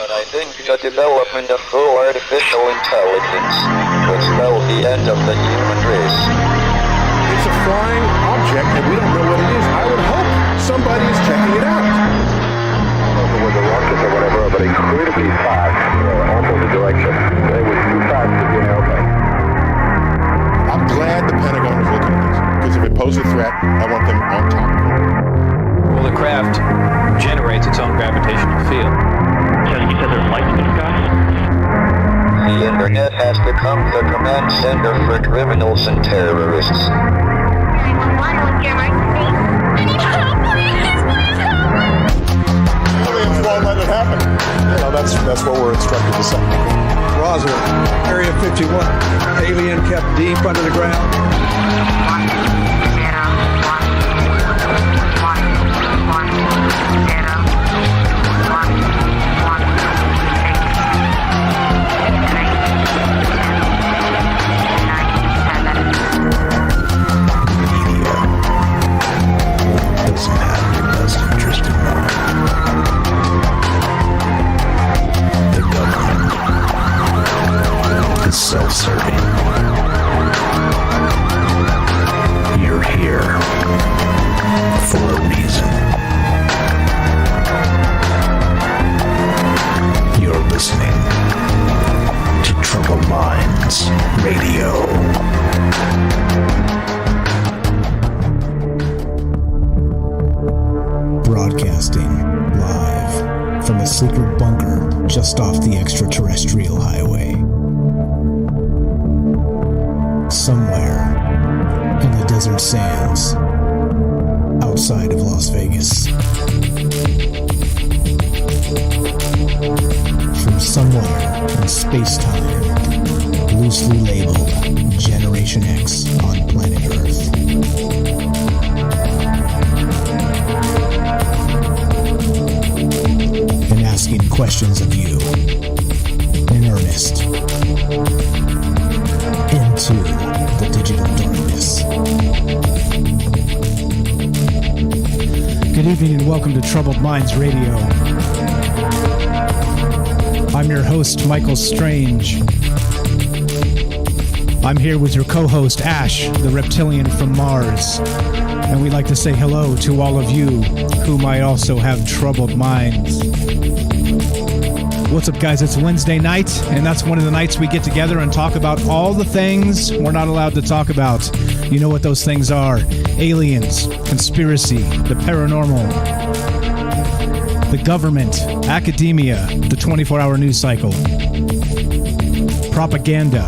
but I think the development of full artificial intelligence would spell the end of the human race. It's a flying object, and we don't know what it is. I would hope somebody's checking it out. With a rocket or whatever, but incredibly fast, opposite direction. They were too fast to be in airplane. I'm glad the Pentagon is looking at this, because if it poses a threat, I want them on top of it. Well, the craft generates its own gravitational field. So you said there's lights in the sky? The internet has become the command center for criminals and terrorists. 911, what's your emergency? I need help, please help me! Aliens won't let it happen. You know, that's what we're instructed to say. Roswell, Area 51. Alien kept deep under the ground. 1, 0, 1, 1, 0, 1, 1, Doesn't have your best interest in mind. The government is self-serving. You're here for a reason. You're listening to Troubled Minds Radio. Broadcasting live from a secret bunker just off the extraterrestrial highway. Somewhere in the desert sands outside of Las Vegas. From somewhere in space-time, loosely labeled Generation X on planet Earth. And asking questions of you in earnest into the digital darkness. Good evening and welcome to Troubled Minds Radio. I'm your host, Michael Strange. I'm here with your co-host, Ash, the reptilian from Mars. And we'd like to say hello to all of you who might also have troubled minds. What's up, guys? It's Wednesday night, and that's one of the nights we get together and talk about all the things we're not allowed to talk about. You know what those things are. Aliens, conspiracy, the paranormal, the government, academia, the 24-hour news cycle, propaganda,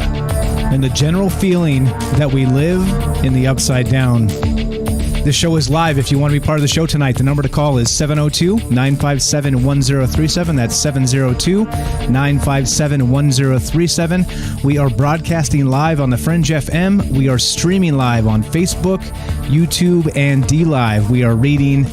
and the general feeling that we live in the upside down. This show is live. If you want to be part of the show tonight, the number to call is 702-957-1037. That's 702-957-1037. We are broadcasting live on the Fringe FM. We are streaming live on Facebook, YouTube, and D-Live. We are reading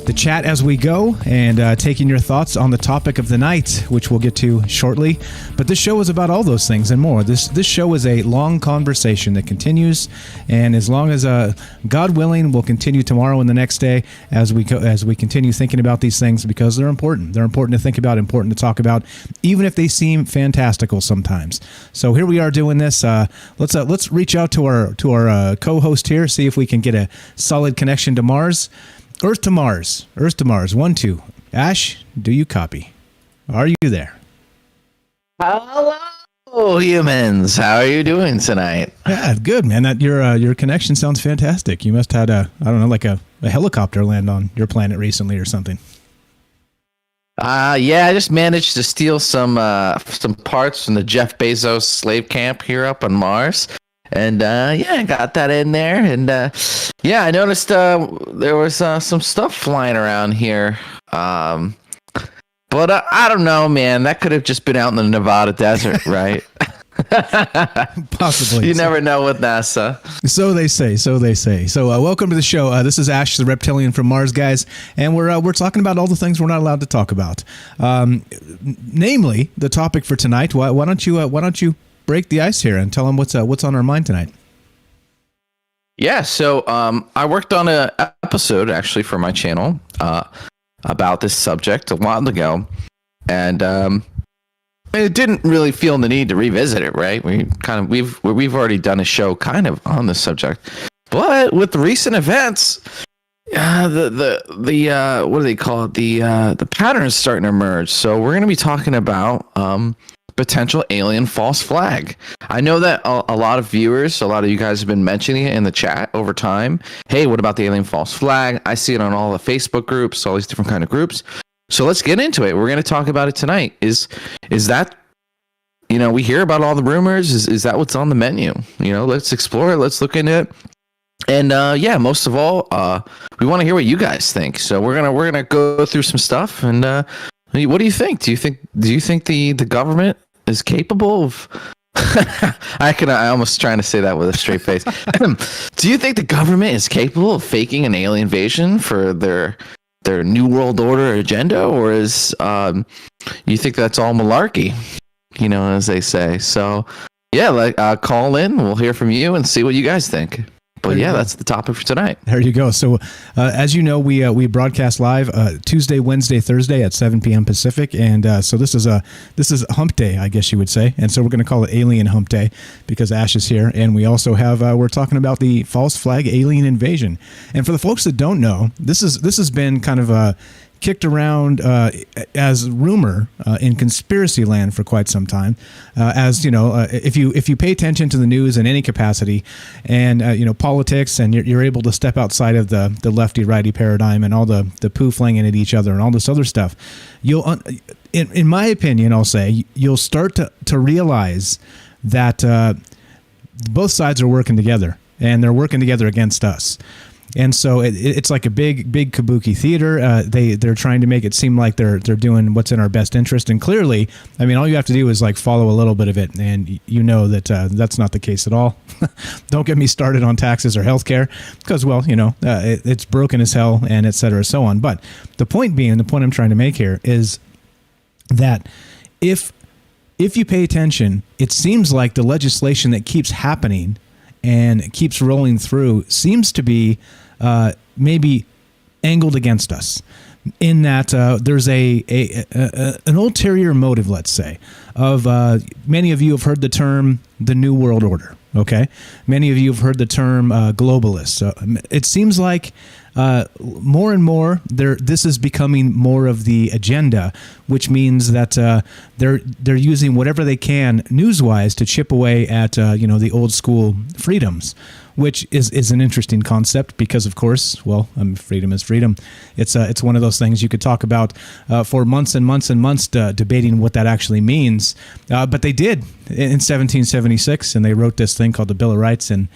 the chat as we go and taking your thoughts on the topic of the night, which we'll get to shortly. But this show is about all those things and more. This show is a long conversation that continues, and as long as God willing, we'll continue tomorrow and the next day as we continue thinking about these things, because they're important. They're important to think about, important to talk about, even if they seem fantastical sometimes. So here we are doing this. Let's reach out to our co-host here, see if we can get a solid connection to Mars. Earth to Mars. 1, 2. Ash, do you copy? Are you there? Hello, humans. How are you doing tonight? Yeah, good, man. That your connection sounds fantastic. You must have had like a helicopter land on your planet recently or something. Yeah, I just managed to steal some parts from the Jeff Bezos slave camp here up on Mars. And I got that in there, and I noticed there was some stuff flying around here, but I don't know, man. That could have just been out in the Nevada desert, right? Possibly. You never know with NASA. So they say. So welcome to the show. This is Ash, the reptilian from Mars, guys, and we're talking about all the things we're not allowed to talk about, namely the topic for tonight. Why don't you break the ice here and tell them what's on our mind tonight? Yeah, so I worked on an episode actually for my channel about this subject a while ago, and it didn't really feel the need to revisit it, right? We've already done a show kind of on this subject, but with the recent events, the what do they call it? The pattern is starting to emerge. So we're going to be talking about potential alien false flag. I know that a lot of viewers, a lot of you guys have been mentioning it in the chat over time. Hey, what about the alien false flag? I see it on all the Facebook groups, all these different kind of groups. So let's get into it. We're going to talk about it tonight. Is that, we hear about all the rumors. Is that what's on the menu? Let's explore it. Let's look into it. And most of all, we want to hear what you guys think. So we're gonna go through some stuff. And what do you think? Do you think the government is capable of? I almost trying to say that with a straight face. Do you think the government is capable of faking an alien invasion for their New World Order agenda, or is you think that's all malarkey? As they say. So call in. We'll hear from you and see what you guys think. But that's the topic for tonight. There you go. So, as you know, we broadcast live Tuesday, Wednesday, Thursday at 7 p.m. Pacific, and so this is Hump Day, I guess you would say. And so we're going to call it Alien Hump Day because Ash is here, and we also have we're talking about the false flag alien invasion. And for the folks that don't know, this has been kind of kicked around as rumor in conspiracy land for quite some time. As you know, if you pay attention to the news in any capacity, and politics, and you're able to step outside of the lefty righty paradigm and all the poo flinging at each other and all this other stuff, you'll, in my opinion, I'll say you'll start to realize that both sides are working together, and they're working together against us. And so it's like a big kabuki theater. They're trying to make it seem like they're doing what's in our best interest. And clearly, I mean, all you have to do is like follow a little bit of it, and that that's not the case at all. Don't get me started on taxes or healthcare, because it's broken as hell, and et cetera, so on. But the point I'm trying to make here is that if you pay attention, it seems like the legislation that keeps happening and keeps rolling through seems to be maybe angled against us, in that there's an ulterior motive, let's say, of many of you have heard the term the New World Order. Okay, many of you have heard the term globalists. It seems like more and more this is becoming more of the agenda, which means that they're using whatever they can news-wise to chip away at the old school freedoms, which is an interesting concept because, of course, freedom is freedom. It's one of those things you could talk about for months and months and months, debating what that actually means. But they did in 1776, and they wrote this thing called the Bill of Rights, and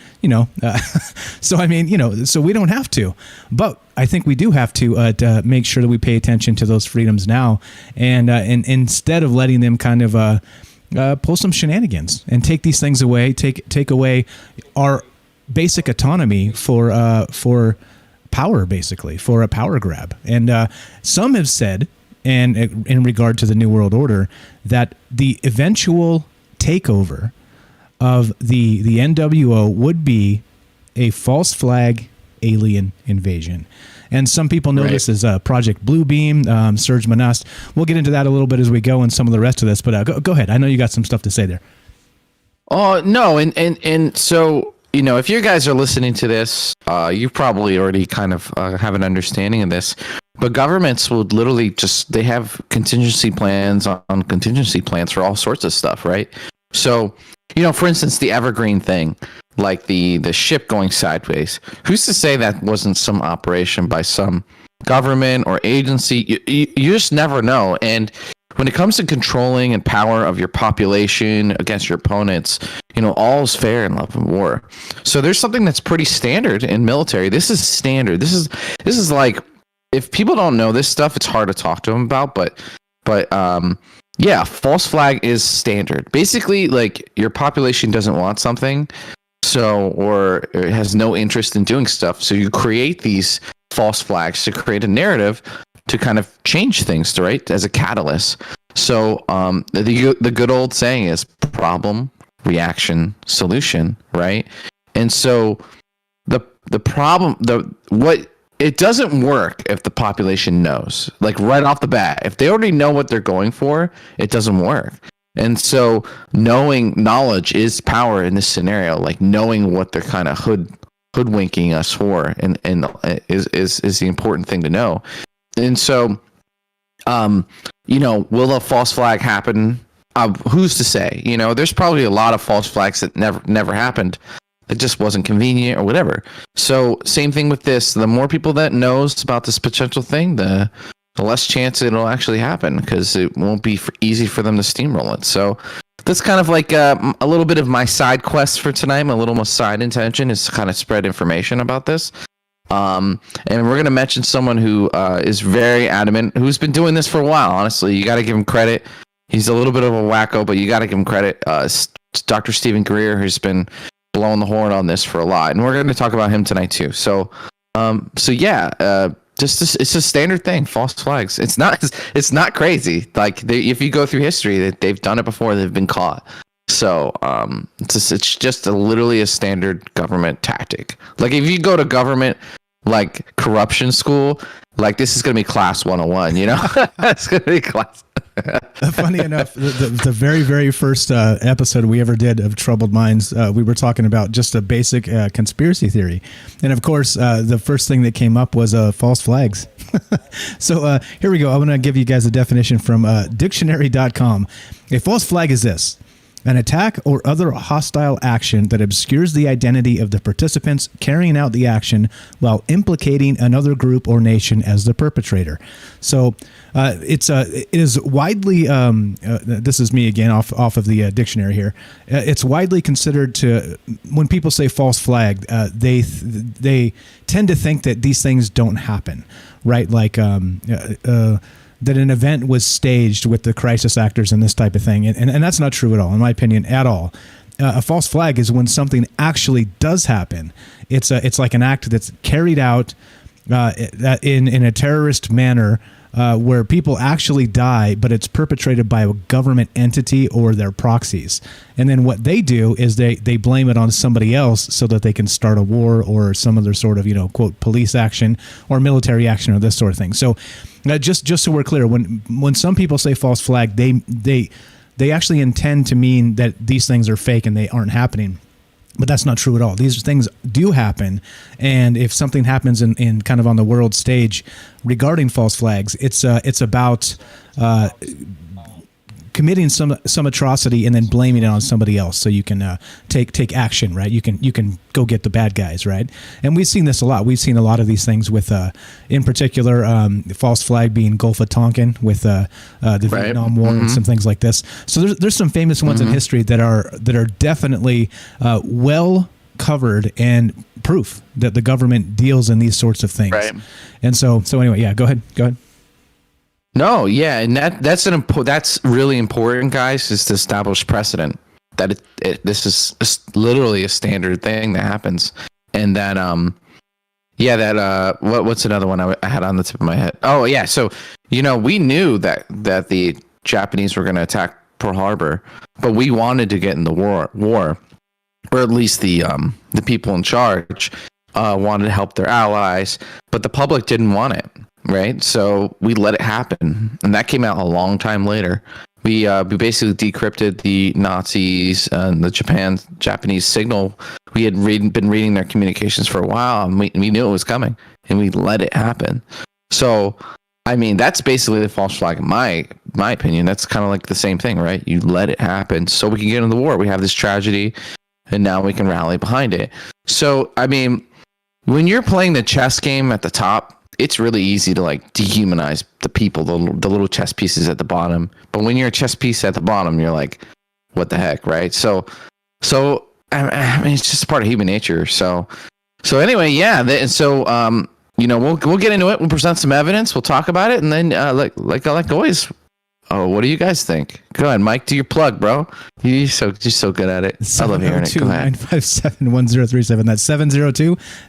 so I mean, so we don't have to, but I think we do have to make sure that we pay attention to those freedoms now, and instead of letting them kind of pull some shenanigans and take these things away, take away our basic autonomy for power, basically, for a power grab. And some have said, and in regard to the New World Order, that the eventual takeover of the NWO would be a false flag alien invasion. And some people know this as Project Bluebeam, Serge Monast. We'll get into that a little bit as we go and some of the rest of this, but go ahead. I know you got some stuff to say there. Oh, no. And so, if you guys are listening to this, you probably already kind of have an understanding of this, but governments would literally they have contingency plans on contingency plans for all sorts of stuff, right? So, for instance, the Evergreen thing, like the ship going sideways, who's to say that wasn't some operation by some government or agency? You just never know. And when it comes to controlling and power of your population against your opponents, all is fair in love and war. So there's something that's pretty standard in military. This is standard. This is like, if people don't know this stuff, it's hard to talk to them about. But false flag is standard. Basically, like, your population doesn't want something, or it has no interest in doing stuff. So you create these false flags to create a narrative to kind of change things, right, as a catalyst. So the good old saying is problem, reaction, solution, right? And so the problem, what it doesn't work if the population knows, like right off the bat. If they already know what they're going for, it doesn't work. And so knowledge is power in this scenario, like knowing what they're kind of hoodwinking us for, and is the important thing to know. And so, will a false flag happen? Who's to say? There's probably a lot of false flags that never happened. It just wasn't convenient or whatever. So same thing with this. The more people that knows about this potential thing, the less chance it'll actually happen, because it won't be easy for them to steamroll it. So that's kind of like a little bit of my side quest for tonight. My little side intention is to kind of spread information about this. And we're going to mention someone who is very adamant, who's been doing this for a while. Honestly, you got to give him credit. He's a little bit of a wacko, but you got to give him credit. It's Dr. Stephen Greer, who's been blowing the horn on this for a lot, and we're going to talk about him tonight too. So it's a standard thing. False flags. It's not crazy. Like if you go through history, they've done it before. They've been caught. So it's just literally a standard government tactic. Like if you go to government like corruption school, like this is going to be class 101. It's going to be class. Funny enough, the very, very first episode we ever did of Troubled Minds, we were talking about just a basic conspiracy theory. And of course, the first thing that came up was false flags. So here we go. I'm going to give you guys a definition from dictionary.com. A false flag is this: an attack or other hostile action that obscures the identity of the participants carrying out the action while implicating another group or nation as the perpetrator. So it is widely, this is me again off of the dictionary here. It's widely considered when people say false flag, they tend to think that these things don't happen, right? Like, that an event was staged with the crisis actors and this type of thing. And that's not true at all, in my opinion, at all. A false flag is when something actually does happen. It's like an act that's carried out in a terrorist manner, where people actually die, but it's perpetrated by a government entity or their proxies. And then what they do is they blame it on somebody else so that they can start a war or some other sort of, quote, police action or military action or this sort of thing. So just so we're clear, when some people say false flag, they actually intend to mean that these things are fake and they aren't happening. But that's not true at all. These things do happen, and if something happens in kind of on the world stage regarding false flags, it's about committing some atrocity and then blaming it on somebody else, so you can take action, right? You can go get the bad guys, right? And we've seen this a lot. We've seen a lot of these things with, in particular, the false flag being Gulf of Tonkin with the Vietnam War and some things like this. So there's some famous ones in history that are definitely well covered and proof that the government deals in these sorts of things. Right. And so anyway, yeah, go ahead. No, yeah, and that's really important, guys, is to establish precedent that this is literally a standard thing that happens, and that what's another one I had on the tip of my head? Oh yeah, so we knew that the Japanese were going to attack Pearl Harbor, but we wanted to get in the war, or at least the people in charge wanted to help their allies, but the public didn't want it. Right, so we let it happen, and that came out a long time later. We basically decrypted the Nazis and the Japanese signal. We had been reading their communications for a while, and we knew it was coming, and we let it happen. So, I mean, that's basically the false flag in my opinion. That's kind of like the same thing, right? You let it happen so we can get into the war. We have this tragedy, and now we can rally behind it. So, I mean, when you're playing the chess game at the top, it's really easy to like dehumanize the people, the little chess pieces at the bottom. But when you're a chess piece at the bottom, you're like, what the heck, right? So I mean, it's just part of human nature. So anyway, yeah. We'll get into it. We'll present some evidence. We'll talk about it, and then like always. Oh, what do you guys think? Go ahead, Mike. Do your plug, bro. You're so good at it. I love hearing it. Go ahead. 957-1037. That's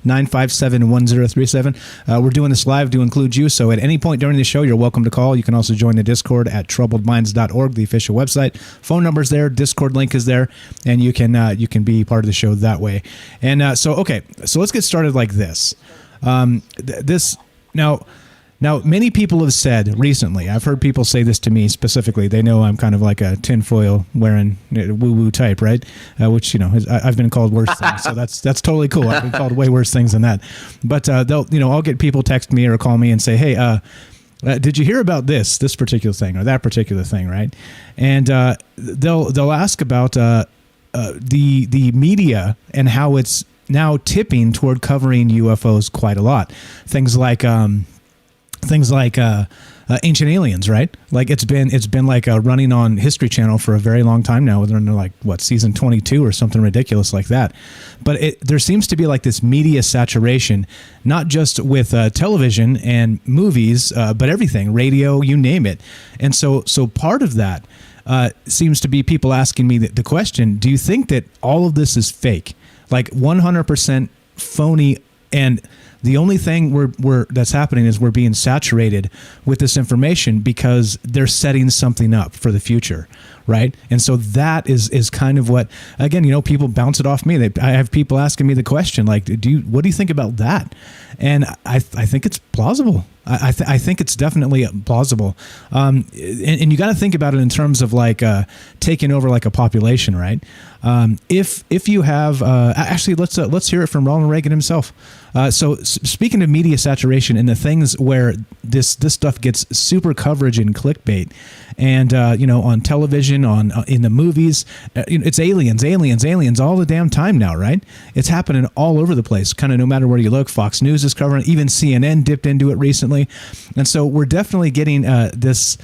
702-957-1037. We're doing this live to include you. So at any point during the show, you're welcome to call. You can also join the Discord at troubledminds.org, the official website. Phone number's there. Discord link is there, and you can be part of the show that way. And so let's get started like this. This now. Now, many people have said recently, I've heard people say this to me specifically. They know I'm kind of like a tinfoil wearing woo-woo type, right? Which, you know, I've been called worse things. So that's totally cool. I've been called way worse things than that. But they'll, you know, I'll get people text me or call me and say, hey, did you hear about this particular thing or that particular thing, right? And they'll ask about the media and how it's now tipping toward covering UFOs quite a lot. Things like Ancient Aliens, right? Like it's been like running on History Channel for a very long time now. They're in like season 22 or something ridiculous like that. But there seems to be like this media saturation, not just with television and movies, but everything, radio, you name it. And so part of that seems to be people asking me the question: do you think that all of this is fake, like 100% phony? And the only thing that's happening is we're being saturated with this information because they're setting something up for the future, right? And so that is kind of what, again, you know, people bounce it off me. I have people asking me the question, like, what do you think about that? And I think it's plausible. I think it's definitely plausible. And you got to think about it in terms of like taking over like a population, right? If you have actually, let's hear it from Ronald Reagan himself. So speaking of media saturation and the things where this stuff gets super coverage and clickbait, and you know, on television, in the movies, it's aliens all the damn time now, right? It's happening all over the place, kind of no matter where you look. Fox News is covering it. Even CNN dipped into it recently, and so we're definitely getting this.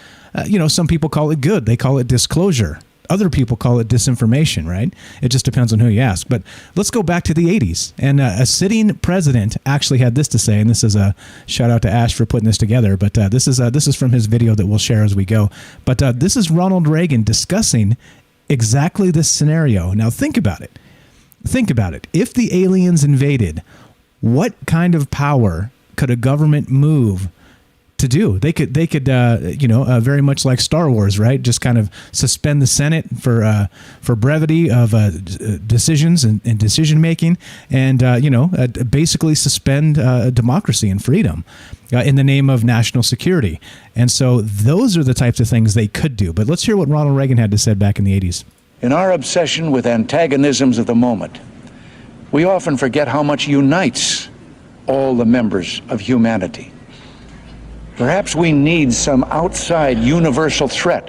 You know, some people call it good. They call it disclosure. Other people call it disinformation, right? It just depends on who you ask. But let's go back to the 80s. And a sitting president actually had this to say, and this is a shout out to Ash for putting this together. But this is from his video that we'll share as we go. But this is Ronald Reagan discussing exactly this scenario. Now think about it. Think about it. If the aliens invaded, what kind of power could a government move to do? They could very much like Star Wars, right? Just kind of suspend the Senate for brevity of decisions and decision making, and basically suspend democracy and freedom in the name of national security. And so those are the types of things they could do. But let's hear what Ronald Reagan had to say back in the 80s. In our obsession with antagonisms of the moment, we often forget how much unites all the members of humanity. Perhaps we need some outside universal threat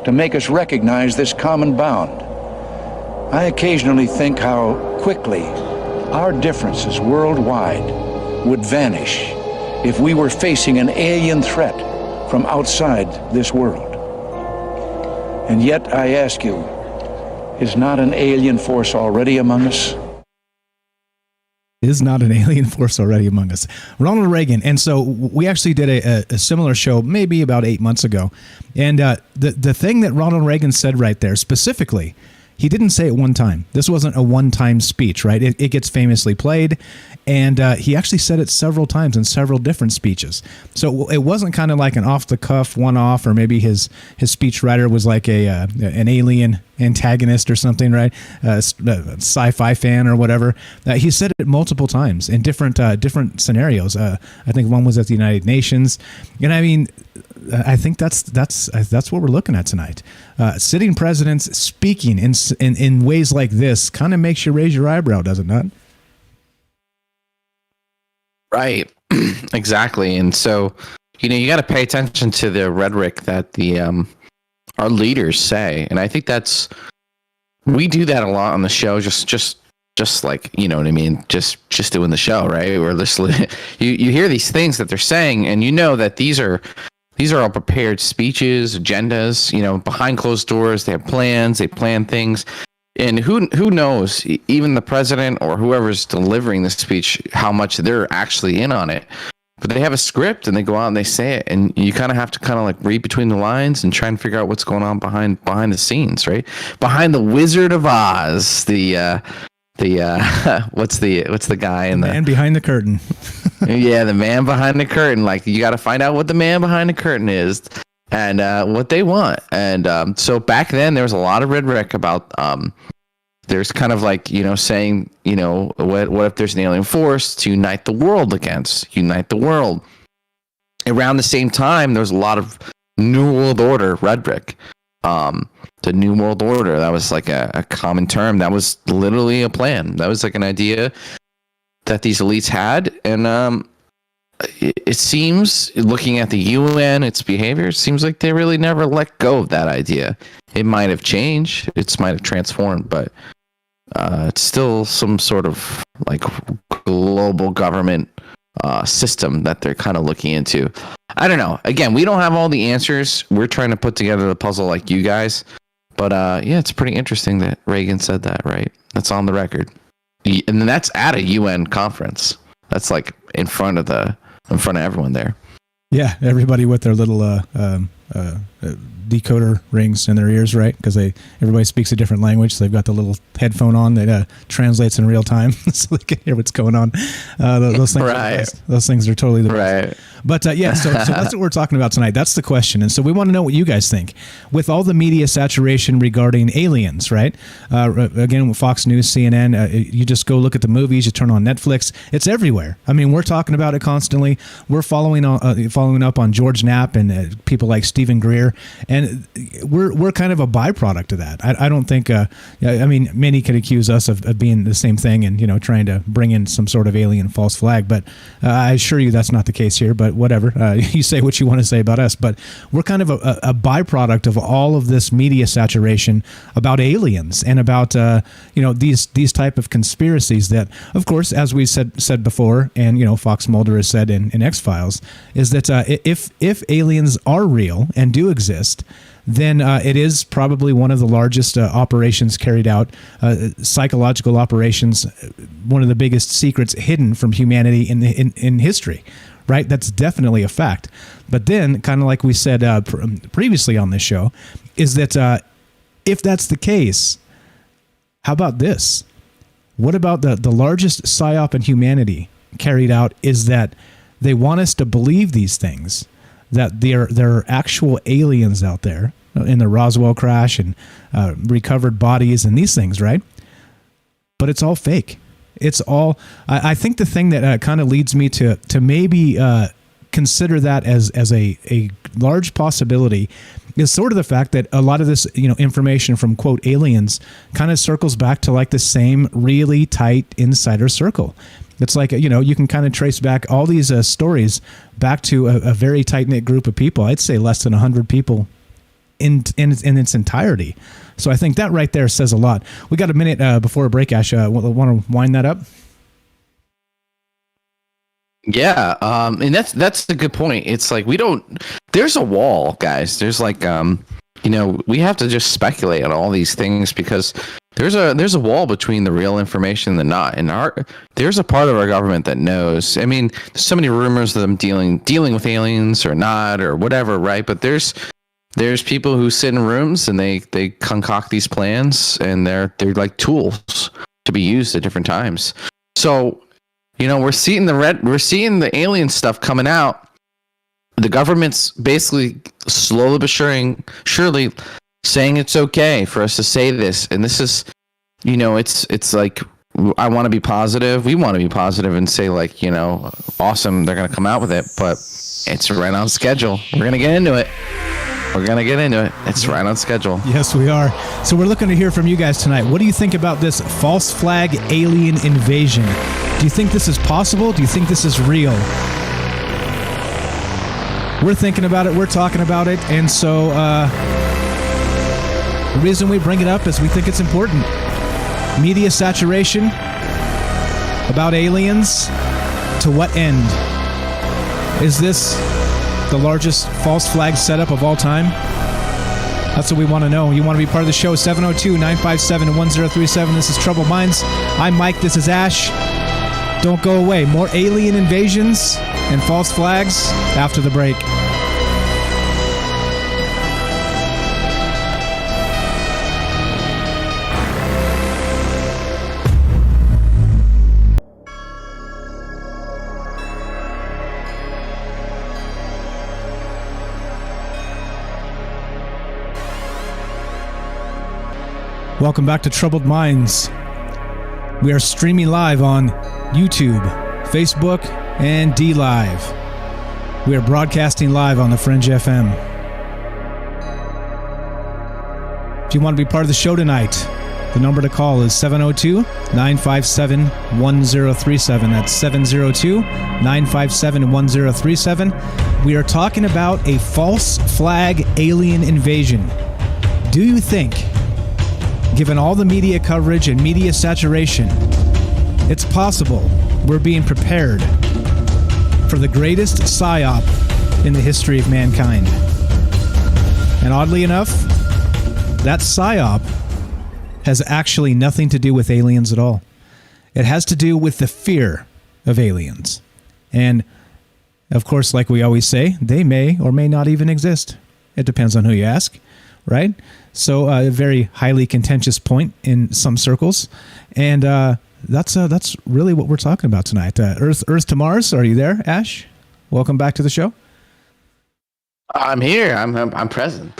to make us recognize this common bound. I occasionally think how quickly our differences worldwide would vanish if we were facing an alien threat from outside this world. And yet, I ask you, is not an alien force already among us? Is not an alien force already among us? Ronald Reagan. And so we actually did a similar show maybe about 8 months ago. And the thing that Ronald Reagan said right there specifically, he didn't say it one time. This wasn't a one-time speech, right? It gets famously played. And he actually said it several times in several different speeches. So it wasn't kind of like an off-the-cuff one-off, or maybe his speechwriter was like an alien antagonist or something, right? A sci-fi fan or whatever. He said it multiple times in different scenarios. I think one was at the United Nations. And I mean, I think that's what we're looking at tonight. Sitting presidents speaking in ways like this kind of makes you raise your eyebrow, does it not? Right. Exactly. And so, you got to pay attention to the rhetoric that our leaders say. And I think we do that a lot on the show, just like, you know what I mean? Just doing the show, right? We're listening. You hear these things that they're saying, and you know that these are all prepared speeches, agendas, behind closed doors. They have plans, they plan things. And who knows, even the president or whoever's delivering the speech, how much they're actually in on it. But they have a script and they go out and they say it. And you kind of have to kind of like read between the lines and try and figure out what's going on behind the scenes, right? Behind the Wizard of Oz, what's the guy in the man behind the curtain? Yeah, the man behind the curtain. Like, you got to find out what the man behind the curtain is and what they want. And so back then there was a lot of rhetoric about there's kind of like, saying, what if there's an alien force to unite the world around the same time. There's a lot of New World Order rhetoric. The New World Order, that was like a common term. That was literally a plan. That was like an idea that these elites had. And it seems, looking at the UN, its behavior, it seems like they really never let go of that idea. It might have changed. It might have transformed, but it's still some sort of like global government system that they're kind of looking into. I don't know. Again, we don't have all the answers. We're trying to put together the puzzle like you guys. But yeah, it's pretty interesting that Reagan said that, right? That's on the record. And then that's at a UN conference. That's like in front of everyone there. Yeah, everybody with their little decoder rings in their ears, right? Because everybody speaks a different language, so they've got the little headphone on that translates in real time, so they can hear what's going on. Those things, right. Those things are totally the right. best. But yeah, so that's what we're talking about tonight. That's the question, and so we want to know what you guys think. With all the media saturation regarding aliens, right? Again, with Fox News, CNN, you just go look at the movies. You turn on Netflix; it's everywhere. I mean, we're talking about it constantly. We're following up on George Knapp and people like Stephen Greer. And we're kind of a byproduct of that. I don't think. I mean, many could accuse us of being the same thing and trying to bring in some sort of alien false flag. But I assure you that's not the case here. But whatever, you say what you want to say about us. But we're kind of a byproduct of all of this media saturation about aliens and about these type of conspiracies that, of course, as we said before, and Fox Mulder has said in X-Files, is that if aliens are real and do exist, then it is probably one of the largest operations carried out, psychological operations, one of the biggest secrets hidden from humanity in history, right? That's definitely a fact. But then, kind of like we said previously on this show, is that if that's the case, how about this? What about the largest psyop in humanity carried out is that they want us to believe these things, that there are actual aliens out there in the Roswell crash and recovered bodies and these things, right? But it's all fake. It's all. I think the thing that kind of leads me to maybe consider that as a large possibility is sort of the fact that a lot of this information from quote aliens kind of circles back to like the same really tight insider circle. It's like, you can kind of trace back all these stories back to a very tight-knit group of people. I'd say less than 100 people in its entirety. So I think that right there says a lot. We got a minute before a break, Ash. Want to wind that up? Yeah, and that's a good point. It's like there's a wall, guys. There's like, we have to just speculate on all these things because there's a wall between the real information and the not. And there's a part of our government that knows. I mean, there's so many rumors of them dealing with aliens or not or whatever, right? But there's people who sit in rooms and they concoct these plans and they're like tools to be used at different times. So, we're seeing the alien stuff coming out. The government's basically slowly but surely saying it's okay for us to say this, and this is, it's like I want to be positive. We want to be positive and say like, awesome, they're gonna come out with it, but it's right on schedule. We're gonna get into it. It's right on schedule. Yes, we are. So we're looking to hear from you guys tonight. What do you think about this false flag alien invasion? Do you think this is possible? Do you think this is real? We're thinking about it. We're talking about it. And so the reason we bring it up is we think it's important. Media saturation about aliens. To what end? Is this the largest false flag setup of all time? That's what we want to know. You want to be part of the show? 702-957-1037. This is Troubled Minds. I'm Mike. This is Ash. Don't go away. More alien invasions and false flags after the break. Welcome back to Troubled Minds. We are streaming live on YouTube, Facebook, and D-Live. We are broadcasting live on the Fringe FM. If you want to be part of the show tonight, the number to call is 702-957-1037. That's 702-957-1037. We are talking about a false flag alien invasion. Do you think, given all the media coverage and media saturation, it's possible we're being prepared for the greatest psyop in the history of mankind? And oddly enough, that psyop has actually nothing to do with aliens at all. It has to do with the fear of aliens. And, of course, like we always say, they may or may not even exist. It depends on who you ask, right? So a very highly contentious point in some circles. And that's really what we're talking about tonight. Earth to Mars. Are you there, Ash? Welcome back to the show. I'm here. I'm present.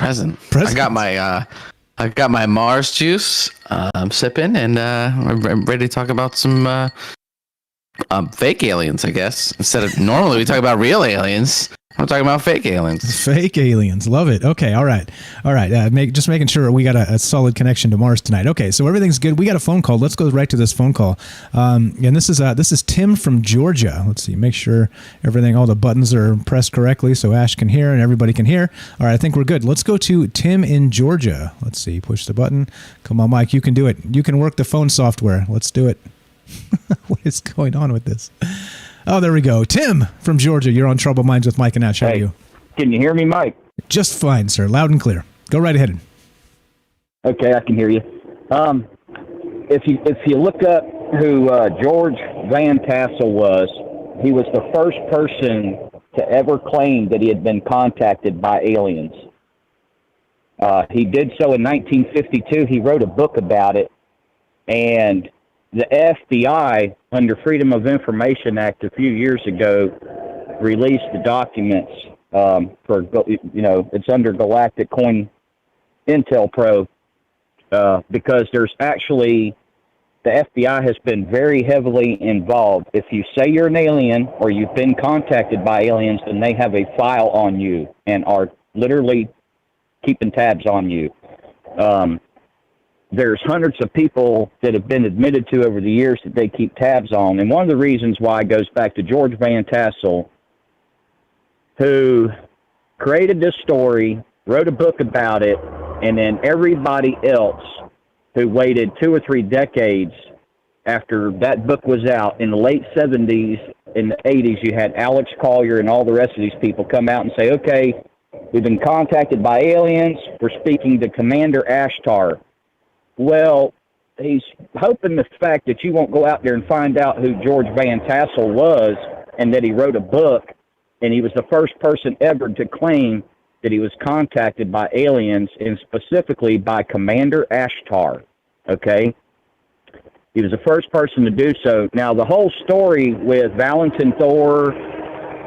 I got my Mars juice. I'm sipping, and I'm ready to talk about some fake aliens, I guess. Instead of normally we talk about real aliens, I'm talking about fake aliens. Fake aliens. Love it. Okay. All right. Just making sure we got a solid connection to Mars tonight. Okay. So everything's good. We got a phone call. Let's go right to this phone call. And this is Tim from Georgia. Let's see. Make sure all the buttons are pressed correctly so Ash can hear and everybody can hear. All right. I think we're good. Let's go to Tim in Georgia. Let's see. Push the button. Come on, Mike. You can do it. You can work the phone software. Let's do it. What is going on with this? Oh, there we go. Tim from Georgia. You're on Troubled Minds with Mike and Ash. How are you? Can you hear me, Mike? Just fine, sir. Loud and clear. Go right ahead. Okay, I can hear you. If you look up who George Van Tassel was, he was the first person to ever claim that he had been contacted by aliens. He did so in 1952. He wrote a book about it, and the FBI, under Freedom of Information Act a few years ago, released the documents it's under Galactic Coin Intel Pro because there's actually, the FBI has been very heavily involved. If you say you're an alien or you've been contacted by aliens, then they have a file on you and are literally keeping tabs on you. There's hundreds of people that have been admitted to over the years that they keep tabs on. And one of the reasons why goes back to George Van Tassel, who created this story, wrote a book about it, and then everybody else who waited 2 or 3 decades after that book was out in the late 70s, in the 80s, you had Alex Collier and all the rest of these people come out and say, okay, we've been contacted by aliens. We're speaking to Commander Ashtar. Well, he's hoping the fact that you won't go out there and find out who George Van Tassel was and that he wrote a book, and he was the first person ever to claim that he was contacted by aliens, and specifically by Commander Ashtar, okay? He was the first person to do so. Now, the whole story with Valentin Thor,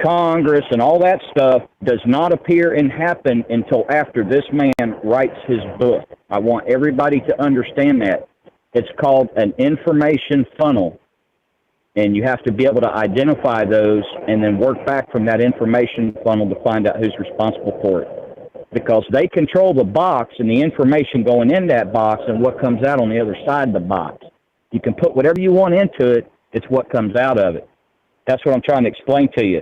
Congress, and all that stuff does not appear and happen until after this man writes his book. I want everybody to understand that. It's called an information funnel, and you have to be able to identify those and then work back from that information funnel to find out who's responsible for it, because they control the box and the information going in that box and what comes out on the other side of the box. You can put whatever you want into it. It's what comes out of it. That's what I'm trying to explain to you.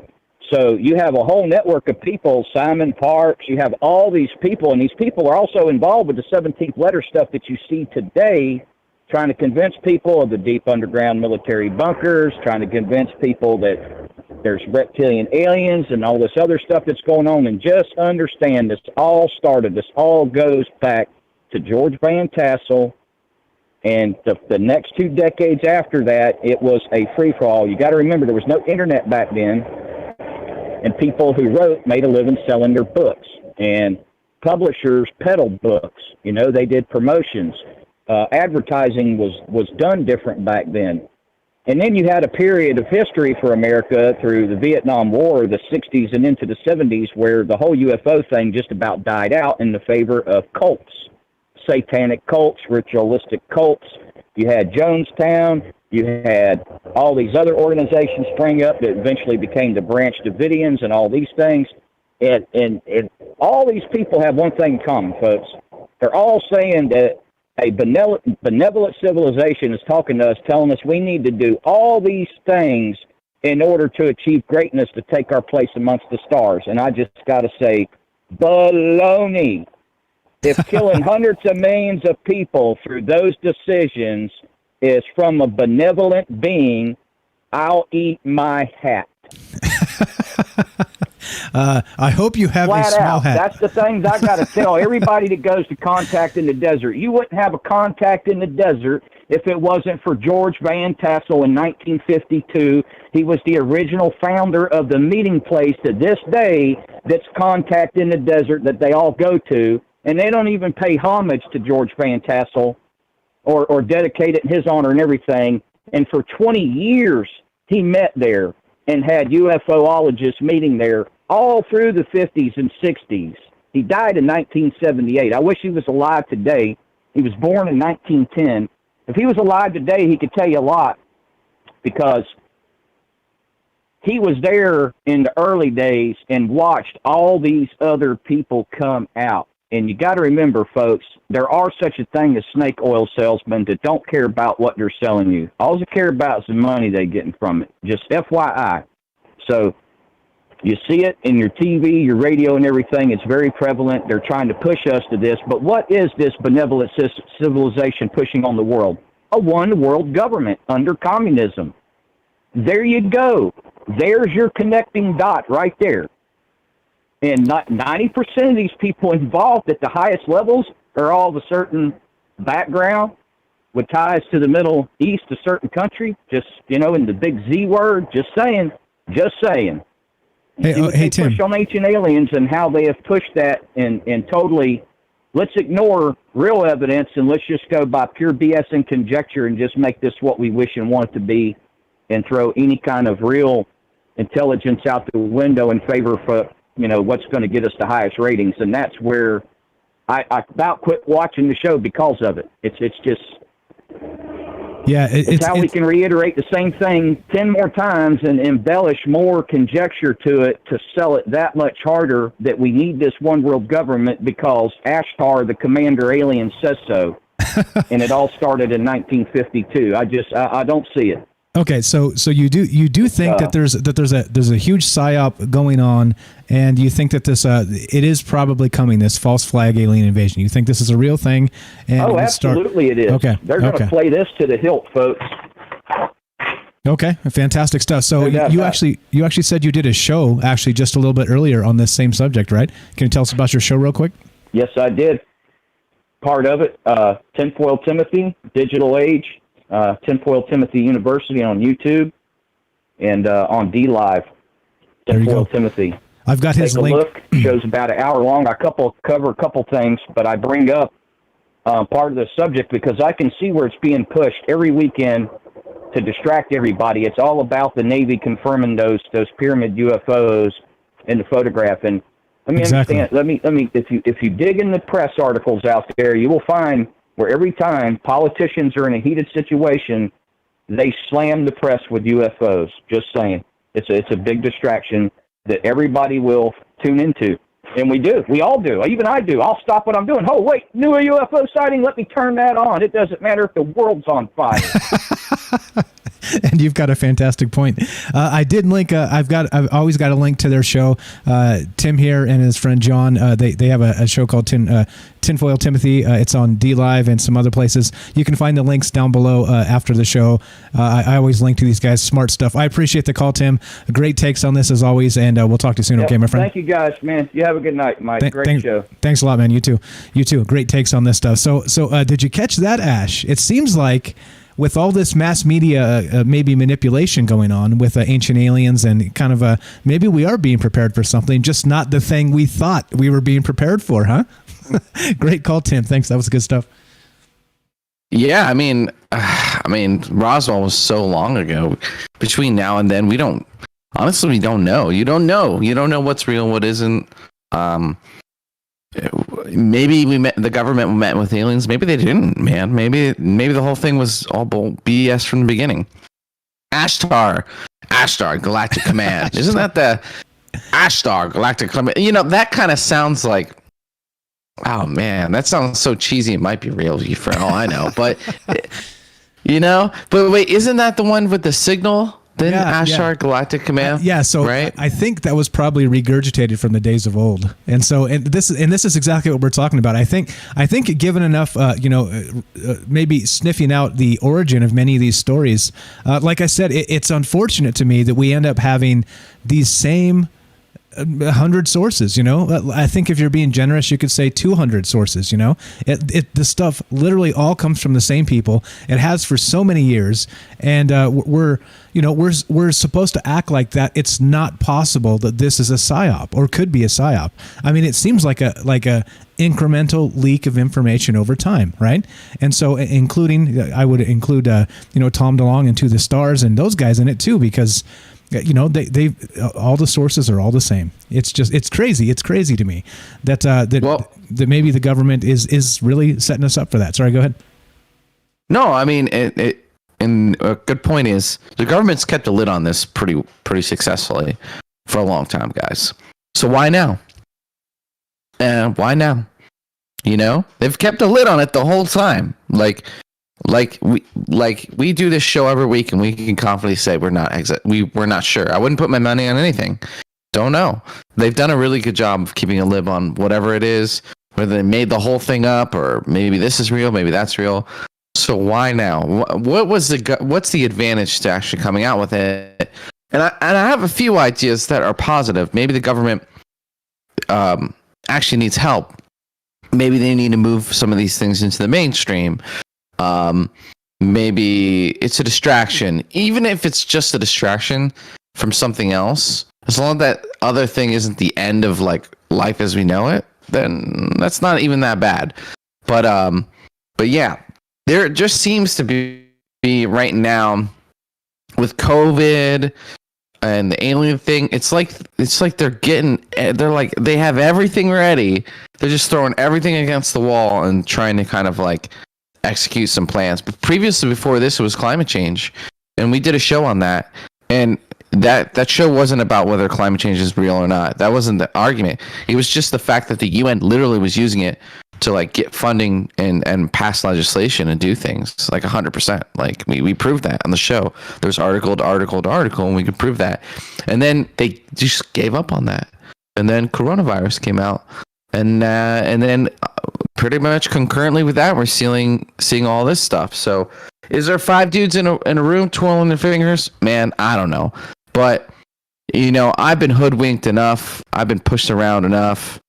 So you have a whole network of people, Simon Parks, you have all these people, and these people are also involved with the 17th letter stuff that you see today, trying to convince people of the deep underground military bunkers, trying to convince people that there's reptilian aliens and all this other stuff that's going on. And just understand, this all goes back to George Van Tassel, and the next 2 decades after that, it was a free-for-all. You got to remember, there was no internet back then. And people who wrote made a living selling their books. And publishers peddled books. You know, they did promotions. Advertising was done different back then. And then you had a period of history for America through the Vietnam War, the 60s and into the 70s, where the whole UFO thing just about died out in the favor of cults. satanic cults, ritualistic cults. You had Jonestown. You had all these other organizations spring up that eventually became the Branch Davidians and all these things. And all these people have one thing in common, folks. They're all saying that a benevolent civilization is talking to us, telling us we need to do all these things in order to achieve greatness, to take our place amongst the stars. And I just got to say, baloney. If killing hundreds of millions of people through those decisions is from a benevolent being, I'll eat my hat. I hope you have Flat a small out. hat. That's the things I got to tell everybody that goes to Contact in the Desert. You wouldn't have a Contact in the Desert if it wasn't for George Van Tassel in 1952. He was the original founder of the meeting place to this day that's Contact in the Desert that they all go to, and they don't even pay homage to George Van Tassel or dedicate it in his honor and everything. And for 20 years, he met there and had UFOologists meeting there all through the 50s and 60s. He died in 1978. I wish he was alive today. He was born in 1910. If he was alive today, he could tell you a lot, because he was there in the early days and watched all these other people come out. And you got to remember, folks, there are such a thing as snake oil salesmen that don't care about what they're selling you. All they care about is the money they're getting from it. Just FYI. So you see it in your TV, your radio, and everything. It's very prevalent. They're trying to push us to this. But what is this benevolent civilization pushing on the world? A one-world government under communism. There you go. There's your connecting dot right there. And 90% of these people involved at the highest levels are all of a certain background with ties to the Middle East, a certain country. Just, in the big Z word, just saying. Hey, Tim. Push on ancient aliens and how they have pushed that and totally, let's ignore real evidence and let's just go by pure BS and conjecture and just make this what we wish and want it to be and throw any kind of real intelligence out the window in favor for, what's going to get us the highest ratings. And that's where I about quit watching the show because of it. It's just... Yeah, it's how we can reiterate the same thing 10 more times and embellish more conjecture to it to sell it that much harder that we need this one world government because Ashtar, the commander alien, says so. And it all started in 1952. I don't see it. Okay, so you do think that there's a huge psyop going on, and you think that this it is probably coming, this false flag alien invasion. You think this is a real thing? And absolutely it is. Okay, they're going to play this to the hilt, folks. Okay, fantastic stuff. So you actually said you did a show actually just a little bit earlier on this same subject, right? Can you tell us about your show real quick? Yes, I did. Part of it, Tinfoil Timothy, Digital Age. Tinfoil Timothy University on YouTube and on DLive. Tinfoil Timothy. I've got his link. Look. Show's about an hour long. I cover a couple things, but I bring up part of the subject because I can see where it's being pushed every weekend to distract everybody. It's all about the Navy confirming those pyramid UFOs in the photograph. And let me understand. Let me. If you dig in the press articles out there, you will find where every time politicians are in a heated situation, they slam the press with UFOs. Just saying. It's a big distraction that everybody will tune into. And we do. We all do. Even I do. I'll stop what I'm doing. Oh, wait, new UFO sighting? Let me turn that on. It doesn't matter if the world's on fire. And you've got a fantastic point. I did link. I've always got a link to their show. Tim here and his friend John. They have a show called Tinfoil Timothy. It's on DLive and some other places. You can find the links down below after the show. I always link to these guys. Smart stuff. I appreciate the call, Tim. Great takes on this as always, and we'll talk to you soon. Okay, my friend. Thank you, guys, man. You have a good night, Mike. Great show. Thanks a lot, man. You too. Great takes on this stuff. So did you catch that, Ash? It seems like, with all this mass media maybe manipulation going on with ancient aliens and kind of maybe we are being prepared for something, just not the thing we thought we were being prepared for, huh? Great call, Tim. Thanks. That was good stuff. Yeah, I mean, Roswell was so long ago. Between now and then, we don't know. You don't know what's real, what isn't. maybe the government met with aliens. Maybe they didn't, man. Maybe the whole thing was all BS from the beginning. Ashtar Galactic Command. Isn't that the Ashtar Galactic Command? You know, that kind of sounds like, oh man, that sounds so cheesy. It might be real for all I know, but you know, but wait, isn't that the one with the signal? Then Ashtar Galactic Command. So right? I think that was probably regurgitated from the days of old. And so, this is exactly what we're talking about. I think given enough, maybe sniffing out the origin of many of these stories, like I said, it's unfortunate to me that we end up having these same 100 sources, you know. I think if you're being generous, you could say 200 sources, you know. The stuff literally all comes from the same people. It has for so many years, and we're supposed to act like that. It's not possible that this is a psyop or could be a psyop. I mean, it seems like a incremental leak of information over time, right? And so, I would include Tom DeLonge and To the Stars and those guys in it too, because they all the sources are all the same. It's crazy. It's crazy to me that maybe the government is really setting us up for that. Sorry, go ahead. No, I mean, and a good point is the government's kept a lid on this pretty successfully for a long time, guys. So why now? Why now? You know, they've kept a lid on it the whole time. Like we do this show every week, and we can confidently say we're not sure. I wouldn't put my money on anything. Don't know. They've done a really good job of keeping a lid on whatever it is, whether they made the whole thing up or maybe this is real, maybe that's real. So why now? What's the advantage to actually coming out with it? And I have a few ideas that are positive. Maybe the government actually needs help. Maybe they need to move some of these things into the mainstream. Maybe it's a distraction. Even if it's just a distraction from something else, as long as that other thing isn't the end of like life as we know it, then that's not even that bad. But yeah, there just seems to be right now with COVID and the alien thing. It's like they have everything ready. They're just throwing everything against the wall and trying to kind of like execute some plans. But previously, before this, it was climate change, and we did a show on that. And that show wasn't about whether climate change is real or not. That wasn't the argument. It was just the fact that the UN literally was using it to like get funding and pass legislation and do things like 100%. Like we proved that on the show. There's article to article, and we could prove that. And then they just gave up on that. And then coronavirus came out, and then pretty much concurrently with that, we're seeing all this stuff. So, is there 5 dudes in a room twirling their fingers? Man, I don't know. But I've been hoodwinked enough. I've been pushed around enough,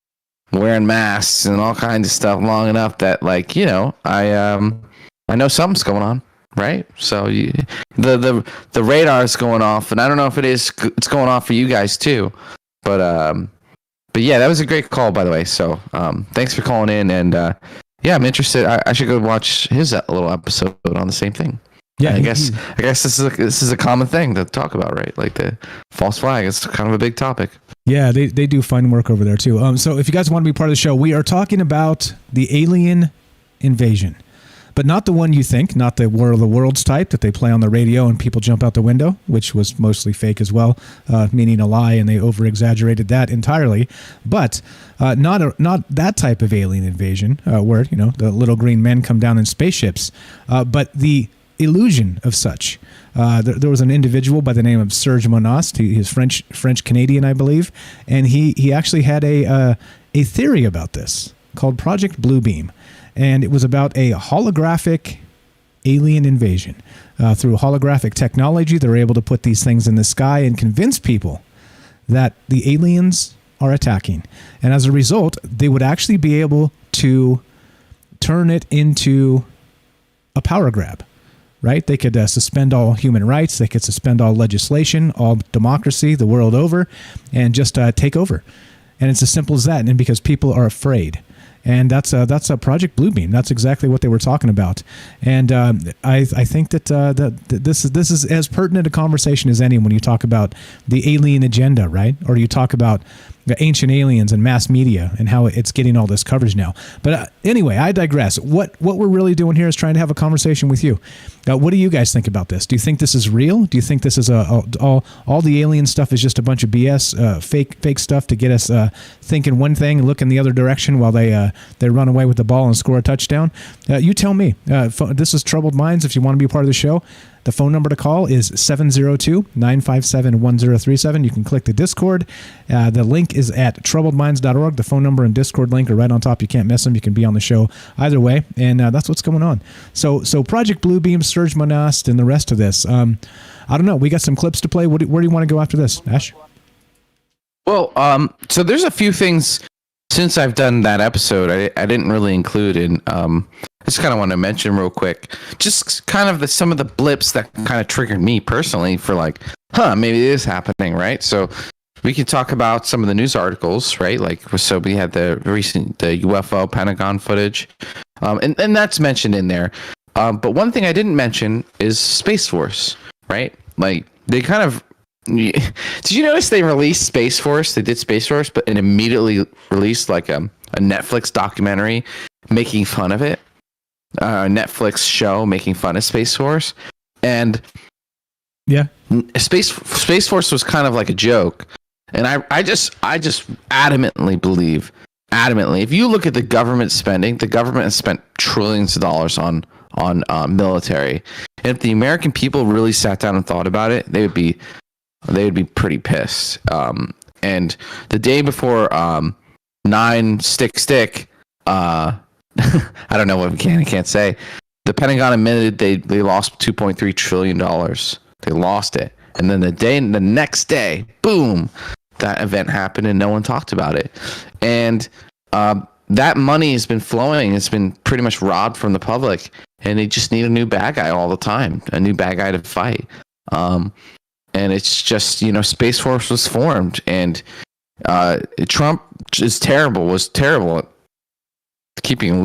wearing masks and all kinds of stuff long enough that, I know something's going on, right? So the radar is going off, and I don't know if it's going off for you guys too, but yeah, that was a great call, by the way. So thanks for calling in, and yeah, I'm interested. I should go watch his little episode on the same thing. Yeah, I guess this is a common thing to talk about, right? Like the false flag. It's kind of a big topic. Yeah, they do fine work over there too. So if you guys want to be part of the show, we are talking about the alien invasion, but not the one you think, not the War of the Worlds type that they play on the radio and people jump out the window, which was mostly fake as well, meaning a lie, and they over-exaggerated that entirely. But not that type of alien invasion where the little green men come down in spaceships, but the illusion of such. There was an individual by the name of Serge Monast. He's French Canadian, I believe, and he actually had a theory about this called Project Bluebeam, and it was about a holographic alien invasion. Through holographic technology, they're able to put these things in the sky and convince people that the aliens are attacking, and as a result, they would actually be able to turn it into a power grab. Right? They could suspend all human rights. They could suspend all legislation, all democracy, the world over, and just take over. And it's as simple as that. And because people are afraid, and that's a Project Bluebeam. That's exactly what they were talking about. And I think that this is as pertinent a conversation as any when you talk about the alien agenda, right? Or you talk about the ancient aliens and mass media and how it's getting all this coverage now. But anyway, I digress. What we're really doing here is trying to have a conversation with you. What do you guys think about this? Do you think this is real? Do you think this is all the alien stuff is just a bunch of BS, fake stuff to get us thinking one thing and looking the other direction while they run away with the ball and score a touchdown? You tell me. This is Troubled Minds. If you want to be a part of the show, the phone number to call is 702-957-1037. You can click the Discord. The link is at troubledminds.org. The phone number and Discord link are right on top. You can't miss them. You can be on the show either way, and that's what's going on. So Project Bluebeam, Surge Monast, and the rest of this. I don't know. We got some clips to play. Where do you want to go after this, Ash? Well, so there's a few things since I've done that episode I didn't really include in. I just kind of want to mention real quick, just kind of some of the blips that kind of triggered me personally for like, maybe it is happening, right? So we can talk about some of the news articles, right? Like, so we had the UFO Pentagon footage, and that's mentioned in there. But one thing I didn't mention is Space Force, right? Like they kind of. Did you notice they released Space Force? They did Space Force, but it immediately released like a Netflix documentary making fun of it. Netflix show making fun of Space Force, and Space Force was kind of like a joke. And I just adamantly believe, if you look at the government spending, the government has spent trillions of dollars on military, and if the American people really sat down and thought about it, they would be pretty pissed. And the day before 9/11, I don't know what I can't say. The Pentagon admitted they lost $2.3 trillion. They lost it. And then the next day, boom, that event happened and no one talked about it. And that money has been flowing. It's been pretty much robbed from the public. And they just need a new bad guy all the time, a new bad guy to fight. And it's just, Space Force was formed. And Trump was terrible at keeping a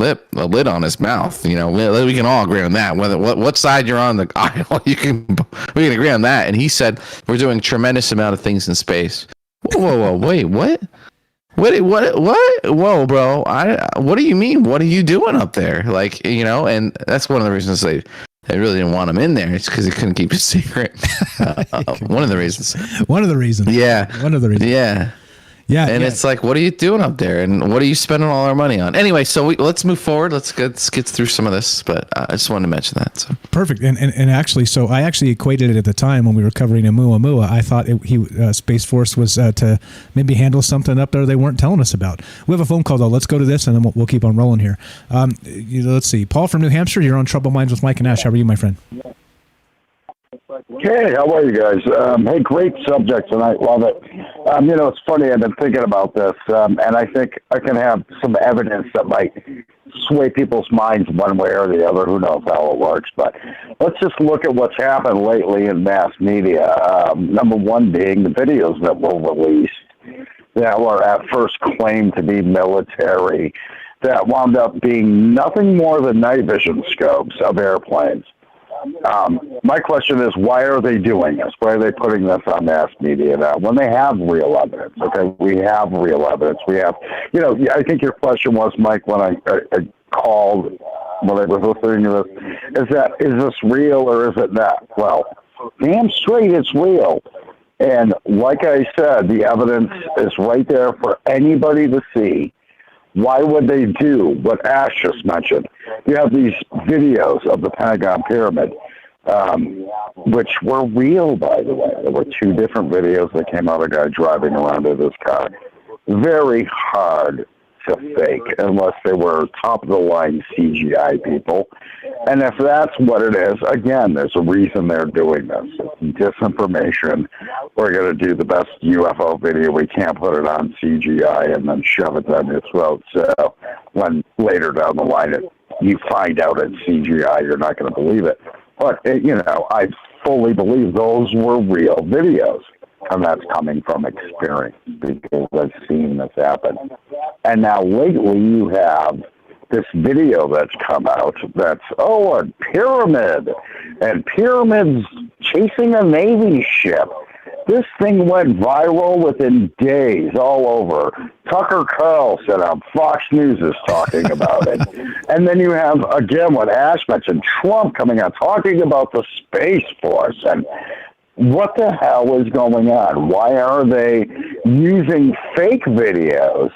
lid on his mouth. We can all agree on that. Whether what side you're on the aisle, we can agree on that. And he said we're doing a tremendous amount of things in space. Whoa, wait, what? Whoa, bro! What do you mean? What are you doing up there? Like, and that's one of the reasons they really didn't want him in there. It's because he couldn't keep it secret. One of the reasons. Yeah. One of the reasons. Yeah. Yeah, and it's like, what are you doing up there, and what are you spending all our money on? Anyway, so let's move forward. Let's get through some of this, but I just wanted to mention that. So perfect, and actually, so I actually equated it at the time when we were covering Oumuamua. I thought Space Force was to maybe handle something up there they weren't telling us about. We have a phone call though. Let's go to this, and then we'll keep on rolling here. Let's see, Paul from New Hampshire. You're on Troubled Minds with Mike and Ash. How are you, my friend? Hey, how are you guys? Hey, great subject tonight. Love it. It's funny. I've been thinking about this, and I think I can have some evidence that might sway people's minds one way or the other. Who knows how it works? But let's just look at what's happened lately in mass media. Number one being the videos that were released that were at first claimed to be military that wound up being nothing more than night vision scopes of airplanes. My question is, why are they doing this? Why are they putting this on mass media now when they have real evidence? Okay, we have real evidence. We have, I think your question was, Mike, when I called, when I was listening to this, is this real or is it not? Well, damn straight it's real. And like I said, the evidence is right there for anybody to see. Why would they do what Ash just mentioned? You have these videos of the Pentagon Pyramid, which were real, by the way. There were two different videos that came out of a guy driving around in his car. Very hard to fake unless they were top-of-the-line CGI people. And if that's what it is, again, there's a reason they're doing this. It's disinformation. We're going to do the best UFO video. We can't put it on CGI and then shove it down your throat. So when later down the line you find out it's CGI, you're not going to believe it. But, I fully believe those were real videos. And that's coming from experience because I've seen this happen. And now lately you have this video that's come out that's, a pyramid. And pyramids chasing a Navy ship. This thing went viral within days all over. Tucker Carlson on Fox News is talking about it. And then you have, again, what Ash mentioned, Trump coming out talking about the Space Force. And what the hell is going on? Why are they using fake videos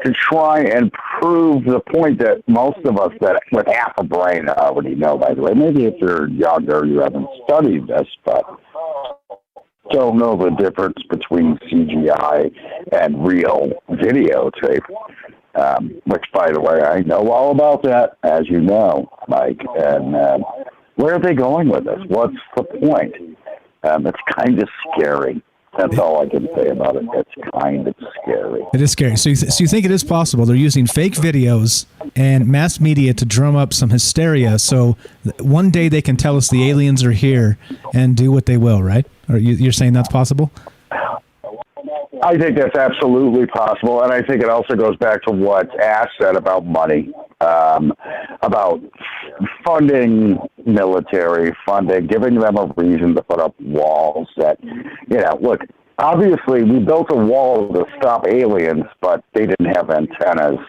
to try and prove the point that most of us that with half a brain already know, by the way? Maybe if you're younger, you haven't studied this, but don't know the difference between CGI and real videotape, which, by the way, I know all about that, as you know, Mike. And where are they going with this? What's the point? It's kind of scary. That's all I can say about it. It's kind of scary. It is scary. So you think it is possible they're using fake videos and mass media to drum up some hysteria so one day they can tell us the aliens are here and do what they will, right? Or you're saying that's possible? I think that's absolutely possible, and I think it also goes back to what Ash said about money, about funding military, funding, giving them a reason to put up walls that, look, obviously we built a wall to stop aliens, but they didn't have antennas,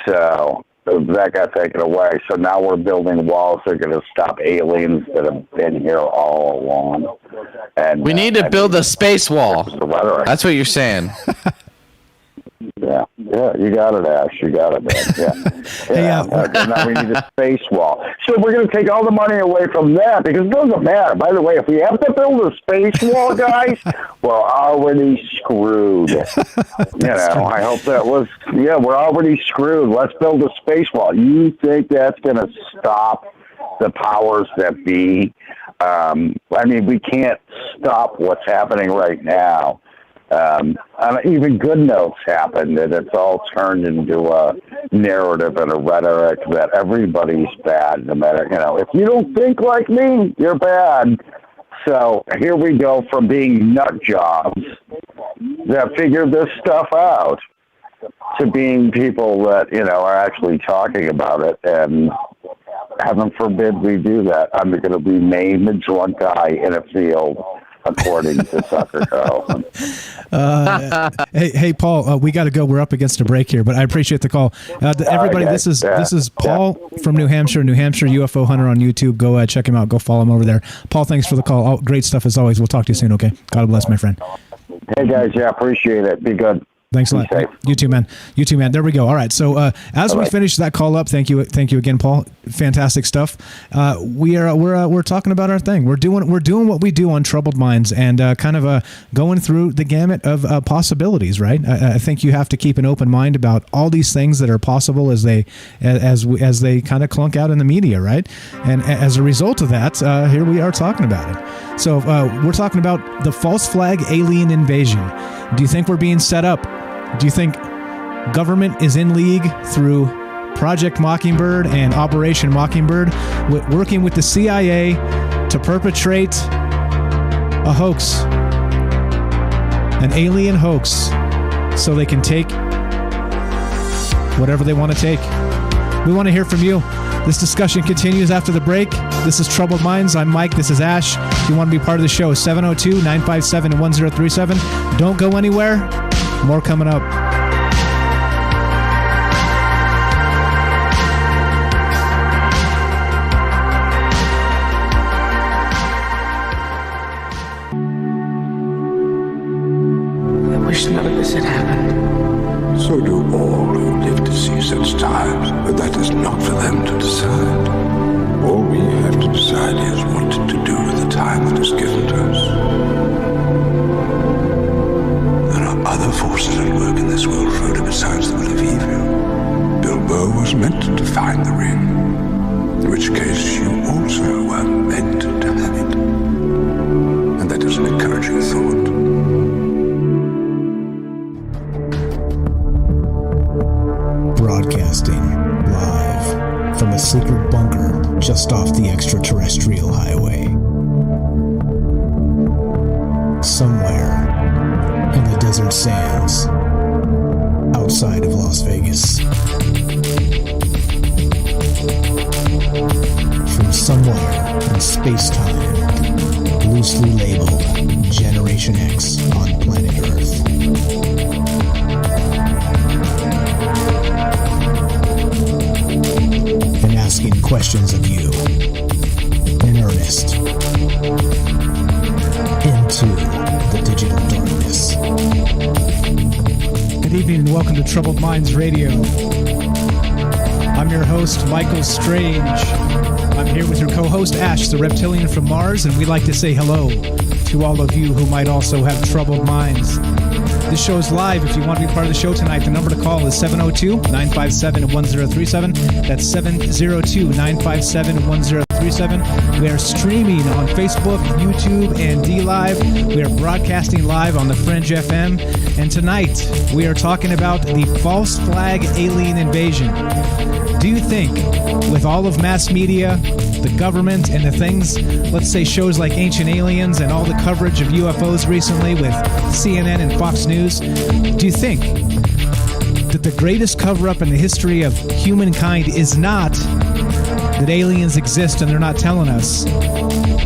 so that got taken away. So now we're building walls that are going to stop aliens that have been here all along. And we need to build a space wall. That's what you're saying. Yeah, you got it, Ash. You got it, man. Yeah. Now we need a space wall. So we're going to take all the money away from that because it doesn't matter. By the way, if we have to build a space wall, guys, we're already screwed. I hope that was, we're already screwed. Let's build a space wall. You think that's going to stop the powers that be? We can't stop what's happening right now. Even good notes happened, and it's all turned into a narrative and a rhetoric that everybody's bad, no matter, if you don't think like me, you're bad. So here we go from being nut jobs that figure this stuff out to being people that, are actually talking about it. And heaven forbid we do that. I'm going to be named a drunk guy in a field, according to Tucker Carlson. Hey, Paul, we got to go. We're up against a break here, but I appreciate the call. Everybody, this is Paul from New Hampshire UFO Hunter on YouTube. Go check him out. Go follow him over there. Paul, thanks for the call. Oh, great stuff as always. We'll talk to you soon, okay? God bless, my friend. Hey, guys. Yeah, appreciate it. Be good. Thanks a lot. You too, man. There we go. All right. So as we finish that call up, thank you again, Paul. Fantastic stuff. We're talking about our thing. We're doing what we do on Troubled Minds and kind of going through the gamut of possibilities. Right. I think you have to keep an open mind about all these things that are possible as they kind of clunk out in the media. Right. And as a result of that, here we are talking about it. So we're talking about the false flag alien invasion. Do you think we're being set up? Do you think government is in league through Project Mockingbird and Operation Mockingbird, working with the CIA to perpetrate a hoax, an alien hoax, so they can take whatever they want to take? We want to hear from you. This discussion continues after the break. This is Troubled Minds. I'm Mike. This is Ash. If you want to be part of the show, 702-957-1037. Don't go anywhere. More coming up. I wish none of this had happened. So do all who live to see such times, but that is not for them to decide. All we have to decide is what to do with the time that is given to us. Other forces at work in this world, Frodo, besides the will of evil. Bilbo was meant to find the ring, in which case you also were meant to have it. And that is an encouraging thought. Broadcasting live from a secret bunker just off the extraterrestrial highway. Somewhere in the desert sands outside of Las Vegas. From somewhere in space-time, blue loosely labeled Generation X on planet Earth. And asking questions of you in earnest into the digital darkness. Good evening and welcome to Troubled Minds Radio. I'm your host, Michael Strange. I'm here with your co-host, Ash, the reptilian from Mars, and we'd like to say hello to all of you who might also have troubled minds. This show is live. If you want to be part of the show tonight, the number to call is 702-957-1037. That's 702-957-1037. We are streaming on Facebook, YouTube, and D-Live. We are broadcasting live on the Fringe FM. And tonight, we are talking about the false flag alien invasion. Do you think, with all of mass media, the government, and the things, let's say shows like Ancient Aliens and all the coverage of UFOs recently with CNN and Fox News, do you think that the greatest cover-up in the history of humankind is not that aliens exist and they're not telling us,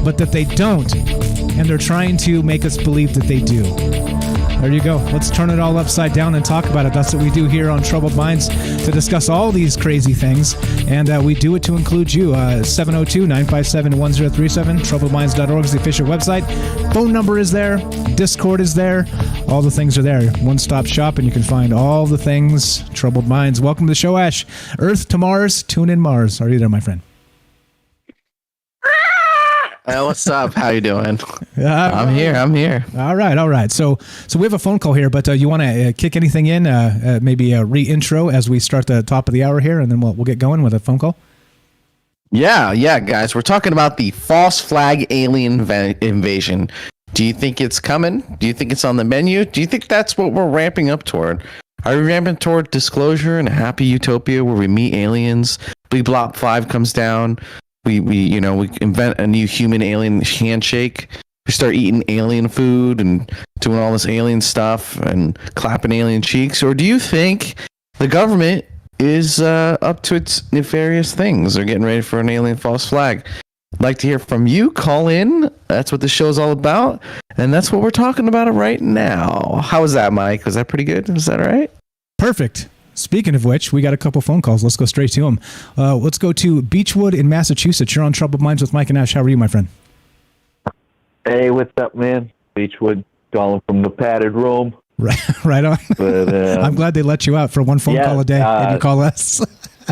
but that they don't, and they're trying to make us believe that they do? There you go. Let's turn it all upside down and talk about it. That's what we do here on Troubled Minds, to discuss all these crazy things. And we do it to include you. 702-957-1037. TroubledMinds.org is the official website. Phone number is there. Discord is there. All the things are there. One-stop shop, and you can find all the things Troubled Minds. Welcome to the show, Ash. Earth to Mars, tune in Mars. Are you there, my friend? What's up? How you doing? I'm here. All right. So we have a phone call here, but you want to kick anything in? Maybe a re-intro as we start the top of the hour here, and then we'll get going with a phone call. Yeah, guys. We're talking about the false flag alien invasion. Do you think it's coming? Do you think it's on the menu? Do you think that's what we're ramping up toward? Are we ramping toward disclosure and a happy utopia where we meet aliens? Big Block 5 comes down. We invent a new human alien handshake. We start eating alien food and doing all this alien stuff and clapping alien cheeks. Or do you think the government is up to its nefarious things? They're getting ready for an alien false flag. I'd like to hear from you. Call in. That's what the show's all about. And that's what we're talking about right now. How is that, Mike? Was that pretty good? Is that all right? Perfect. Speaking of which, we got a couple phone calls. Let's go straight to them. Let's go to Beechwood in Massachusetts. You're on Troubled Minds with Mike and Ash. How are you, my friend? Hey, what's up, man? Beechwood, calling from the padded room. Right on. But, I'm glad they let you out for one phone call a day, and you call us.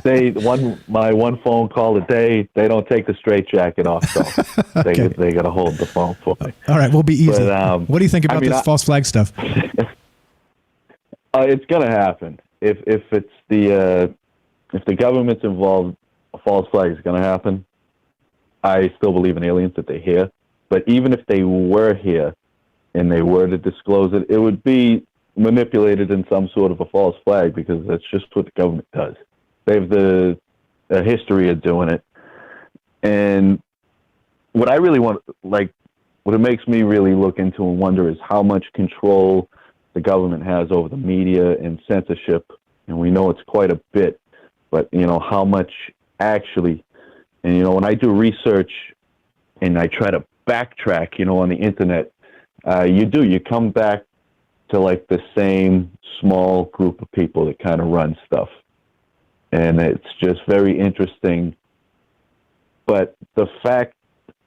My one phone call a day, they don't take the straitjacket off, so they got to hold the phone for me. All right, we'll be easy. But, what do you think about this false flag stuff? It's going to happen. If the government's involved, a false flag is going to happen. I still believe in aliens that they're here. But even if they were here and they were to disclose it, it would be manipulated in some sort of a false flag, because that's just what the government does. They have a history of doing it. And what I really want, what it makes me really look into and wonder is how much control the government has over the media and censorship. And we know it's quite a bit, but how much actually, and when I do research and I try to backtrack, on the internet, you come back to the same small group of people that kind of run stuff. And it's just very interesting. But the fact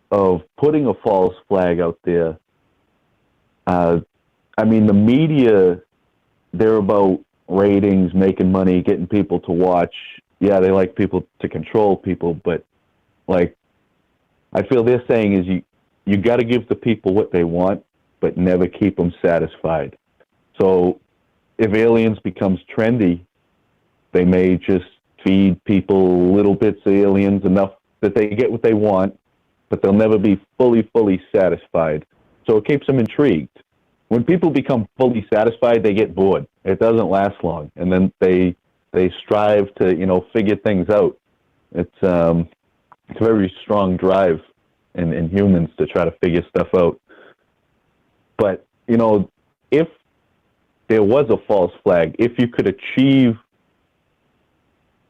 of putting a false flag out there, the media, they're about ratings, making money, getting people to watch. Yeah, they like people to control people, but I feel they're saying is you got to give the people what they want, but never keep them satisfied. So if aliens becomes trendy, they may just feed people little bits of aliens enough that they get what they want, but they'll never be fully satisfied. So it keeps them intrigued. When people become fully satisfied, they get bored. It doesn't last long, and then they strive to figure things out. It's a very strong drive in humans to try to figure stuff out. But if there was a false flag, if you could achieve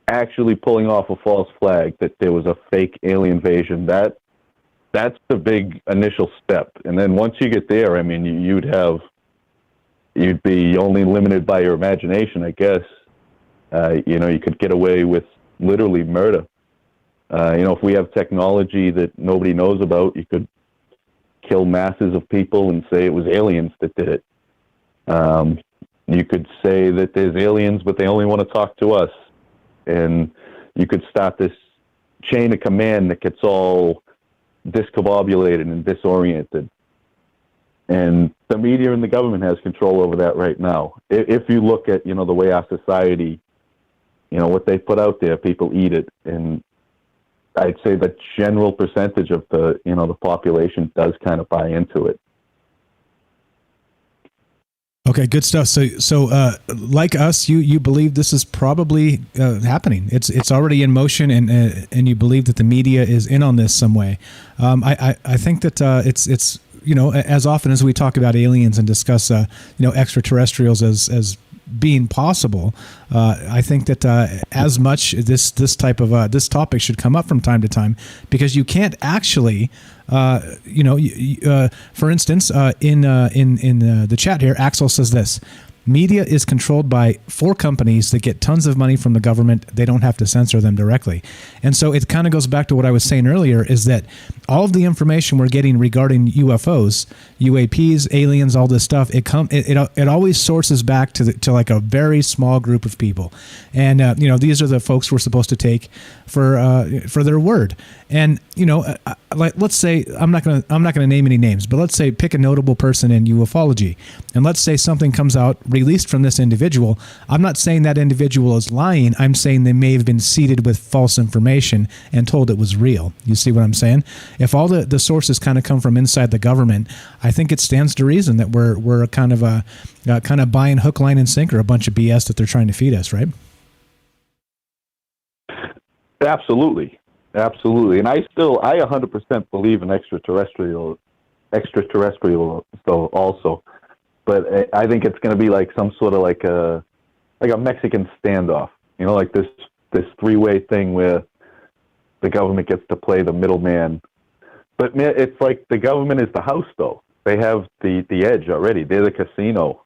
actually pulling off a false flag, that there was a fake alien invasion, that that's the big initial step. And then once you get there, I mean, you'd be only limited by your imagination, I guess. You could get away with literally murder. If we have technology that nobody knows about, you could kill masses of people and say it was aliens that did it. You could say that there's aliens, but they only want to talk to us. And you could start this chain of command that gets all discombobulated and disoriented. And the media and the government has control over that right now. If you look at, the way our society, what they put out there, people eat it. And I'd say the general percentage of the population does kind of buy into it. Okay, good stuff. So, like us, you believe this is probably happening. It's already in motion, and you believe that the media is in on this some way. I think that it's as often as we talk about aliens and discuss extraterrestrials as being possible, I think that as much this type of this topic should come up from time to time, because you can't actually. For instance, in the chat here, Axel says this: media is controlled by 4 companies that get tons of money from the government. They don't have to censor them directly. And so it kind of goes back to what I was saying earlier, is that all of the information we're getting regarding UFOs, UAPs, aliens, all this stuff, it always sources back to like a very small group of people. And, these are the folks we're supposed to take for their word. And, let's say, I'm not going to name any names, but let's say pick a notable person in ufology. And let's say something comes out released from this individual. I'm not saying that individual is lying. I'm saying they may have been seeded with false information and told it was real. You see what I'm saying? If all the sources kind of come from inside the government, I think it stands to reason that we're kind of buying hook, line, and sinker a bunch of BS that they're trying to feed us, right? Absolutely. And I 100% believe in extraterrestrial so also. But I think it's going to be like some sort of like a Mexican standoff, like this 3-way thing where the government gets to play the middleman. But it's like the government is the house, though. They have the edge already. They're the casino,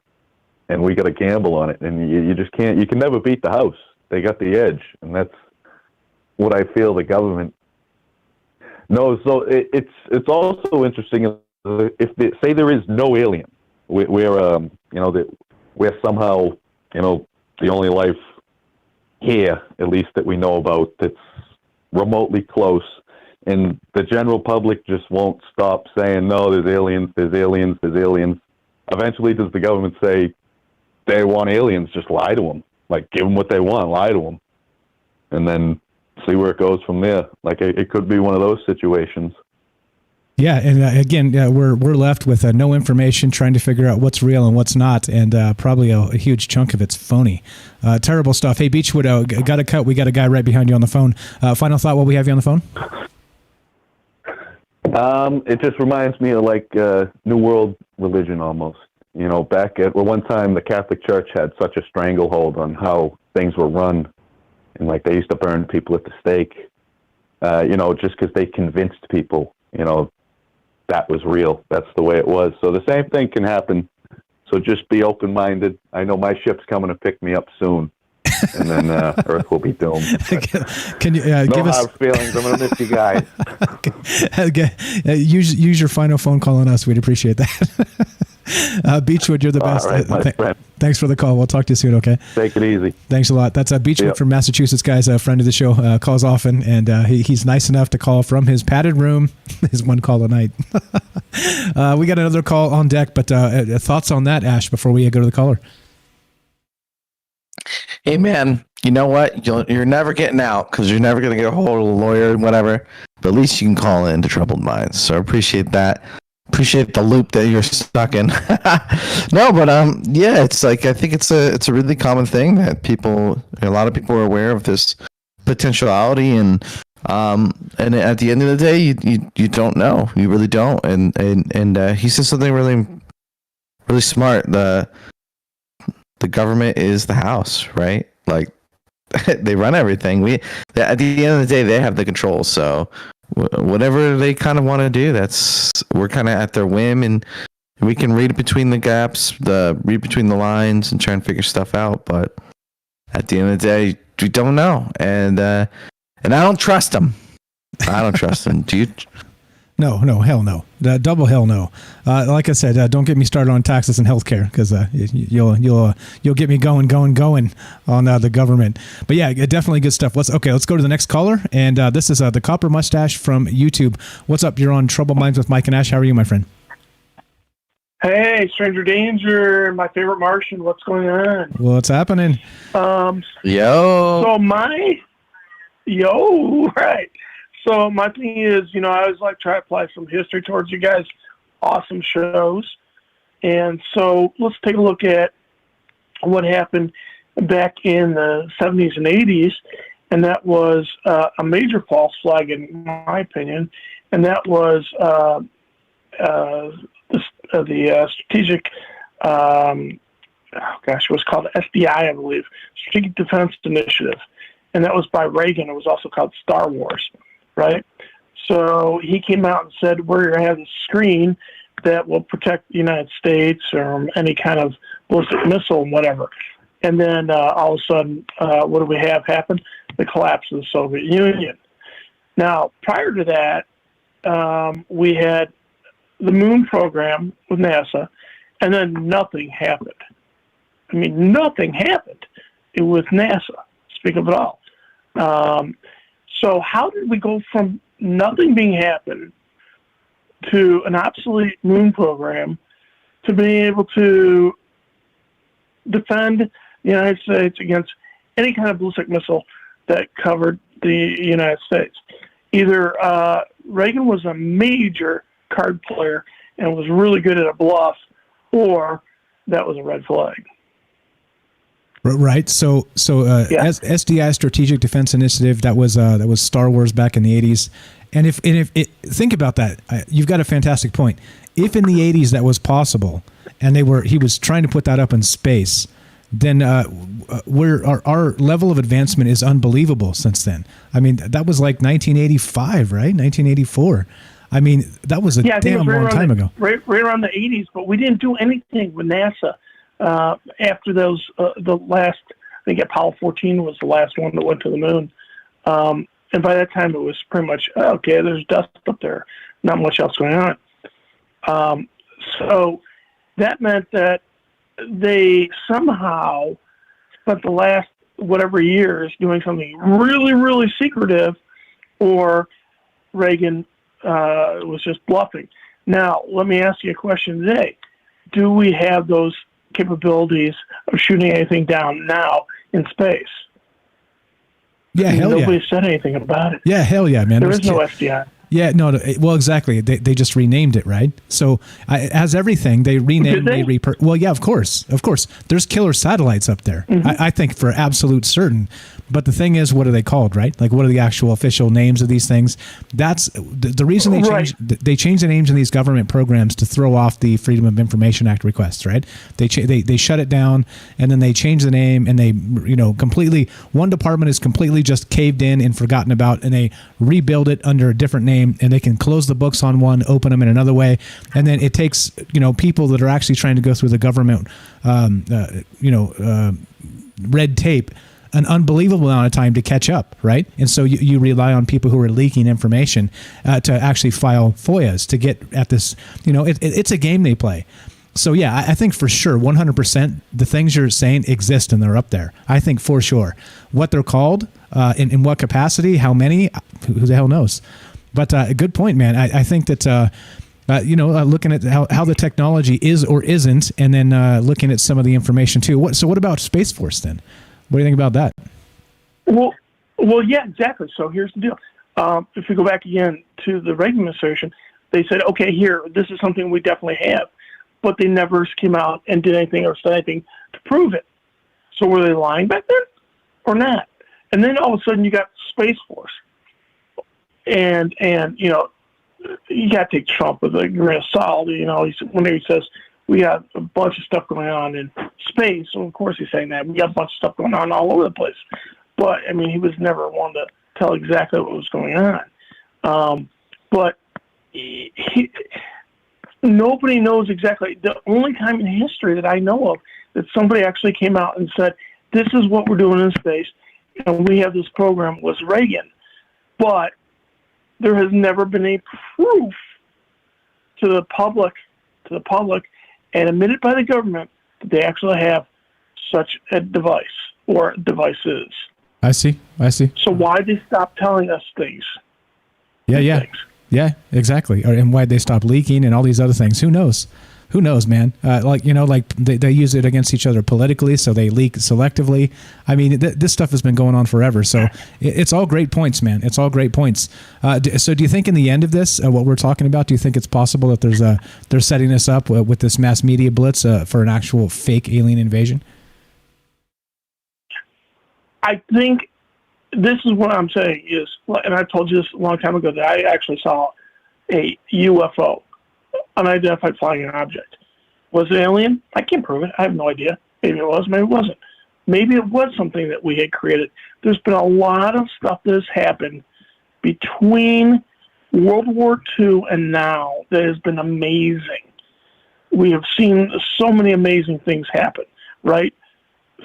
and we got to gamble on it. And you just can't. You can never beat the house. They got the edge, and that's what I feel the government knows. So it's also interesting if they say there is no alien. We're somehow, the only life here, at least that we know about, that's remotely close, and the general public just won't stop saying, no, there's aliens. Eventually, does the government say they want aliens? Just lie to them. Like, give them what they want, lie to them, and then see where it goes from there. Like, it could be one of those situations. Yeah, and again, we're left with no information, trying to figure out what's real and what's not, and probably a huge chunk of it's phony. Terrible stuff. Hey, Beechwood, got to cut. We got a guy right behind you on the phone. Final thought while we have you on the phone? It just reminds me of like New World religion almost. Back at one time, the Catholic Church had such a stranglehold on how things were run, and like they used to burn people at the stake, just because they convinced people, that was real. That's the way it was. So the same thing can happen. So just be open-minded. I know my ship's coming to pick me up soon, and then Earth will be doomed. Can you give us hard feelings? I'm going to miss you guys. Use your final phone call on us. We'd appreciate that. Beechwood, you're the best. All right, my friend. Thanks for the call. We'll talk to you soon, okay? Take it easy. Thanks a lot. That's Beechwood from Massachusetts, guys, a friend of the show, calls often, and he's nice enough to call from his padded room, his one call a night. We got another call on deck, but thoughts on that, Ash, before we go to the caller? Hey, man, you know what? You're never getting out because you're never going to get a hold of a lawyer, whatever, but at least you can call in to Troubled Minds, so I appreciate that. Appreciate the loop that you're stuck in. No, but yeah, it's like I think it's a really common thing that a lot of people are aware of this potentiality, and at the end of the day, you don't know, you really don't, and he says something really really smart. The government is the house, right? Like they run everything. At the end of the day, they have the control. So whatever they kind of want to do. We're kind of at their whim, and we can read between the gaps, read between the lines, and try and figure stuff out. But at the end of the day, we don't know, and I don't trust them. I don't trust them. Do you? No, hell no. Double hell no. Like I said, don't get me started on taxes and healthcare, because you'll get me going on the government. But yeah, definitely good stuff. Let's go to the next caller, and this is the Copper Mustache from YouTube. What's up? You're on Trouble Minds with Mike and Ash. How are you, my friend? Hey, Stranger Danger, my favorite Martian. What's going on? What's happening? Yo. Right. So my thing is, I always like try to apply some history towards you guys' awesome shows. And so let's take a look at what happened back in the 70s and 80s. And that was a major false flag, in my opinion. And that was the strategic, it was called SDI, I believe, Strategic Defense Initiative. And that was by Reagan. It was also called Star Wars. Right? So he came out and said, we're going to have a screen that will protect the United States from any kind of ballistic missile and whatever. And then all of a sudden, what do we have happen? The collapse of the Soviet Union. Now, prior to that, we had the moon program with NASA, and then nothing happened. I mean, nothing happened. It was NASA, speak of it all. So how did we go from nothing being happened to an obsolete moon program to being able to defend the United States against any kind of ballistic missile that covered the United States? Either Reagan was a major card player and was really good at a bluff, or that was a red flag. Right. So SDI, Strategic Defense Initiative, that was Star Wars back in the 80s. And if think about that, you've got a fantastic point. If in the 80s that was possible, and he was trying to put that up in space, then our level of advancement is unbelievable since then. I mean, that was like 1985, right? 1984. I mean, that was a damn long time ago. Right around the 80s, but we didn't do anything with NASA. After those, the last, I think Apollo 14 was the last one that went to the moon. And by that time it was pretty much, okay, there's dust up there, not much else going on. So that meant that they somehow spent the last whatever years doing something really, really secretive, or Reagan was just bluffing. Now, let me ask you a question today. Do we have those capabilities of shooting anything down now in space? Yeah, hell yeah. Nobody said anything about it. Yeah, hell yeah, man. There is no SDI. Yeah, no, well, exactly. They just renamed it, right? So as everything, they renamed, well, yeah, of course. There's killer satellites up there. Mm-hmm. I think for absolute certain. But the thing is, what are they called, right? Like, what are the actual official names of these things? That's the reason they changed the names in these government programs to throw off the Freedom of Information Act requests, right? They shut it down, and then they change the name, and they completely, one department is completely just caved in and forgotten about, and they rebuild it under a different name, and they can close the books on one, open them in another way, and then it takes people that are actually trying to go through the government red tape an unbelievable amount of time to catch up, right? And so you rely on people who are leaking information to actually file FOIAs to get at this. It's a game they play. So yeah, I think for sure, 100%, the things you're saying exist and they're up there. I think for sure. What they're called, in what capacity, how many, who the hell knows? But a good point, man. I think that looking at how the technology is or isn't, and then looking at some of the information too. So what about Space Force then? What do you think about that? Well, yeah, exactly. So here's the deal. If we go back again to the Reagan administration, they said, okay, this is something we definitely have. But they never came out and did anything or said anything to prove it. So were they lying back then or not? And then all of a sudden you got Space Force. And you got to take Trump with a grain of salt. When he says, we got a bunch of stuff going on in space. So, of course, he's saying that. We got a bunch of stuff going on all over the place. But, I mean, he was never one to tell exactly what was going on. But nobody knows exactly. The only time in history that I know of that somebody actually came out and said, this is what we're doing in space, and we have this program, was Reagan. But there has never been a proof to the public, and admitted by the government that they actually have such a device or devices. I see. So why they stop telling us things? Yeah, exactly. And why they stop leaking and all these other things? Who knows? Who knows, man? Like they use it against each other politically, so they leak selectively. I mean, this stuff has been going on forever. So it's all great points, man. It's all great points. So do you think in the end of this, what we're talking about, do you think it's possible that they're setting us up with this mass media blitz for an actual fake alien invasion? I think this is what I'm saying is, and I told you this a long time ago, that I actually saw a UFO, unidentified flying object. Was it alien? I can't prove it. I have no idea. Maybe it was, maybe it wasn't. Maybe it was something that we had created. There's been a lot of stuff that has happened between World War II and now that has been amazing. We have seen so many amazing things happen, right?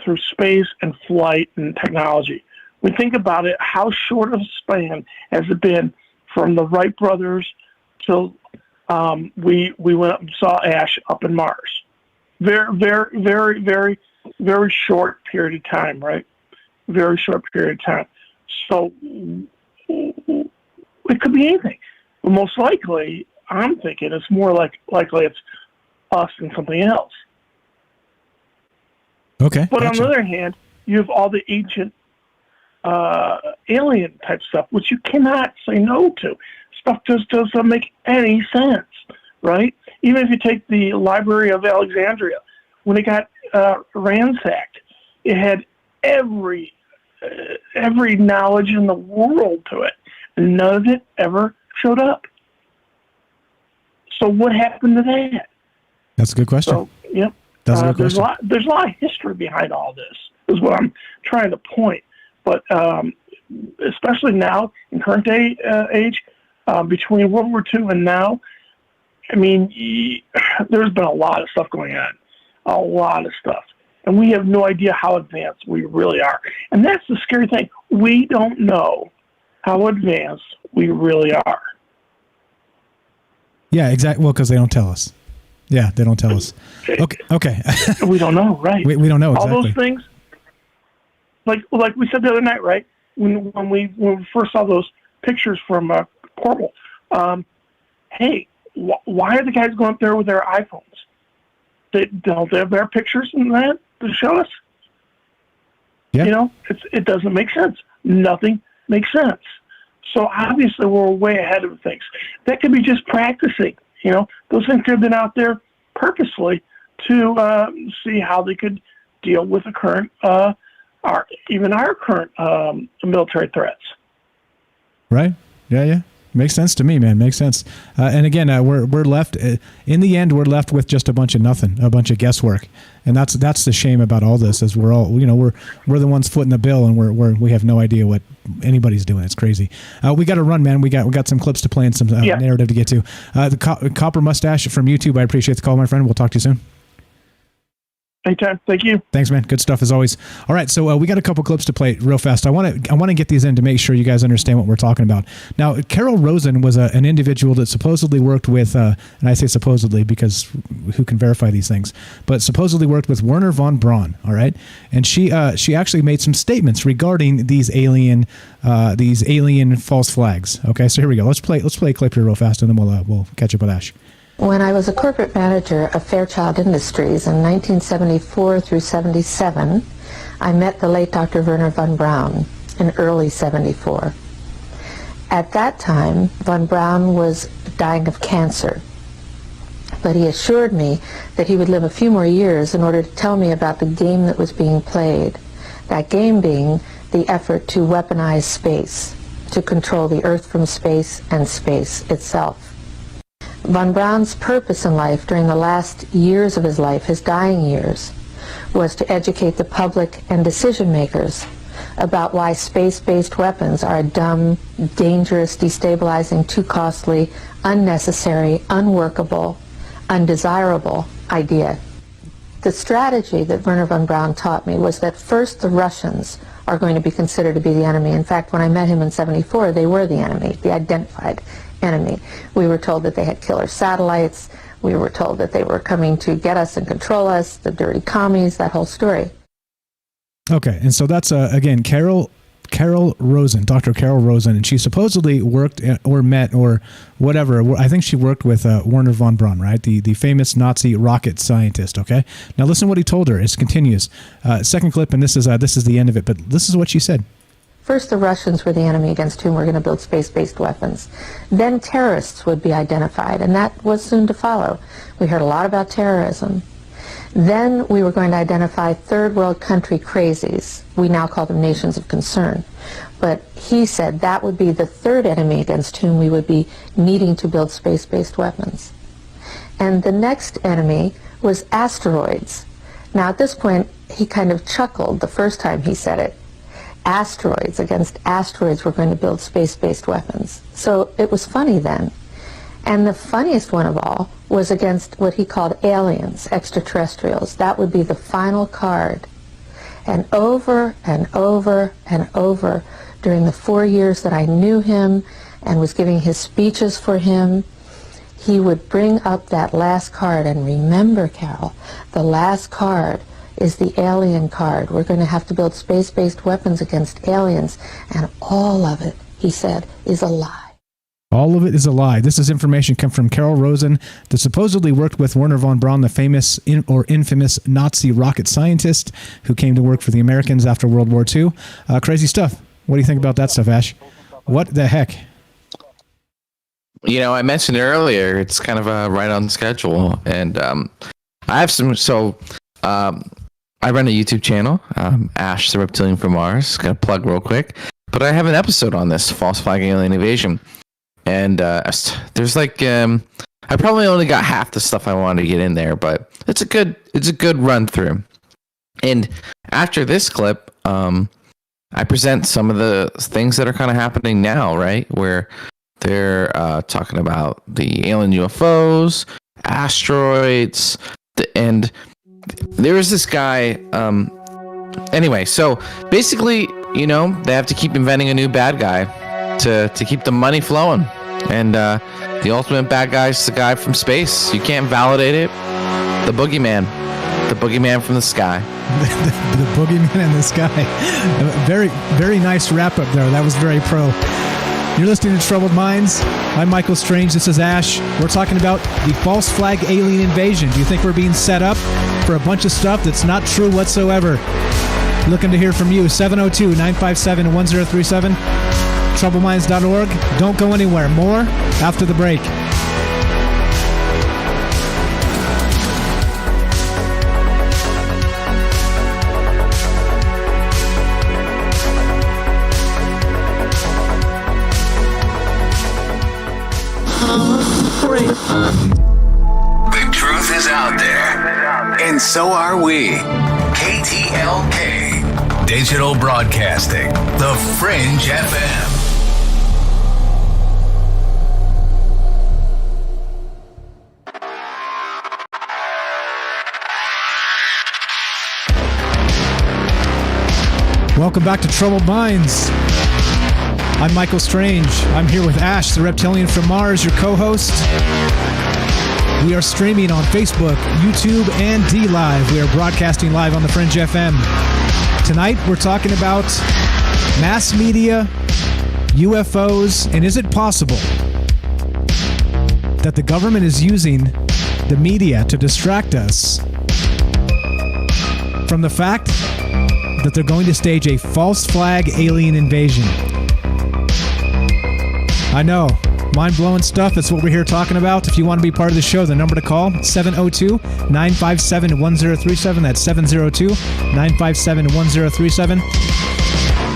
Through space and flight and technology. We think about it, how short of a span has it been from the Wright brothers till we went up and saw Ash up in Mars. Very, very, very, very, very short period of time, right? Very short period of time. So it could be anything. But most likely, I'm thinking it's more likely it's us than something else. Okay. But on the other hand, you have all the ancient alien type stuff, which you cannot say no to. Stuff just doesn't make any sense, right? Even if you take the Library of Alexandria, when it got ransacked, it had every knowledge in the world to it, and none of it ever showed up. So what happened to that? That's a good question. So, yep. That's a good question. There's a lot of history behind all this, is what I'm trying to point. But especially now, in current day age, between World War II and now, I mean, there's been a lot of stuff going on. A lot of stuff. And we have no idea how advanced we really are. And that's the scary thing. We don't know how advanced we really are. Yeah, exactly. Well, because they don't tell us. Yeah, they don't tell us. Okay. We don't know, right? We don't know exactly. All those things, like we said the other night, right? When we first saw those pictures from Corporal, hey, why are the guys going up there with their iPhones? Don't they have their pictures in that to show us? Yeah. You know, it doesn't make sense. Nothing makes sense. So obviously we're way ahead of things. That could be just practicing. You know, those things could have been out there purposely to see how they could deal with the current, our current military threats. Right. Yeah. Makes sense to me, man. Makes sense. And again, we're left in the end. We're left with just a bunch of nothing, a bunch of guesswork, and that's the shame about all this. Is we're all we're the ones footing the bill, and we have no idea what anybody's doing. It's crazy. We got to run, man. We got some clips to play and some narrative to get to. The Copper Mustache from YouTube. I appreciate the call, my friend. We'll talk to you soon. Anytime. Thank you. Thanks, man. Good stuff as always. All right, so we got a couple clips to play real fast. I want to get these in to make sure you guys understand what we're talking about. Now, Carol Rosen was an individual that supposedly worked with, and I say supposedly because who can verify these things, but supposedly worked with Wernher von Braun. All right, and she actually made some statements regarding these alien false flags. Okay, so here we go. Let's play a clip here real fast, and then we'll catch up with Ash. When I was a corporate manager of Fairchild Industries in 1974 through 77, I met the late Dr. Wernher von Braun in early 74. At that time, von Braun was dying of cancer, but he assured me that he would live a few more years in order to tell me about the game that was being played, that game being the effort to weaponize space, to control the Earth from space and space itself. Von Braun's purpose in life during the last years of his life, his dying years, was to educate the public and decision makers about why space-based weapons are a dumb, dangerous, destabilizing, too costly, unnecessary, unworkable, undesirable idea. The strategy that Werner von Braun taught me was that first the Russians are going to be considered to be the enemy. In fact, when I met him in '74, they were the enemy, the identified enemy. We were told that they had killer satellites. We were told that they were coming to get us and control us, the dirty commies, that whole story. Okay, and so that's, again, Carol Rosen, Dr. Carol Rosen, and she supposedly worked or met or whatever. I think she worked with Werner von Braun, right? The famous Nazi rocket scientist, okay? Now listen to what he told her. It continues. Second clip, and this is the end of it, but this is what she said. First, the Russians were the enemy against whom we're going to build space-based weapons. Then terrorists would be identified, and that was soon to follow. We heard a lot about terrorism. Then we were going to identify third world country crazies. We now call them nations of concern. But he said that would be the third enemy against whom we would be needing to build space-based weapons. And the next enemy was asteroids. Now at this point, he kind of chuckled the first time he said it. Asteroids, against asteroids we're going to build space-based weapons. So it was funny then. And the funniest one of all was against what he called aliens, extraterrestrials. That would be the final card. And over and over and over during the 4 years that I knew him and was giving his speeches for him, he would bring up that last card. And remember, Carol, the last card is the alien card. We're going to have to build space-based weapons against aliens. And all of it, he said, is a lie. All of it is a lie. This is information come from Carol Rosen, that supposedly worked with Werner von Braun, the famous or infamous Nazi rocket scientist who came to work for the Americans after World War II. Crazy stuff. What do you think about that stuff, Ash? What the heck? You know, I mentioned earlier, it's kind of right on schedule. And I have some, I run a YouTube channel, Ash the Reptilian from Mars. Got to plug real quick. But I have an episode on this, false flag alien invasion. And there's like I probably only got half the stuff I wanted to get in there, but it's a good run through. And after this clip, I present some of the things that are kind of happening now, right? Where they're talking about the alien UFOs, asteroids, and there was this guy. Anyway, so basically, you know, they have to keep inventing a new bad guy to keep the money flowing. And the ultimate bad guy is the guy from space. You can't validate it. The boogeyman. The boogeyman from the sky. the boogeyman in the sky. Very, very nice wrap up there. That was very pro. You're listening to Troubled Minds. I'm Michael Strange. This is Ash. We're talking about the false flag alien invasion. Do you think we're being set up for a bunch of stuff that's not true whatsoever? Looking to hear from you. 702-957-1037. TroubledMinds.org. Don't go anywhere. More after the break. The truth is out there, and so are we. KTLK, Digital Broadcasting, The Fringe FM. Welcome back to Troubled Minds. I'm Michael Strange. I'm here with Ash, the Reptilian from Mars, your co-host. We are streaming on Facebook, YouTube, and D-Live. We are broadcasting live on the Fringe FM. Tonight, we're talking about mass media, UFOs, and is it possible that the government is using the media to distract us from the fact that they're going to stage a false flag alien invasion? I know, mind-blowing stuff. That's what we're here talking about. If you want to be part of the show, the number to call, 702-957-1037. That's 702-957-1037.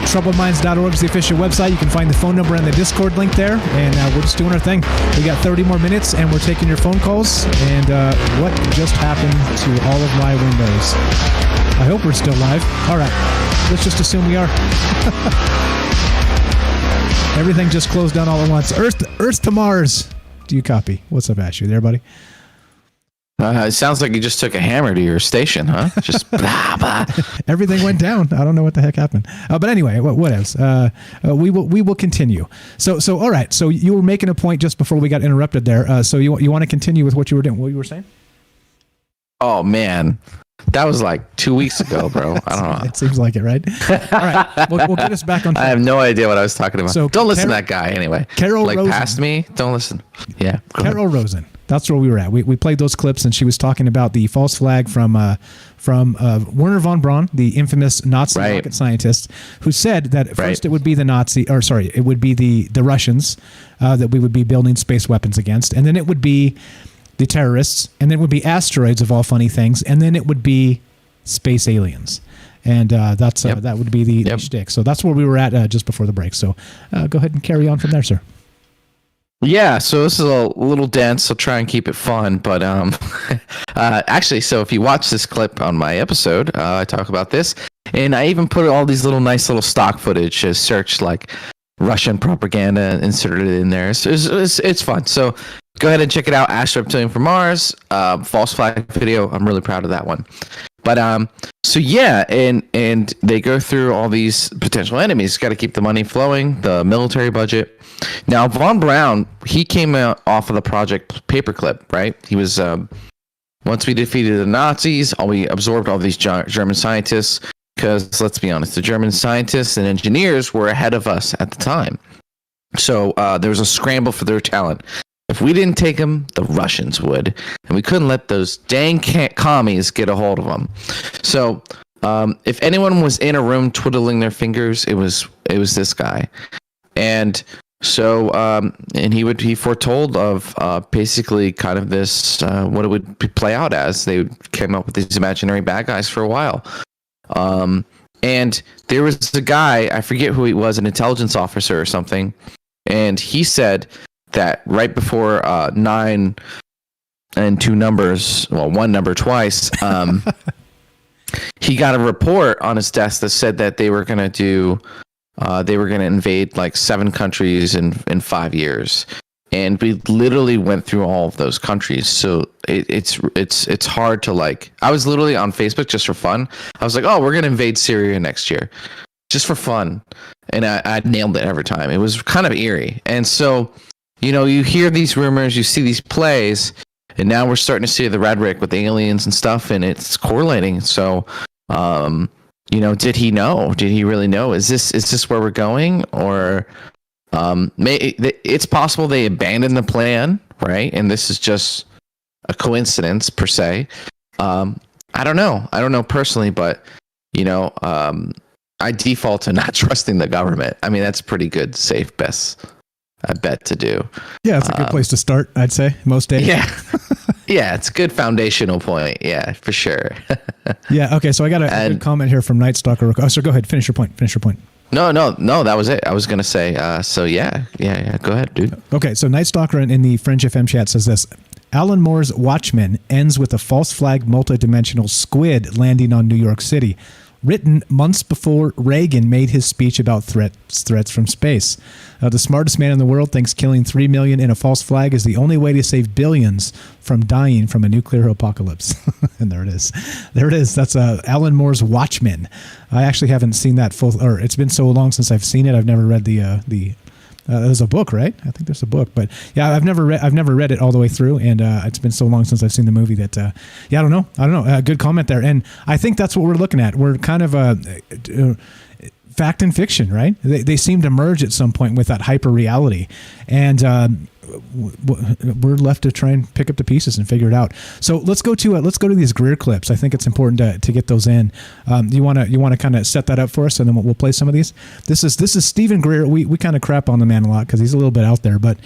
troubledminds.org is the official website. You can find the phone number and the Discord link there. And we're just doing our thing. We got 30 more minutes, and we're taking your phone calls. And what just happened to all of my windows? I hope we're still live. All right. Let's just assume we are. Everything just closed down all at once. Earth to Mars. Do you copy? What's up, Ash? You there, buddy? It sounds like you just took a hammer to your station, huh? Just blah, blah. Everything went down. I don't know what the heck happened. But anyway, what else? We will continue. So all right. So you were making a point just before we got interrupted there. So you want to continue with what you were doing? What you were saying? Oh man, that was like 2 weeks ago, bro. I don't know. It seems like it, right? All right. We'll get us back on track. I have no idea what I was talking about. So don't listen to that guy anyway. Carol Rosen. Past me. Don't listen. Yeah. Carol Rosen. That's where we were at. We played those clips, and she was talking about the false flag from Werner von Braun, the infamous Nazi rocket scientist, who said that first it would be it would be the Russians that we would be building space weapons against, and then it would be the terrorists, and then it would be asteroids of all funny things, and then it would be space aliens. And that would be the shtick. So that's where we were at just before the break. So go ahead and carry on from there, sir. Yeah, so this is a little dense, so try and keep it fun. But actually, so if you watch this clip on my episode, I talk about this, and I even put all these nice little stock footage, search like Russian propaganda inserted in there. So it's fun. So go ahead and check it out. Ash Reptilian from Mars, false flag video. I'm really proud of that one. But so yeah, and they go through all these potential enemies. Got to keep the money flowing, the military budget. Now, von Braun, he came out off of the Project Paperclip, right? He was once we defeated the Nazis, we absorbed all these German scientists. Because let's be honest, the German scientists and engineers were ahead of us at the time. So there was a scramble for their talent. If we didn't take them, the Russians would. And we couldn't let those dang commies get a hold of them. So if anyone was in a room twiddling their fingers, it was this guy. And so and he foretold of basically kind of this, what it would play out as. They came up with these imaginary bad guys for a while. And there was a guy, I forget who he was, an intelligence officer or something, and he said that right before 9 and 2 numbers, well, 1 number twice, he got a report on his desk that said that they were going to invade like 7 countries in 5 years. And we literally went through all of those countries. So it's hard to like. I was literally on Facebook just for fun. I was like, oh, we're gonna invade Syria next year, just for fun, and I nailed it every time. It was kind of eerie. And so, you hear these rumors, you see these plays, and now we're starting to see the rhetoric with aliens and stuff, and it's correlating. So, did he know? Did he really know? Is this where we're going, or? It's possible they abandoned the plan, right? And this is just a coincidence per se. I don't know personally, but I default to not trusting the government. I mean, that's a pretty good safe bet to do. Yeah, it's a good place to start, I'd say, most days. Yeah. Yeah, it's a good foundational point. Yeah, for sure. Yeah, okay, so I got a good comment here from Night Stalker. Oh, so go ahead, finish your point. No, that was it. I was going to say, so yeah, go ahead, dude. Okay, so Night Stalker in the Fringe FM chat says this: Alan Moore's Watchmen ends with a false flag multidimensional squid landing on New York City, written months before Reagan made his speech about threats from space. The smartest man in the world thinks killing 3 million in a false flag is the only way to save billions from dying from a nuclear apocalypse. And there it is. That's Alan Moore's Watchmen. I actually haven't seen that or it's been so long since I've seen it. I've never read the there's a book, right? I think there's a book, but yeah, I've never read it all the way through, and it's been so long since I've seen the movie that I don't know. Good comment there, and I think that's what we're looking at. We're kind of fact and fiction, right? They seem to merge at some point with that hyper reality, and we're left to try and pick up the pieces and figure it out. So let's go to these Greer clips. I think it's important to get those in. You want to kind of set that up for us, and then we'll play some of these. This is Stephen Greer. We kind of crap on the man a lot because he's a little bit out there, but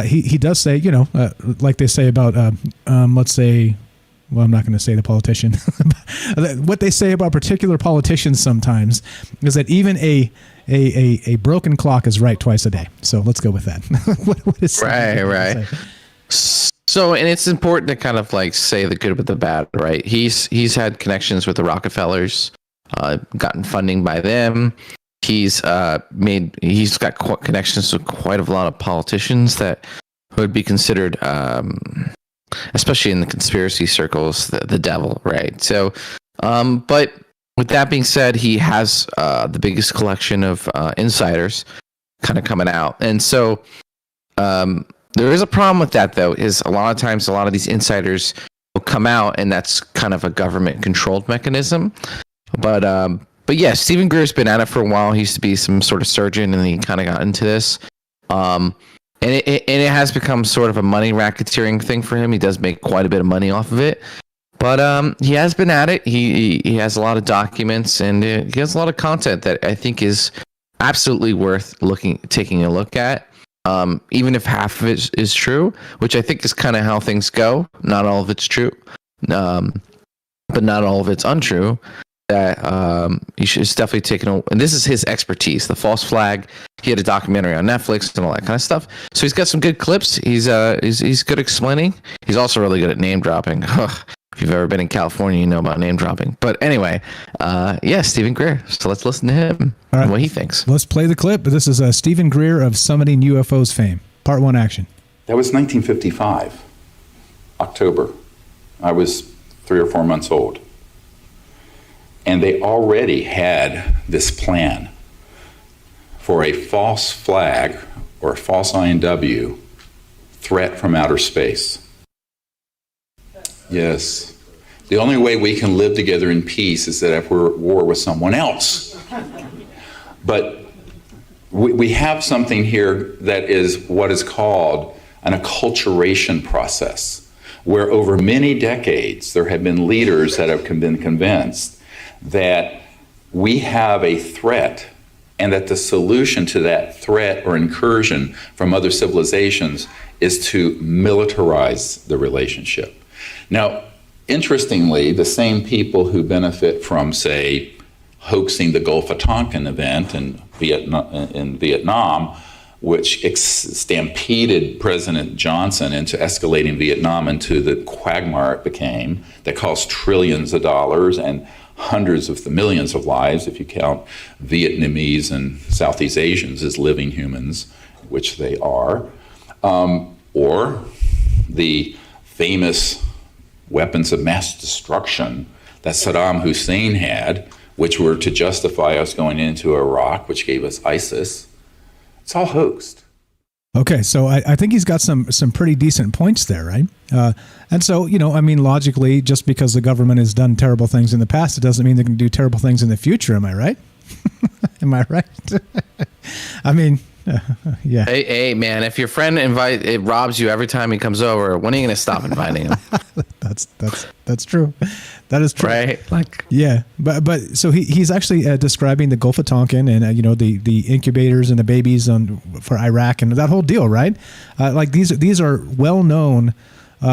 he does say, like they say about let's say. Well, I'm not going to say the politician. What they say about particular politicians sometimes is that even a a broken clock is right twice a day. So let's go with that. what is right. So, and it's important to kind of like say the good with the bad, right? He's had connections with the Rockefellers, gotten funding by them. He's got connections to quite a lot of politicians that would be considered, especially in the conspiracy circles, the devil, right? So, but with that being said, he has the biggest collection of insiders kind of coming out, and so there is a problem with that, though. Is a lot of times a lot of these insiders will come out, and that's kind of a government-controlled mechanism. But yeah, Stephen Greer's been at it for a while. He used to be some sort of surgeon, and he kind of got into this. And it has become sort of a money racketeering thing for him. He does make quite a bit of money off of it. But he has been at it. He has a lot of documents, and he has a lot of content that I think is absolutely worth taking a look at. Even if half of it is true, which I think is kind of how things go. Not all of it's true, but not all of it's untrue. That you should definitely take and this is his expertise, the false flag. He had a documentary on Netflix and all that kind of stuff. So he's got some good clips. He's good explaining. He's also really good at name dropping. If you've ever been in California, you know about name dropping. But anyway, Stephen Greer. So let's listen to him and what he thinks. Let's play the clip. This is Stephen Greer of Summiting UFOs fame. Part 1 action. That was 1955, October. I was 3 or 4 months old. And they already had this plan for a false flag or a false INW threat from outer space. Yes. The only way we can live together in peace is that if we're at war with someone else. But we have something here that is what is called an acculturation process, where over many decades there have been leaders that have been convinced that we have a threat and that the solution to that threat or incursion from other civilizations is to militarize the relationship. Now, interestingly, the same people who benefit from, say, hoaxing the Gulf of Tonkin event in Vietnam, which stampeded President Johnson into escalating Vietnam into the quagmire it became, that cost trillions of dollars and hundreds of millions of lives, if you count Vietnamese and Southeast Asians as living humans, which they are, or the famous weapons of mass destruction that Saddam Hussein had, which were to justify us going into Iraq, which gave us ISIS. It's all hoaxed. Okay, so I think he's got some pretty decent points there, right? And so, logically, just because the government has done terrible things in the past, it doesn't mean they can do terrible things in the future. Am I right? Am I right? Yeah. Hey, man! If your friend robs you every time he comes over, when are you going to stop inviting him? That's true. That is true. Right? Yeah, but so he's actually describing the Gulf of Tonkin and the incubators and the babies for Iraq and that whole deal, right? These are well known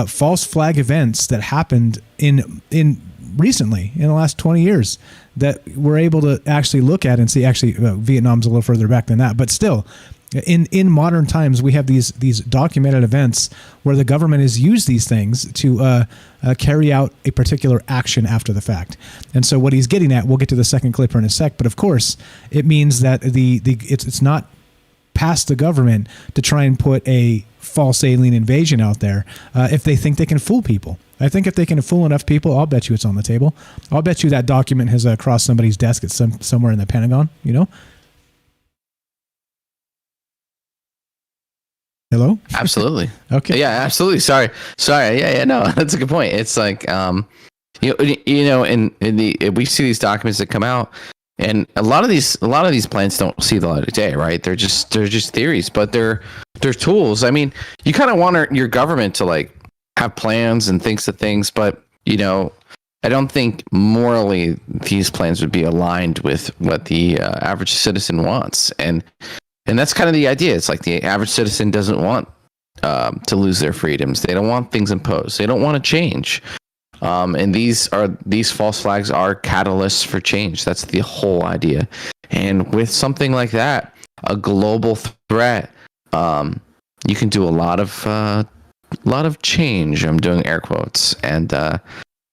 false flag events that happened in recently in the last 20 years that we're able to actually look at and see. Actually, Vietnam's a little further back than that, but still, in modern times, we have these documented events where the government has used these things to carry out a particular action after the fact. And so, what he's getting at, we'll get to the second clip in a sec, but of course, it means that it's not past the government to try and put a false alien invasion out there if they think they can fool people. I think if they can fool enough people, I'll bet you it's on the table. I'll bet you that document has crossed somebody's desk at somewhere in the Pentagon, Hello? Absolutely. Okay. Yeah, absolutely. Sorry. Yeah, no, that's a good point. It's like, and we see these documents that come out, and a lot of these plans don't see the light of day, right? They're just theories, but they're tools. I mean, you kind of want your government to have plans and thinks of things, but I don't think morally these plans would be aligned with what the average citizen wants, and that's kind of the idea. It's like the average citizen doesn't want to lose their freedoms. They don't want things imposed. They don't want to change. And these false flags are catalysts for change. That's the whole idea. And with something like that, a global threat, you can do a lot of change. I'm doing air quotes. And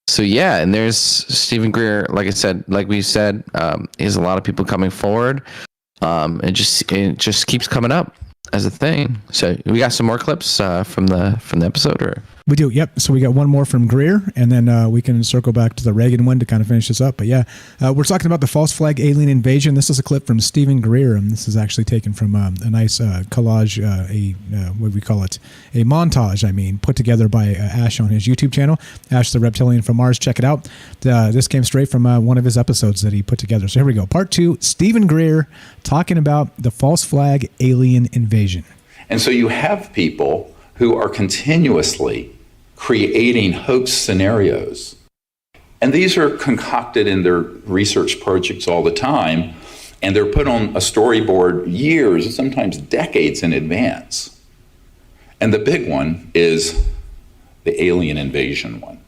so yeah, and there's Stephen Greer, like I said, like we said, is a lot of people coming forward. It just keeps coming up as a thing. So we got some more clips from the episode, or we do. Yep. So we got one more from Greer, and then we can circle back to the Reagan one to kind of finish this up. But yeah, we're talking about the false flag alien invasion. This is a clip from Stephen Greer, and this is actually taken from a nice collage, what do we call it? A montage, put together by Ash on his YouTube channel, Ash the Reptilian from Mars. Check it out. This came straight from one of his episodes that he put together. So here we go. Part 2, Stephen Greer talking about the false flag alien invasion. And so you have people who are continuously creating hoax scenarios. And these are concocted in their research projects all the time, and they're put on a storyboard years, sometimes decades in advance. And the big one is the alien invasion one.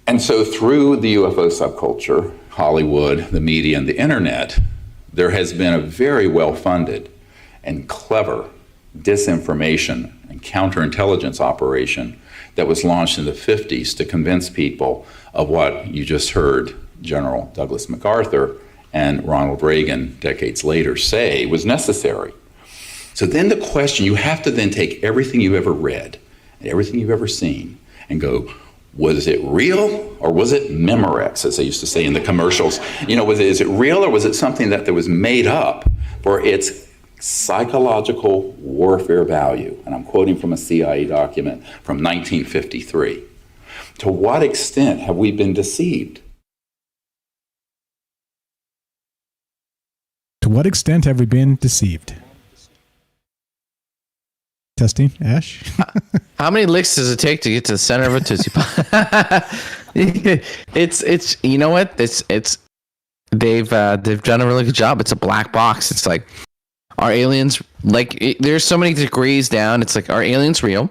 And so through the UFO subculture, Hollywood, the media, and the internet, there has been a very well-funded and clever disinformation and counterintelligence operation that was launched in the 50s to convince people of what you just heard General Douglas MacArthur and Ronald Reagan decades later say was necessary. So then the question, you have to then take everything you've ever read and everything you've ever seen and go, was it real or was it Memorex, as they used to say in the commercials? Is it real or was it something that was made up for its psychological warfare value? And I'm quoting from a CIA document from 1953. To what extent have we been deceived? To what extent have we been deceived? Testing, Ash. How many licks does it take to get to the center of a Tootsie Pop? It's you know what? They've done a really good job. It's a black box. It's like, are aliens, there's so many degrees down. It's like, are aliens real?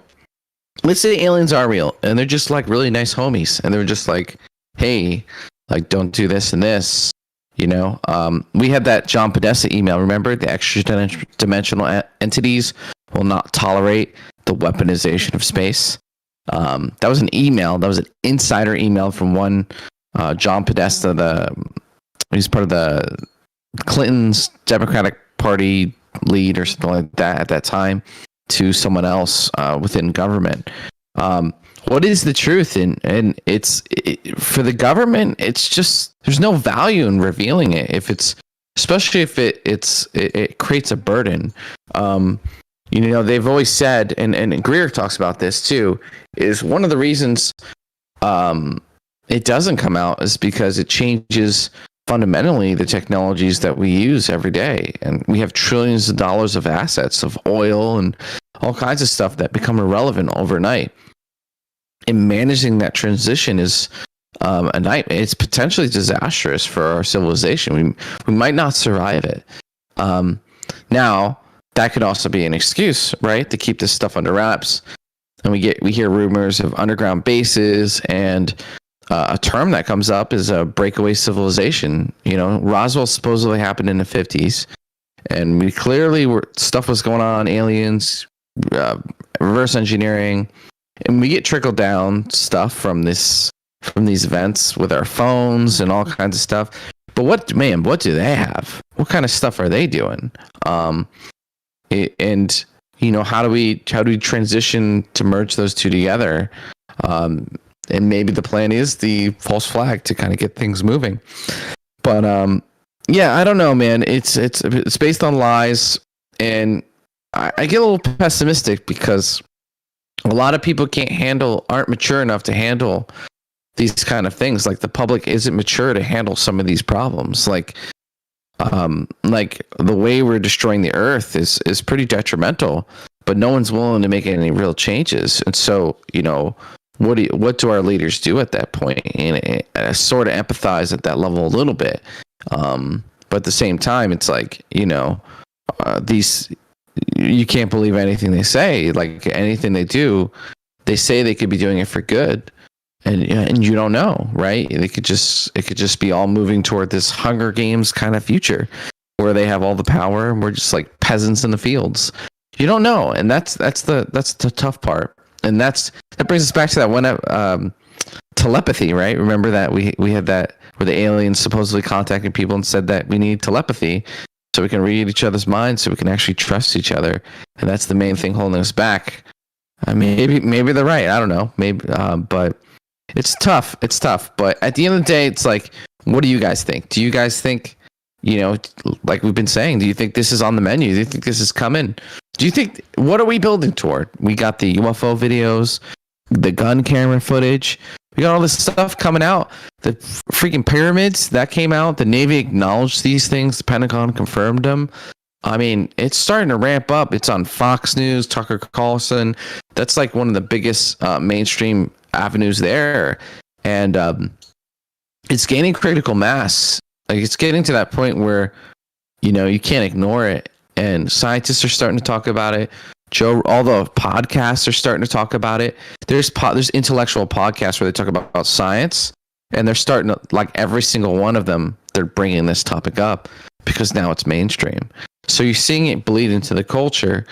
Let's say aliens are real, and they're just like really nice homies, and they're just like, hey, like, don't do this and this. We had that John Podesta email. Remember, the extra-dimensional entities will not tolerate the weaponization of space. That was an email. That was an insider email from one John Podesta. He's part of the Clinton's Democratic Party lead or something like that at that time, to someone else within government. What is the truth? And it's for the government, it's just, there's no value in revealing it, especially if it creates a burden. They've always said, and Greer talks about this too, is one of the reasons it doesn't come out is because it changes fundamentally the technologies that we use every day. And we have trillions of dollars of assets, of oil and all kinds of stuff that become irrelevant overnight. And managing that transition is a nightmare. It's potentially disastrous for our civilization. We might not survive it. Now, that could also be an excuse, right, to keep this stuff under wraps. And we hear rumors of underground bases, and a term that comes up is a breakaway civilization. Roswell supposedly happened in the 50s, and we clearly stuff was going on, aliens, reverse engineering, and we get trickle down stuff from these events with our phones and all kinds of stuff. But what do they have? What kind of stuff are they doing? How do we transition to merge those two together? And maybe the plan is the false flag to kind of get things moving. But I don't know, man. It's based on lies, and I get a little pessimistic because a lot of people aren't mature enough to handle these kind of things. Like, the public isn't mature to handle some of these problems. Like the way we're destroying the earth is pretty detrimental, but no one's willing to make any real changes. And so, what do our leaders do at that point? And I sort of empathize at that level a little bit. But at the same time, it's like, you can't believe anything they say. Like, anything they do, they say they could be doing it for good, and you don't know, right? It could just be all moving toward this Hunger Games kind of future where they have all the power and we're just like peasants in the fields. You don't know, and that's the tough part. And that brings us back to that one telepathy, right? Remember that we had that where the aliens supposedly contacted people and said that we need telepathy so we can read each other's minds, so we can actually trust each other, and that's the main thing holding us back. I mean, maybe they're right. I don't know. Maybe, but it's tough. It's tough. But at the end of the day, it's like, what do you guys think? Do you guys think, like we've been saying, do you think this is on the menu? Do you think this is coming? Do you think, what are we building toward? We got the UFO videos, the gun camera footage. We got all this stuff coming out. The freaking pyramids, that came out. The Navy acknowledged these things. The Pentagon confirmed them. I mean, it's starting to ramp up. It's on Fox News, Tucker Carlson. That's like one of the biggest mainstream avenues there. And it's gaining critical mass. Like, it's getting to that point where, you can't ignore it. And scientists are starting to talk about it. All the podcasts are starting to talk about it. There's intellectual podcasts where they talk about science, and they're starting to, like, every single one of them, they're bringing this topic up because now it's mainstream. So you're seeing it bleed into the culture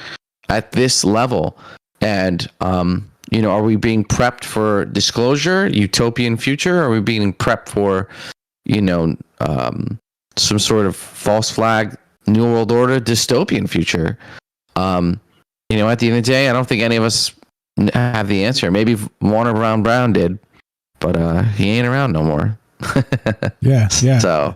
at this level. And, are we being prepped for disclosure, utopian future? Or are we being prepped for, some sort of false flag, New World Order, dystopian future? At the end of the day, I don't think any of us have the answer. Maybe Warner Brown did, but he ain't around no more. Yeah. So,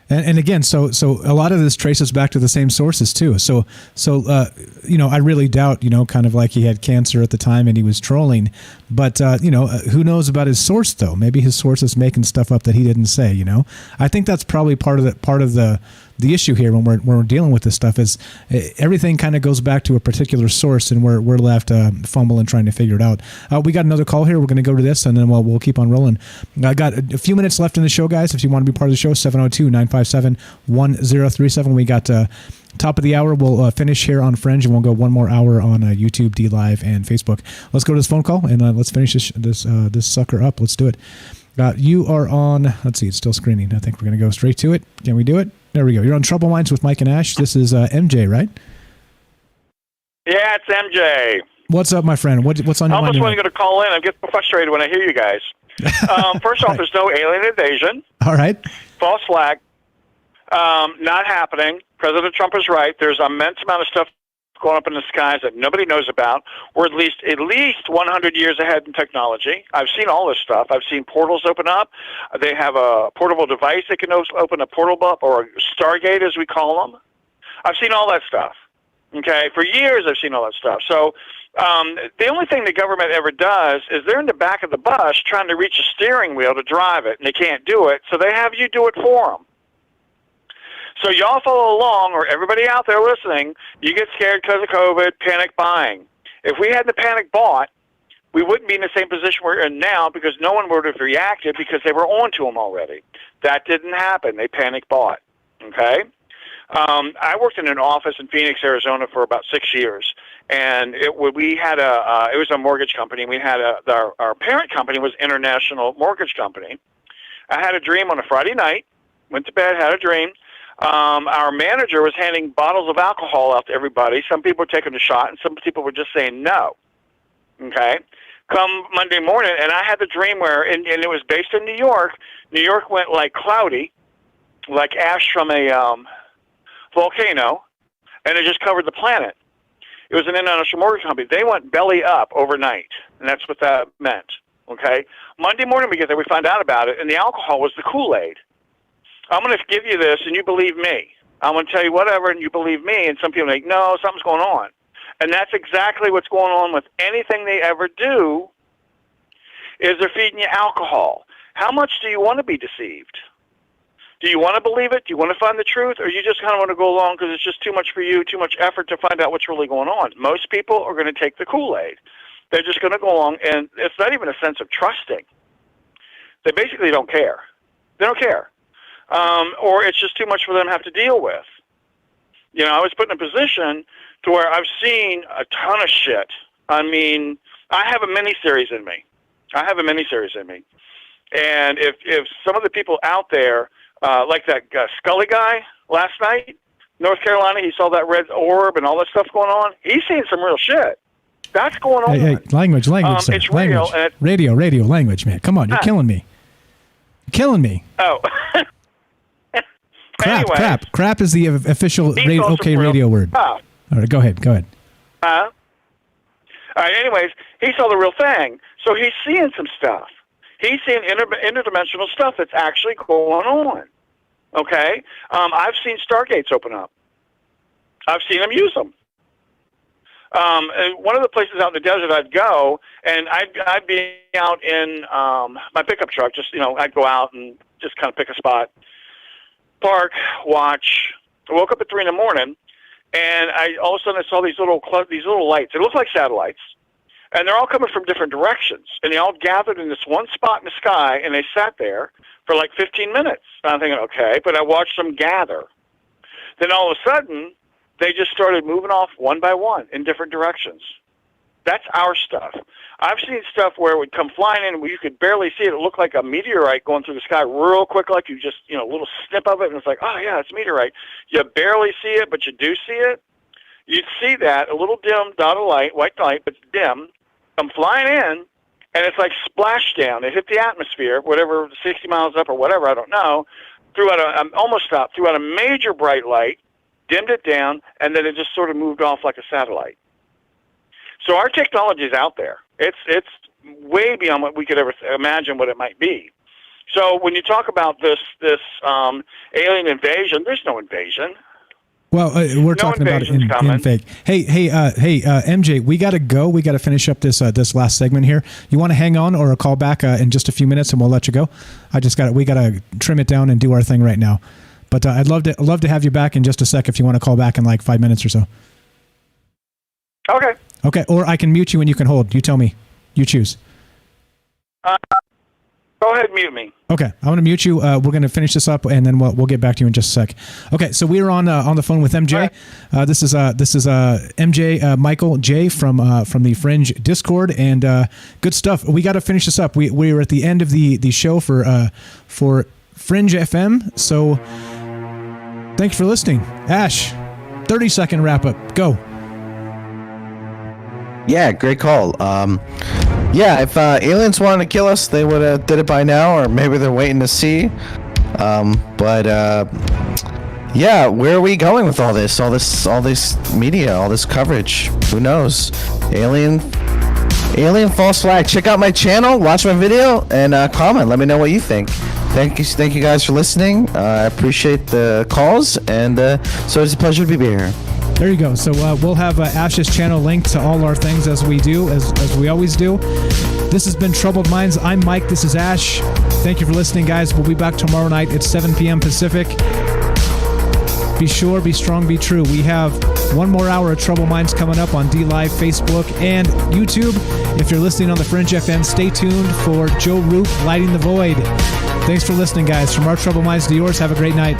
and again, so a lot of this traces back to the same sources too. So I really doubt, kind of like he had cancer at the time and he was trolling, but who knows about his source though? Maybe his source is making stuff up that he didn't say. I think that's probably part of the issue here when we're dealing with this stuff is everything kind of goes back to a particular source, and we're left fumbling trying to figure it out. We got another call here. We're going to go to this, and then we'll keep on rolling. I got a few minutes left in the show, guys. If you want to be part of the show, 702-957-1037. We got top of the hour. We'll finish here on Fringe, and we'll go one more hour on YouTube, D Live, and Facebook. Let's go to this phone call, and let's finish this sucker up. Let's do it. You are on, let's see, it's still screening. I think we're going to go straight to it. Can we do it? There we go. You're on Trouble Minds with Mike and Ash. This is MJ, right? Yeah, it's MJ. What's up, my friend? What's on your mind? I almost want to go to call in. I get frustrated when I hear you guys. First off, there's no alien invasion. All right. False flag. Not happening. President Trump is right. There's an immense amount of stuff going up in the skies that nobody knows about. We're at least 100 years ahead in technology. I've seen all this stuff. I've seen portals open up. They have a portable device that can open a portal up, or a Stargate as we call them. I've seen all that stuff. Okay, for years I've seen all that stuff. So the only thing the government ever does is they're in the back of the bus trying to reach a steering wheel to drive it, and they can't do it, so they have you do it for them. So y'all follow along, or everybody out there listening, you get scared because of COVID, panic buying. If we hadn't panic bought, we wouldn't be in the same position we're in now, because no one would have reacted because they were on to them already. That didn't happen. They panic bought. Okay? I worked in an office in Phoenix, Arizona for about 6 years, and it was a mortgage company. We had our parent company was International Mortgage Company. I had a dream on a Friday night, went to bed, had a dream. Our manager was handing bottles of alcohol out to everybody. Some people were taking a shot, and some people were just saying no. Okay? Come Monday morning, and I had the dream where, and it was based in New York. New York went like cloudy, like ash from a volcano, and it just covered the planet. It was an international mortgage company. They went belly up overnight, and that's what that meant. Okay? Monday morning we get there, we find out about it, and the alcohol was the Kool-Aid. I'm going to give you this, and you believe me. I'm going to tell you whatever, and you believe me. And some people are like, no, something's going on. And that's exactly what's going on with anything they ever do, is they're feeding you alcohol. How much do you want to be deceived? Do you want to believe it? Do you want to find the truth? Or you just kind of want to go along because it's just too much for you, too much effort to find out what's really going on? Most people are going to take the Kool-Aid. They're just going to go along, and it's not even a sense of trusting. They basically don't care. They don't care. Or it's just too much for them to have to deal with. I was put in a position to where I've seen a ton of shit. I mean, I have a mini-series in me. I have a miniseries in me. And if some of the people out there, like that Scully guy last night, North Carolina, he saw that red orb and all that stuff going on. He's seeing some real shit. That's going on. Hey, language, sir. It's language. real. And Radio, language, man. Come on, you're killing me. You're killing me. Oh. Crap is the official radio word. All right, go ahead. All right, anyways, he saw the real thing. So he's seeing some stuff. He's seeing interdimensional stuff that's actually going on. Okay? I've seen stargates open up. I've seen them use them. And one of the places out in the desert I'd go, and I'd be out in my pickup truck, just, I'd go out and just kind of pick a spot, park, watch. I woke up at 3 a.m, and all of a sudden I saw these little lights. It looked like satellites. And they're all coming from different directions. And they all gathered in this one spot in the sky, and they sat there for like 15 minutes. And I'm thinking, okay, but I watched them gather. Then all of a sudden, they just started moving off one by one in different directions. That's our stuff. I've seen stuff where it would come flying in, where you could barely see it. It looked like a meteorite going through the sky real quick, like you just, a little snip of it, and it's like, oh, yeah, it's a meteorite. You barely see it, but you do see it. You'd see that, a little dim dot of light, white light, but it's dim, come flying in, and it's like splashdown. It hit the atmosphere, whatever, 60 miles up or whatever, I don't know, threw out a major bright light, dimmed it down, and then it just sort of moved off like a satellite. So our technology is out there. It's way beyond what we could ever imagine what it might be. So when you talk about this alien invasion, there's no invasion. Well, we're talking about it in fake. Hey, MJ, we got to go. We got to finish up this last segment here. You want to hang on or call back in just a few minutes and we'll let you go? We got to trim it down and do our thing right now. But I'd love to have you back in just a sec if you want to call back in like 5 minutes or so. Okay. Okay, or I can mute you and you can hold. You tell me. You choose. Go ahead, mute me. Okay, I'm going to mute you. We're going to finish this up, and then we'll get back to you in just a sec. Okay, so we are on the phone with MJ. Right. This is MJ Michael J from the Fringe Discord, and good stuff. We got to finish this up. We are at the end of the show for Fringe FM. So thanks for listening, Ash. 30-second wrap up. Go. Yeah, great call. If aliens wanted to kill us, they would have did it by now, or maybe they're waiting to see. Where are we going with all this media, all this coverage? Who knows? Alien false flag. Check out my channel, watch my video, and comment. Let me know what you think. Thank you guys for listening. I appreciate the calls, and so it's a pleasure to be here. There you go. So we'll have Ash's channel linked to all our things as we do, as we always do. This has been Troubled Minds. I'm Mike. This is Ash. Thank you for listening, guys. We'll be back tomorrow night at 7 p.m. Pacific. Be sure, be strong, be true. We have one more hour of Troubled Minds coming up on DLive, Facebook, and YouTube. If you're listening on the Fringe FM, stay tuned for Joe Roop, Lighting the Void. Thanks for listening, guys. From our Troubled Minds to yours, have a great night.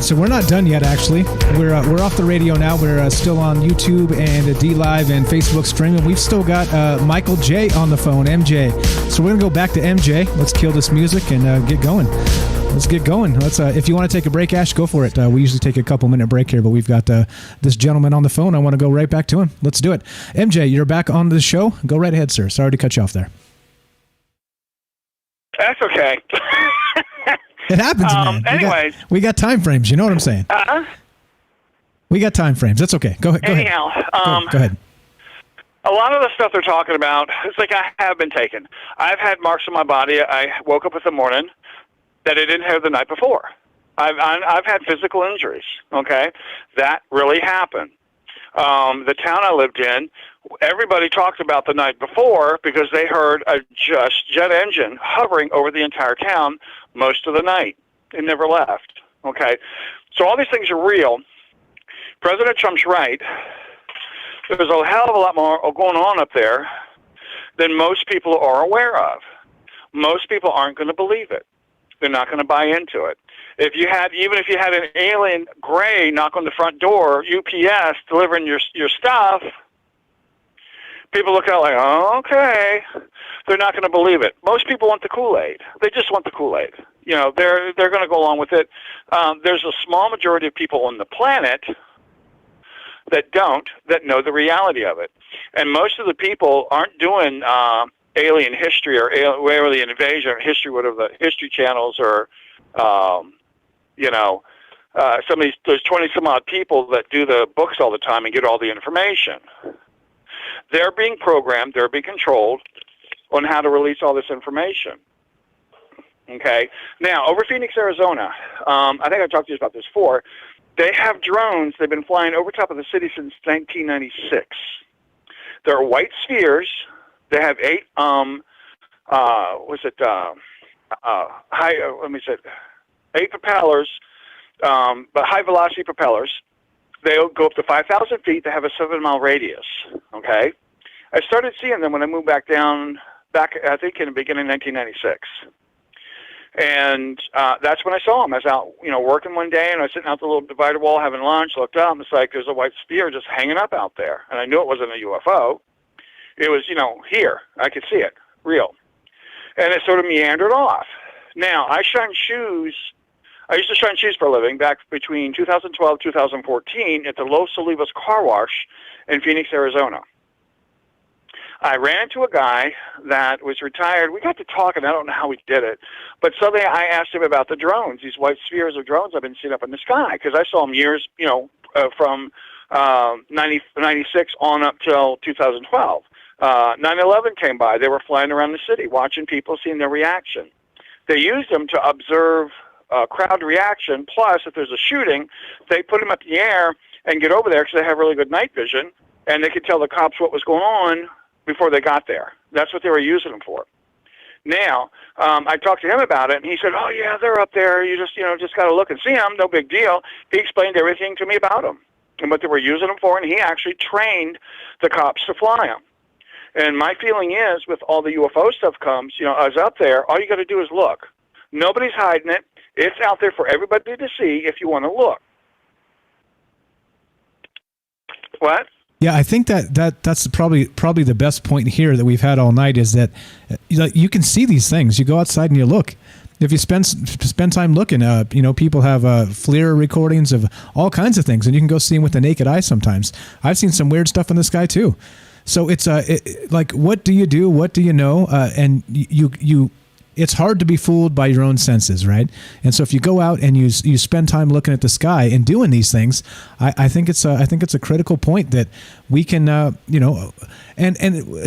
So we're not done yet, actually. We're off the radio now. We're still on YouTube and DLive and Facebook streaming. We've still got Michael J on the phone, MJ. So we're going to go back to MJ. Let's kill this music and get going. Let's get going. If you want to take a break, Ash, go for it. We usually take a couple-minute break here, but we've got this gentleman on the phone. I want to go right back to him. Let's do it. MJ, you're back on the show. Go right ahead, sir. Sorry to cut you off there. That's okay. It happens, man. Anyways. We got time frames. You know what I'm saying? We got time frames. That's okay. Go ahead. Anyhow. Go ahead. A lot of the stuff they're talking about, it's like I have been taken. I've had marks on my body. I woke up in the morning. that I didn't have the night before. I've had physical injuries, okay? That really happened. The town I lived in, everybody talked about the night before because they heard a jet engine hovering over the entire town most of the night. It never left, okay? So all these things are real. President Trump's right. There's a hell of a lot more going on up there than most people are aware of. Most people aren't going to believe it. They're not going to buy into it. Even if you had an alien gray knock on the front door, UPS delivering your stuff, people look out like, oh, okay. They're not going to believe it. Most people want the Kool-Aid. They just want the Kool-Aid. They're going to go along with it. There's a small majority of people on the planet that know the reality of it. And most of the people aren't doing alien history or alien invasion or history, whatever the history channels or, some of these, there's 20 some odd people that do the books all the time and get all the information. They're being programmed, they're being controlled on how to release all this information. Okay? Now, over Phoenix, Arizona, I think I talked to you about this before, they have drones, they've been flying over top of the city since 1996. They're white spheres. They have 8, eight propellers, but high-velocity propellers. They go up to 5,000 feet. They have a 7-mile radius, okay? I started seeing them when I moved back, I think, in the beginning of 1996. And that's when I saw them. I was out, working one day, and I was sitting out the little divider wall having lunch, looked up, and it's like there's a white sphere just hanging up out there. And I knew it wasn't a UFO. It was, here. I could see it, real. And it sort of meandered off. Now, I used to shine shoes for a living back between 2012 and 2014 at the Los Olivos Car Wash in Phoenix, Arizona. I ran into a guy that was retired. We got to talking. I don't know how we did it. But suddenly I asked him about the drones, these white spheres of drones I've been seeing up in the sky, because I saw them years, from 96 on up till 2012. 9/11 came by. They were flying around the city, watching people, seeing their reaction. They used them to observe crowd reaction. Plus, if there's a shooting, they put them up in the air and get over there because they have really good night vision, and they could tell the cops what was going on before they got there. That's what they were using them for. Now, I talked to him about it, and he said, oh, yeah, they're up there. You just got to look and see them. No big deal. He explained everything to me about them and what they were using them for, and he actually trained the cops to fly them. And my feeling is, with all the UFO stuff comes, I was up there, all you got to do is look. Nobody's hiding it. It's out there for everybody to see if you want to look. What? Yeah, I think that's probably the best point here that we've had all night is that you can see these things. You go outside and you look. If you spend time looking, people have FLIR recordings of all kinds of things, and you can go see them with the naked eye sometimes. I've seen some weird stuff in the sky too. So it's like, what do you do? What do you know? And you it's hard to be fooled by your own senses, right? And so if you go out and you spend time looking at the sky and doing these things, I think it's a critical point that we can, and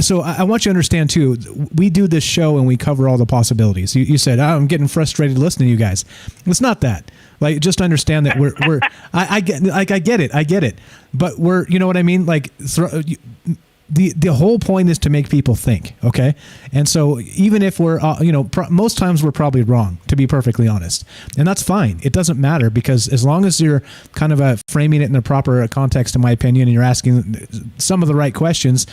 so I want you to understand too, we do this show and we cover all the possibilities. You said, I'm getting frustrated listening to you guys. It's not that. Like, just understand that I get it. But we're, you know what I mean? Like, the whole point is to make people think, okay? And so even if we're, most times we're probably wrong, to be perfectly honest. And that's fine. It doesn't matter, because as long as you're kind of framing it in the proper context, in my opinion, and you're asking some of the right questions,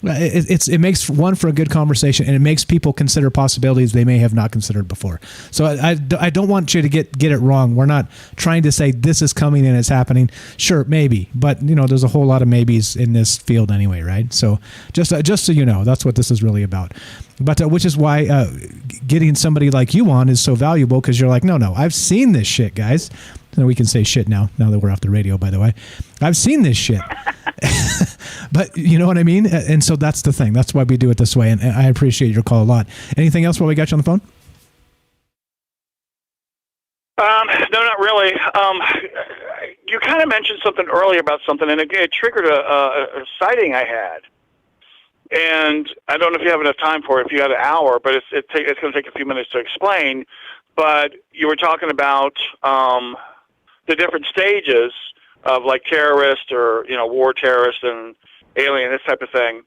it makes for a good conversation, and it makes people consider possibilities they may have not considered before. So I don't want you to get it wrong. We're not trying to say this is coming and it's happening. Sure, maybe, but there's a whole lot of maybes in this field anyway, right? So just so you know, that's what this is really about. But which is why getting somebody like you on is so valuable, because you're like, no, I've seen this shit, guys. And we can say shit now that we're off the radio, by the way. I've seen this shit. But you know what I mean? And so that's the thing. That's why we do it this way. And I appreciate your call a lot. Anything else while we got you on the phone? No, not really. You kind of mentioned something earlier about something, and it triggered a sighting I had. And I don't know if you have enough time for it, if you had an hour, but it's going to take a few minutes to explain. but you were talking about the different stages of like terrorist or, war terrorist and alien, this type of thing.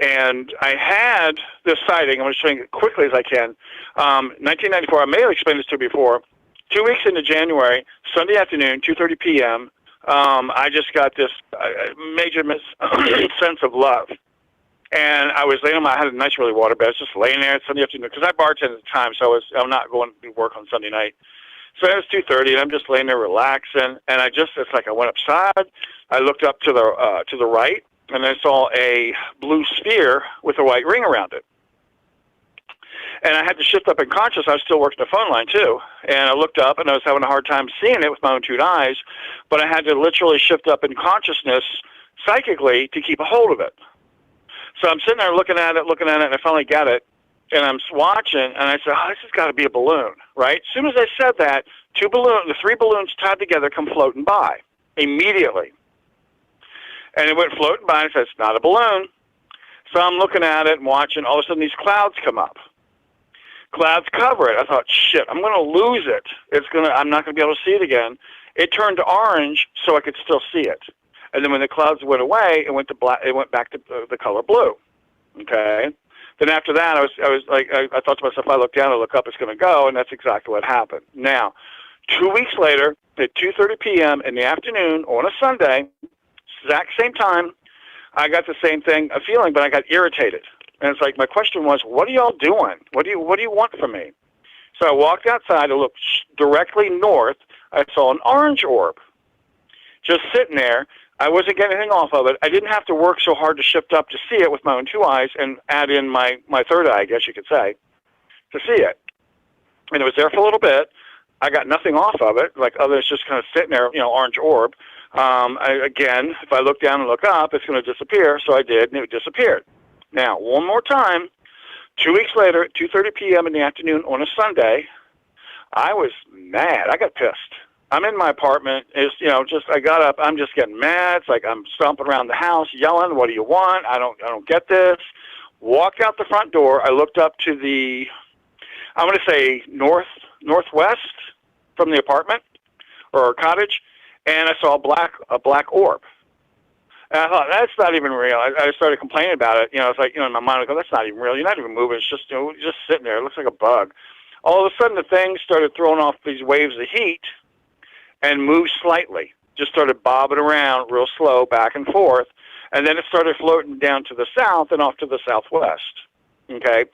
And I had this sighting. I'm going to show you as quickly as I can. 1994, I may have explained this to you before. 2 weeks into January, Sunday afternoon, 2:30 p.m., I just got this major sense of love. And I was laying I had a nice really water bed. I was just laying there Sunday afternoon because I bartended at the time, so I'm not going to work on Sunday night. So it was 2:30, and I'm just laying there relaxing. And it's like I went upside. I looked up to the right, and I saw a blue sphere with a white ring around it. And I had to shift up in consciousness. I was still working the phone line, too. And I looked up, and I was having a hard time seeing it with my own two eyes, but I had to literally shift up in consciousness psychically to keep a hold of it. So I'm sitting there looking at it, and I finally got it. And I'm watching, and I said, this has got to be a balloon, right? As soon as I said that, the three balloons tied together come floating by immediately. And it went floating by, and I said, it's not a balloon. So I'm looking at it and watching. All of a sudden, these clouds come up. Clouds cover it. I thought, shit, I'm going to lose it. I'm not going to be able to see it again. It turned orange so I could still see it. And then when the clouds went away, it went to black. It went back to the color blue. Okay. Then after that, I was like, I thought to myself, if I look down and look up, it's going to go, and that's exactly what happened. Now, 2 weeks later, at 2:30 p.m. in the afternoon on a Sunday, exact same time, I got the same thing, a feeling, but I got irritated. And it's like my question was, what are y'all doing? What do you want from me? So I walked outside. I looked directly north. I saw an orange orb just sitting there. I wasn't getting anything off of it. I didn't have to work so hard to shift up to see it with my own two eyes and add in my third eye, I guess you could say, to see it. And it was there for a little bit. I got nothing off of it, like other than it's just kind of sitting there, orange orb. Again, if I look down and look up, it's going to disappear. So I did, and it disappeared. Now, one more time, 2 weeks later at 2:30 p.m. in the afternoon on a Sunday, I was mad. I got pissed. I'm in my apartment. I got up. I'm just getting mad. It's like I'm stomping around the house, yelling, "What do you want? I don't get this." Walked out the front door. I looked up to the, I'm going to say northwest from the apartment or cottage, and I saw a black orb. And I thought, that's not even real. I started complaining about it. It's like, in my mind, I go, that's not even real. You're not even moving. It's just, just sitting there. It looks like a bug. All of a sudden, the thing started throwing off these waves of heat and moved slightly. Just started bobbing around real slow, back and forth. And then it started floating down to the south and off to the southwest. Okay?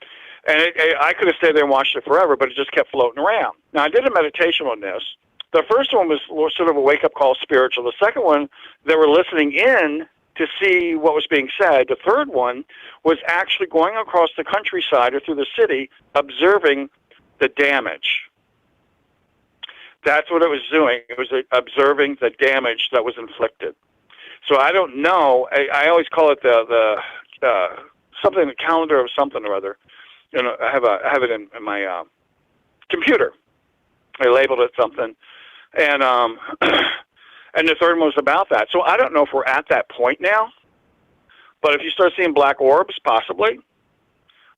And I could have stayed there and watched it forever, but it just kept floating around. Now, I did a meditation on this. The first one was sort of a wake-up call spiritual. The second one, they were listening in to see what was being said. The third one was actually going across the countryside or through the city, observing the damage. That's what it was doing. It was observing the damage that was inflicted. So I don't know. I always call it the something, the calendar of something or other. I have it in my computer. I labeled it something. And and the third one was about that. So I don't know if we're at that point now. But if you start seeing black orbs, possibly.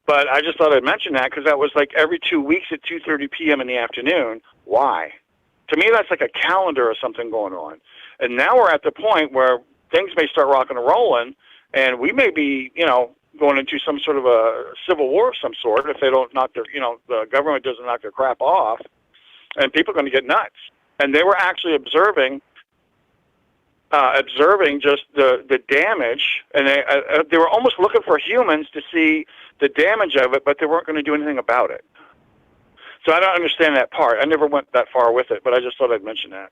But I just thought I'd mention that because that was like every 2 weeks at 2:30 p.m. in the afternoon. Why? To me, that's like a calendar or something going on. And now we're at the point where things may start rocking and rolling, and we may be, going into some sort of a civil war of some sort if they don't knock their, the government doesn't knock their crap off, and people are going to get nuts. And they were actually observing just the damage, and they were almost looking for humans to see the damage of it, but they weren't going to do anything about it. So I don't understand that part. I never went that far with it, but I just thought I'd mention that.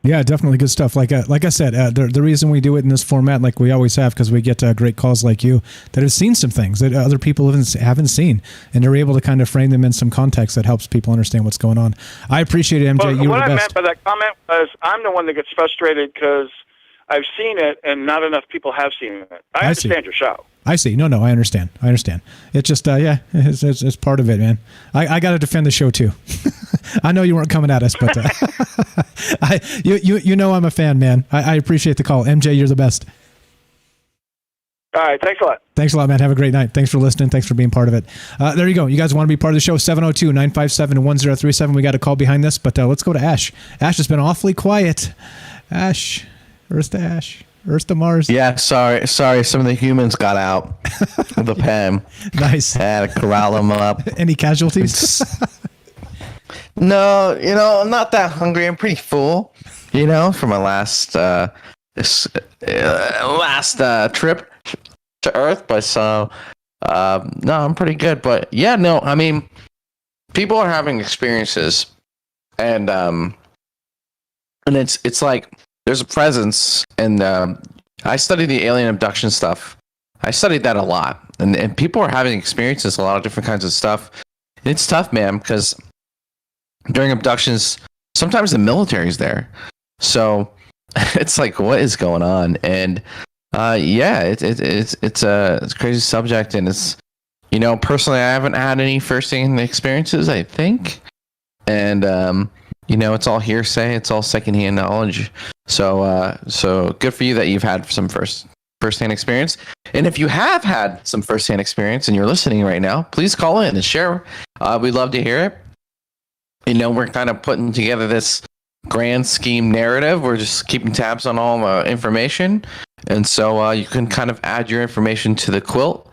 Yeah, definitely good stuff. Like I said, the reason we do it in this format, like we always have, because we get great calls like you that have seen some things that other people haven't seen, and they're able to kind of frame them in some context that helps people understand what's going on. I appreciate it, MJ. Well, what I meant by that comment was I'm the one that gets frustrated because I've seen it and not enough people have seen it. I understand your show. I see. No, I understand. It's just, it's part of it, man. I got to defend the show too. I know you weren't coming at us, but you know I'm a fan, man. I appreciate the call. MJ, you're the best. All right. Thanks a lot. Thanks a lot, man. Have a great night. Thanks for listening. Thanks for being part of it. There you go. You guys want to be part of the show? 702-957-1037. We got a call behind this, but let's go to Ash. Ash has been awfully quiet. Ash. Earth to Ash. Earth to Mars. Yeah, sorry. Some of the humans got out of the pen. Nice. Had to corral them up. Any casualties? No, I'm not that hungry. I'm pretty full, from my last trip to Earth. But so, no, I'm pretty good. But yeah, no, I mean, people are having experiences, and it's like there's a presence, and I study the alien abduction stuff. I studied that a lot, and people are having experiences, a lot of different kinds of stuff. And it's tough, man, because during abductions, sometimes the military's there, so it's like, what is going on? And it's a crazy subject, and it's personally, I haven't had any first-hand experiences, I think, and it's all hearsay, it's all secondhand knowledge. So good for you that you've had some first-hand experience. And if you have had some first-hand experience and you're listening right now, please call in and share. We'd love to hear it. We're kind of putting together this grand scheme narrative. We're just keeping tabs on all the information. And so you can kind of add your information to the quilt.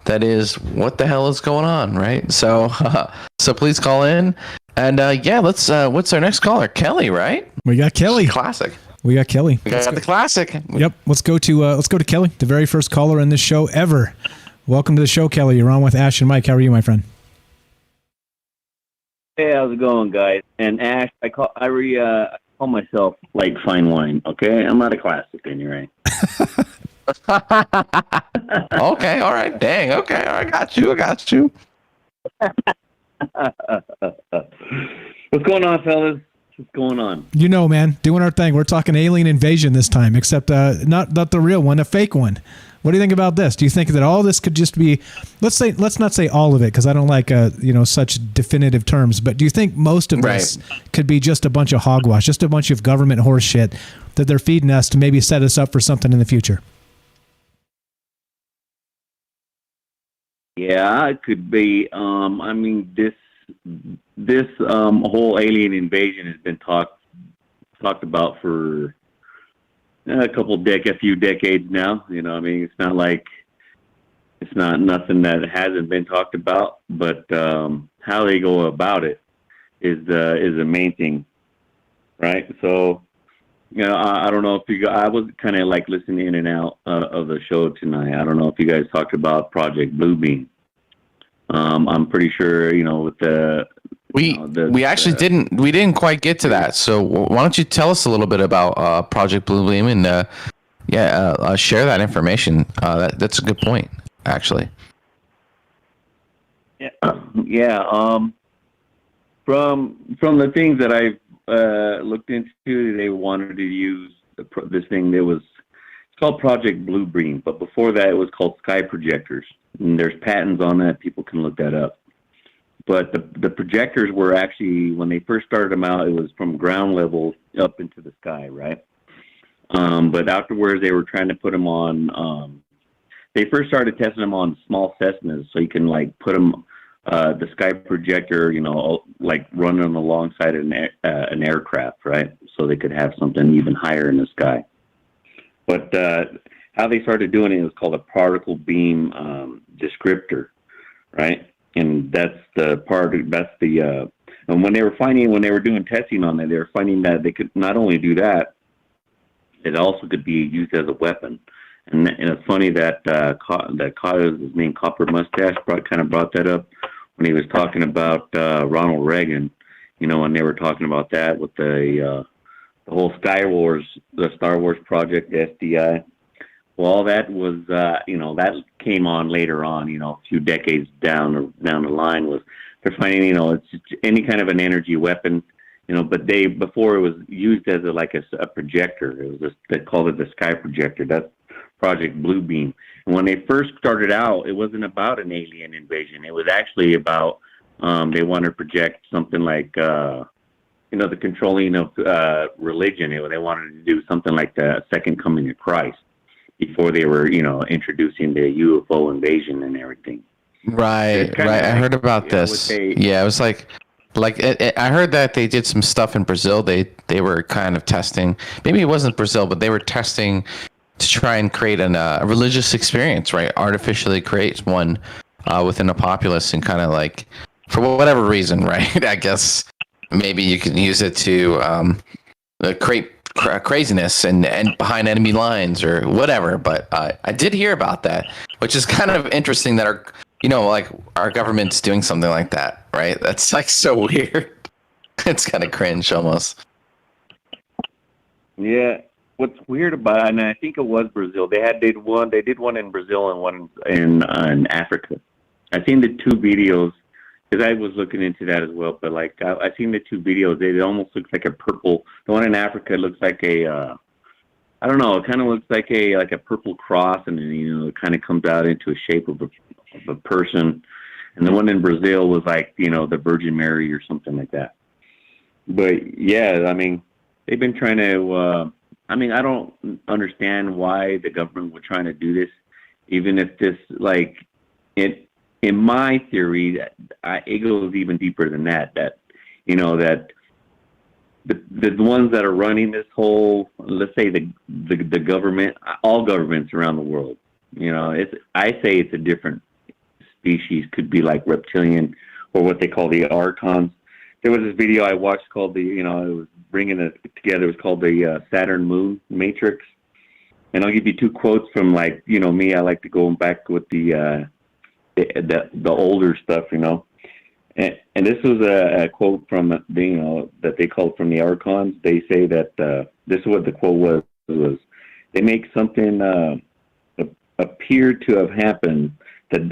That is, what the hell is going on, right? So please call in. And let's, what's our next caller? Kelly, right? We got Kelly. Classic. We got Kelly. We got the classic. Yep. Let's go to Kelly, the very first caller in this show ever. Welcome to the show, Kelly. You're on with Ash and Mike. How are you, my friend? Hey, how's it going, guys? And Ash, I call myself like fine wine. Okay, I'm not a classic anyway. Okay, all right, dang. Okay, I got you. What's going on, fellas? What's going on? Man, doing our thing. We're talking alien invasion this time, except not the real one, a fake one. What do you think about this? Do you think that all this could just be, let's not say all of it, because I don't like such definitive terms, but do you think most of this could be just a bunch of hogwash, just a bunch of government horse shit that they're feeding us to maybe set us up for something in the future? Yeah, it could be. I mean, this whole alien invasion has been talked about for a few decades now. I mean, it's not like it's not nothing that hasn't been talked about, but how they go about it is the main thing, right? So, I don't know if I was kind of like listening in and out of the show tonight. I don't know if you guys talked about Project Bluebeam. I'm pretty sure, with the we actually didn't quite get to that. So why don't you tell us a little bit about Project Bluebeam and share that information. That's a good point, actually. Yeah. From the things that I've looked into, they wanted to use this thing that was, it's called Project Bluebeam, but before that it was called Sky Projectors. And there's patents on that. People can look that up. But the projectors were actually, when they first started them out, it was from ground level up into the sky, right? But afterwards, they were trying to put them on. They first started testing them on small Cessnas, so you can like put them, the sky projector, like running alongside an aircraft, right? So they could have something even higher in the sky. But how they started doing it was called a particle beam descriptor, right? And that's the part. And when they were doing testing on that, they were finding that they could not only do that, it also could be used as a weapon. And it's funny that his name Copper Mustache brought that up when he was talking about Ronald Reagan. When they were talking about that with the whole Star Wars project, the SDI. Well, all that was, that came on later on, a few decades down the line. Was they're finding, it's any kind of an energy weapon, but before it was used as a projector. It was they called it the Sky Projector. That's Project Bluebeam. And when they first started out, it wasn't about an alien invasion. It was actually about they wanted to project something like the controlling of religion. They wanted to do something like the second coming of Christ. before they were, introducing the UFO invasion and everything. Right. I heard about this. Yeah, it was like I heard that they did some stuff in Brazil. They were kind of testing. Maybe it wasn't Brazil, but they were testing to try and create a religious experience, right? Artificially create one within a populace, and kind of like, for whatever reason, right? I guess maybe you can use it to create craziness and behind enemy lines or whatever. But I did hear about that, which is kind of interesting that our government's doing something like that, right? That's like so weird. It's kind of cringe almost. Yeah. What's weird about it, and I think it was Brazil. They did one in Brazil and one in Africa. I've seen the two videos because I was looking into that as well. But like I've seen the two videos. It almost looks like a purple. The one in Africa looks like a I don't know. It kind of looks like a purple cross, and then, it kind of comes out into a shape of a person. And the one in Brazil was like the Virgin Mary or something like that. But yeah, I mean, they've been trying to. I don't understand why the government would try to do this, even if this, in my theory, it goes even deeper than that. That, that the ones that are running this whole, let's say the government, all governments around the world, I say it's a different species, could be like reptilian or what they call the archons. There was this video I watched called it was bringing it together. It was called the Saturn Moon Matrix. And I'll give you two quotes from me. I like to go back with the older stuff, And this was a quote from that they called from the archons. They say that this is what the quote was they make something appear to have happened that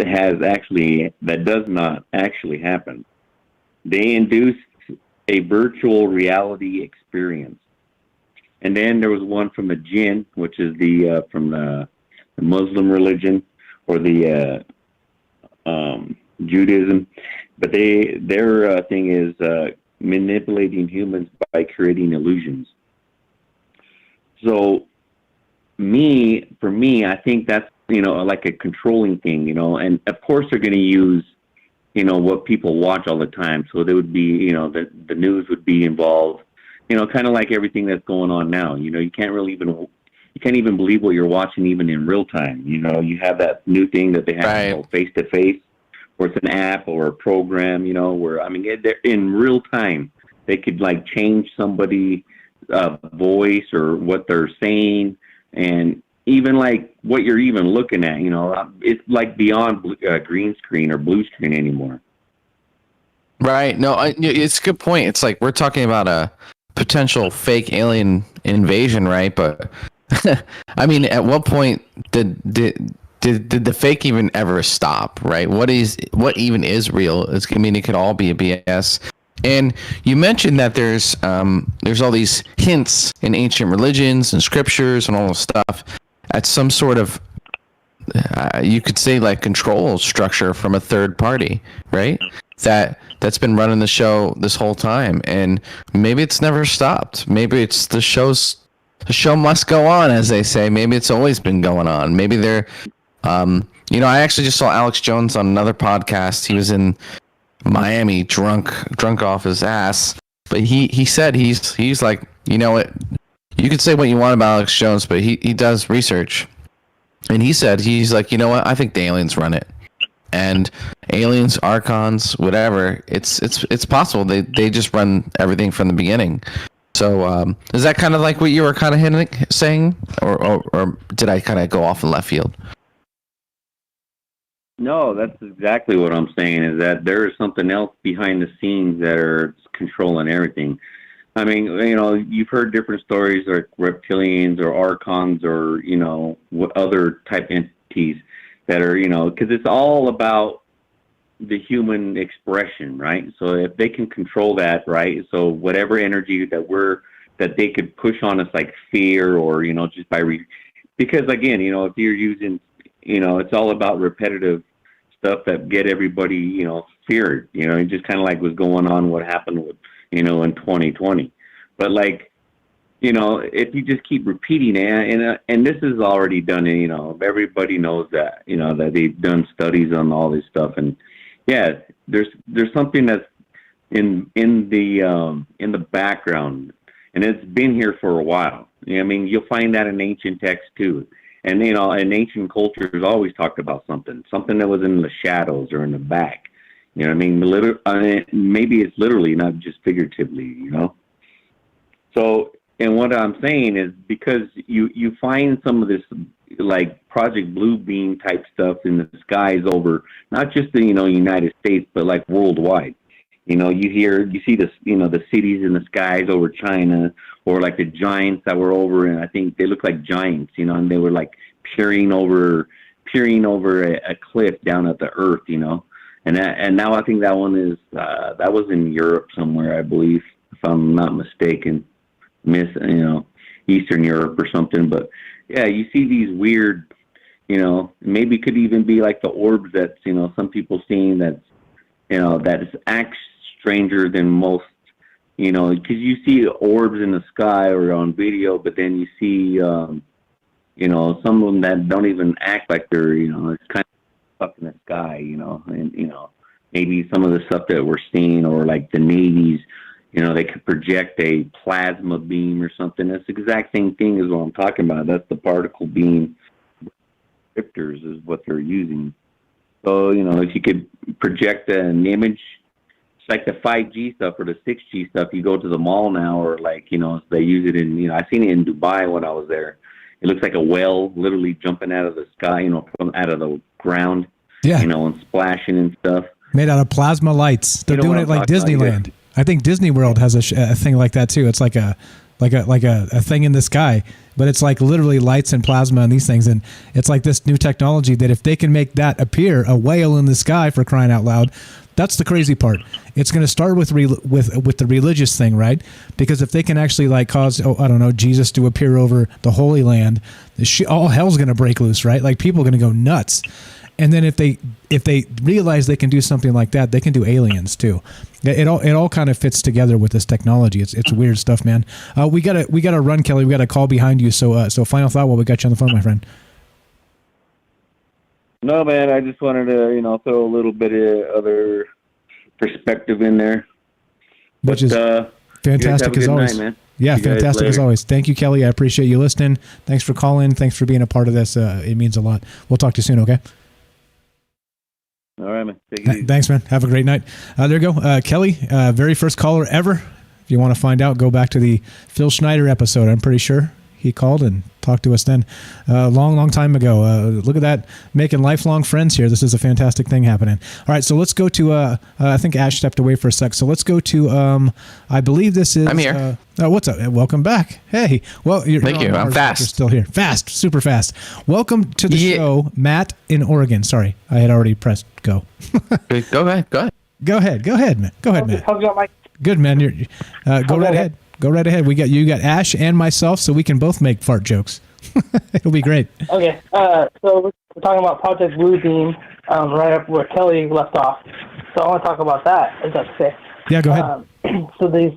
does not actually happen. They induce a virtual reality experience. And then there was one from the jinn, which is from the Muslim religion or the Judaism. But their thing is manipulating humans by creating illusions. So for me, I think that's, like a controlling thing, and of course they're going to use, what people watch all the time. So there would be, the news would be involved, kind of like everything that's going on now. You can't even believe what you're watching even in real time. You have that new thing that they have face to face, or it's an app or a program, where, they're in real time. They could change somebody's voice or what they're saying, and even what you're even looking at, it's beyond green screen or blue screen anymore. Right. No, it's a good point. It's like we're talking about a potential fake alien invasion, right? But at what point did the fake even ever stop, right? What even is real? It could all be a BS. And you mentioned that there's all these hints in ancient religions and scriptures and all this stuff at some sort of, you could say, control structure from a third party, right? That's been running the show this whole time, and maybe it's never stopped. Maybe it's the show must go on, as they say. Maybe it's always been going on. Maybe they're, I actually just saw Alex Jones on another podcast. He was in Miami, drunk off his ass, but he said he's like, you could say what you want about Alex Jones, but he does research. And he said, he's like, I think the aliens run it. And aliens, archons, whatever, it's possible. They just run everything from the beginning. So is that kind of like what you were kind of saying? Or did I kind of go off in left field? No, that's exactly what I'm saying, is that there is something else behind the scenes that are controlling everything. You've heard different stories, like reptilians or archons or, what other type entities that are, because it's all about the human expression, right? So if they can control that, right? So whatever energy that they could push on us, like fear or, just because again, if you're using, it's all about repetitive stuff that get everybody, feared, just kind of like what's going on, what happened with, in 2020. But if you just keep repeating it, and this is already done, everybody knows that, that they've done studies on all this stuff, and yeah, there's something that's in the background, and it's been here for a while. I mean, you'll find that in ancient texts too, and in ancient cultures always talked about something that was in the shadows or in the back. You know what I mean? Maybe it's literally, not just figuratively. So. And what I'm saying is, because you find some of this like Project Blue Beam type stuff in the skies over not just the United States, but like worldwide. You see this the cities in the skies over China, or like the giants that were over, and I think they look like giants, and they were like peering over a cliff down at the earth, and now I think that one is that was in Europe somewhere, I believe, if I'm not mistaken. Eastern Europe or something, but yeah, you see these weird, maybe it could even be like the orbs that some people seeing that's that acts stranger than most, because you see orbs in the sky or on video, but then you see some of them that don't even act like they're it's kind of up in the sky, and maybe some of the stuff that we're seeing, or like the Navy's. They could project a plasma beam or something. That's the exact same thing as what I'm talking about. That's the particle beam descriptors is what they're using. So, if you could project an image, it's like the 5G stuff or the 6G stuff. You go to the mall now, or like, they use it in, I seen it in Dubai when I was there. It looks like a whale literally jumping out of the sky, from out of the ground, and splashing and stuff. Made out of plasma lights. They're doing it like Disneyland. I think Disney World has a thing like that too. It's like a thing in the sky, but it's like literally lights and plasma and these things, and it's like this new technology that if they can make that appear, a whale in the sky, for crying out loud, that's the crazy part. It's going to start with the religious thing, right? Because if they can actually like cause Jesus to appear over the Holy Land, all hell's going to break loose, right? Like people are going to go nuts. And then if they realize they can do something like that, they can do aliens too. It all kind of fits together with this technology. It's weird stuff, man. We gotta run, Kelly. We got a call behind you. So final thought while we got you on the phone, my friend. No, man. I just wanted to throw a little bit of other perspective in there. Which is fantastic as always. Night, man. Yeah, fantastic as always. Thank you, Kelly. I appreciate you listening. Thanks for calling. Thanks for being a part of this. It means a lot. We'll talk to you soon. Okay. All right, man. Take it easy. Thanks, man. Have a great night. There you go. Kelly, very first caller ever. If you want to find out, go back to the Phil Schneider episode. I'm pretty sure he called and talked to us then long time ago. Look at that, making lifelong friends here. This is a fantastic thing happening. All right, so let's go to, I think Ash stepped away for a sec. So let's go to, I believe this is. I'm here. What's up? Welcome back. Hey. Well, Thank you. I'm fast. You're still here. Fast. Super fast. Welcome to the show, Matt in Oregon. Sorry, I had already pressed go. Go ahead. Go ahead, man. Go ahead, man. How's it going, Mike? Good, man. Go right ahead. Go right ahead. You got Ash and myself, so we can both make fart jokes. It'll be great. Okay. So we're talking about Project Blue Beam, right up where Kelly left off. So I want to talk about that. Is that okay? Yeah, go ahead. So these,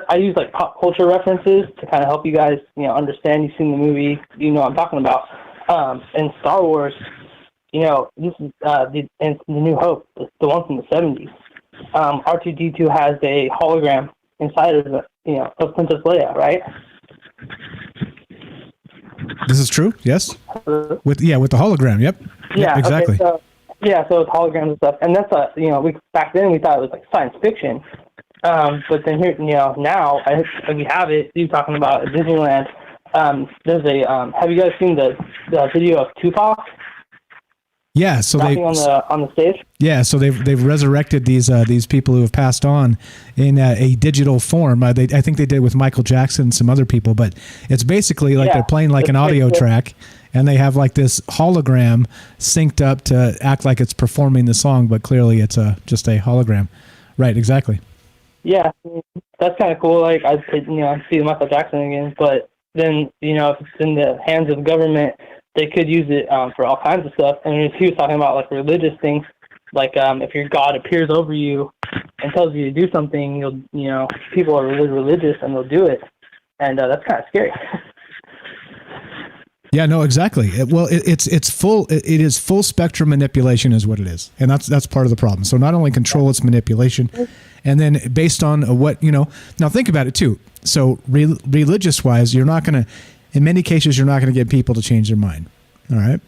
I use like pop culture references to kind of help you guys, understand. You've seen the movie, you know what I'm talking about. In Star Wars, this is the New Hope, the one from the 70s. R2-D2 has a hologram inside of of Princess Leia, right? This is true. Yes. With the hologram. Yep. Yeah. Exactly. Okay, so it's holograms and stuff, and that's back then we thought it was like science fiction, but then here now we have it. You talking about Disneyland? There's a. Have you guys seen the video of Tupac? Yeah, so they on the stage. Yeah, so they've resurrected these people who have passed on in a digital form. I think they did with Michael Jackson and some other people, but it's basically like they're playing like an audio track, and they have like this hologram synced up to act like it's performing the song, but clearly it's just a hologram. Right, exactly. Yeah, that's kind of cool. Like I see Michael Jackson again, but then if it's in the hands of the government, they could use it for all kinds of stuff. And if he was talking about like religious things, like if your God appears over you and tells you to do something, people are really religious and they'll do it. and that's kind of scary. Yeah, no, exactly. It's full. It is full spectrum manipulation, is what it is, and that's part of the problem. So not only control, it's manipulation, and then based on what Now think about it too. So religious wise, you're not going to, in many cases, you're not going to get people to change their mind. All right,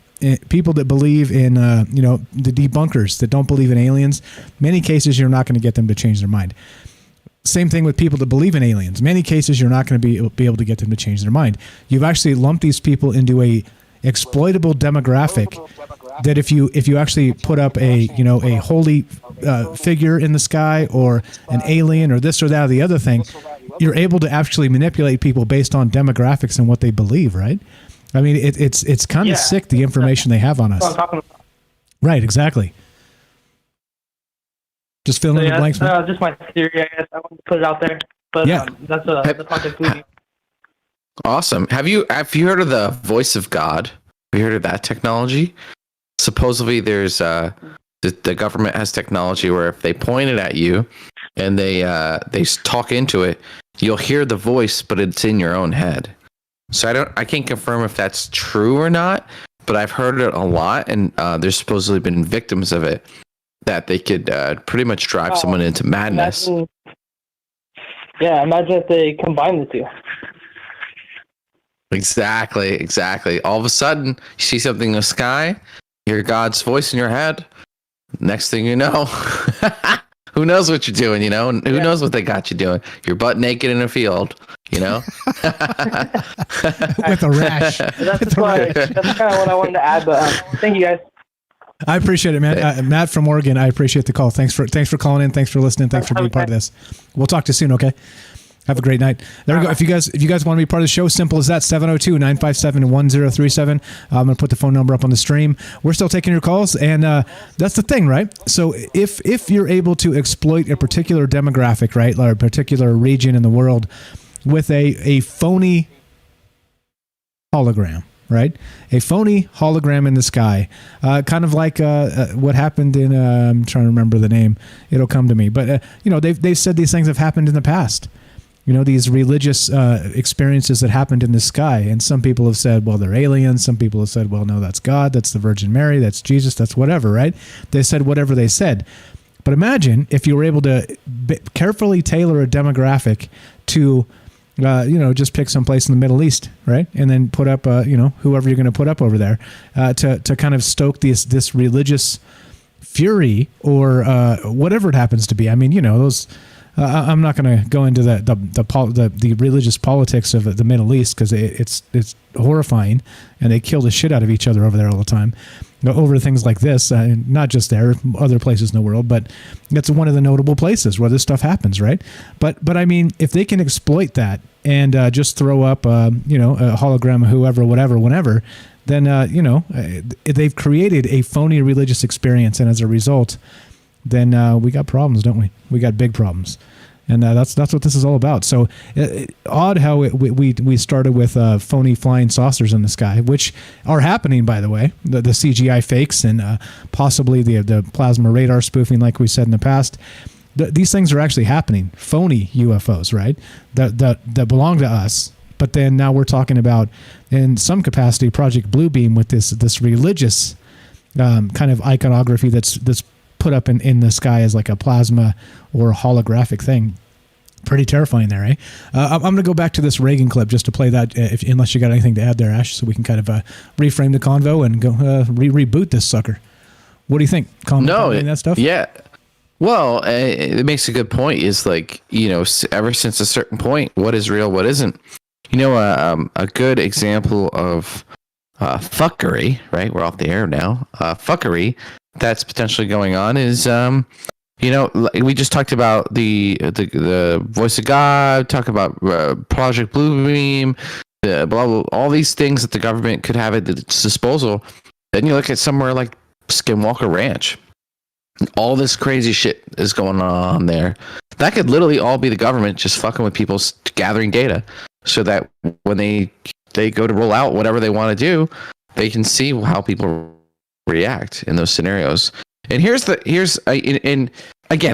people that believe in the debunkers that don't believe in aliens, many cases you're not going to get them to change their mind. Same thing with people that believe in aliens. Many cases, you're not going to be able to get them to change their mind. You've actually lumped these people into a exploitable demographic that if you actually put up a holy figure in the sky or an alien or this or that or the other thing, you're able to actually manipulate people based on demographics and what they believe, right? I mean, it's kind of sick, the information they have on us. That's what I'm talking about. Right, exactly. Just fill in the blanks. Just my theory, I guess. I want to put it out there, but that's the Project Bluebeam. Awesome. Have you heard of the voice of God? Have you heard of that technology? Supposedly, there's the government has technology where if they point it at you and they talk into it, you'll hear the voice, but it's in your own head. So I can't confirm if that's true or not, but I've heard it a lot, and there's supposedly been victims of it, that they could pretty much drive someone into madness. Imagine if they combine the two. Exactly. All of a sudden, you see something in the sky, hear God's voice in your head. Next thing you know, who knows what you're doing, and who knows what they got you doing. You're butt naked in a field, With a rash. That's kind of what I wanted to add, but thank you guys. I appreciate it, man. Matt from Oregon, I appreciate the call. Thanks for calling in. Thanks for listening. Thanks for being part of this. We'll talk to you soon, okay? Have a great night. There we go. If you guys want to be part of the show, simple as that, 702-957-1037. I'm going to put the phone number up on the stream. We're still taking your calls, and that's the thing, right? So if you're able to exploit a particular demographic, right, or a particular region in the world with a phony hologram, right? A phony hologram in the sky, kind of like what happened in, I'm trying to remember the name. It'll come to me. But, they've said these things have happened in the past. These religious experiences that happened in the sky. And some people have said, well, they're aliens. Some people have said, well, no, that's God. That's the Virgin Mary. That's Jesus. That's whatever, right? They said whatever they said. But imagine if you were able to carefully tailor a demographic to just pick some place in the Middle East, right? And then put up, whoever you're going to put up over there to kind of stoke this religious fury or whatever it happens to be. I mean, those. I'm not going to go into the religious politics of the Middle East because it's horrifying, and they kill the shit out of each other over there all the time over things like this. Not just there, other places in the world, but it's one of the notable places where this stuff happens, right? But I mean, if they can exploit that and just throw up a hologram of whoever, whatever, whenever, then they've created a phony religious experience, and as a result, then we got problems, don't we? We got big problems, and that's what this is all about. So odd how we started with phony flying saucers in the sky, which are happening, by the way, the CGI fakes and possibly the plasma radar spoofing, like we said in the past. These things are actually happening. Phony UFOs, right? That belong to us. But then now we're talking about, in some capacity, Project Bluebeam with this religious kind of iconography that's put up in the sky as like a plasma or holographic thing. Pretty terrifying there, eh? I'm going to go back to this Reagan clip just to play that, unless you got anything to add there, Ash, so we can kind of reframe the convo and go reboot this sucker. What do you think? That stuff? Yeah. Well, it makes a good point. Is like, ever since a certain point, what is real, what isn't? A good example of fuckery, right? We're off the air now. Fuckery that's potentially going on is, we just talked about the voice of God, talk about Project Bluebeam, blah, blah, all these things that the government could have at its disposal. Then you look at somewhere like Skinwalker Ranch. All this crazy shit is going on there. That could literally all be the government just fucking with people, gathering data, so that when they go to roll out whatever they want to do, they can see how people react in those scenarios. And here's again,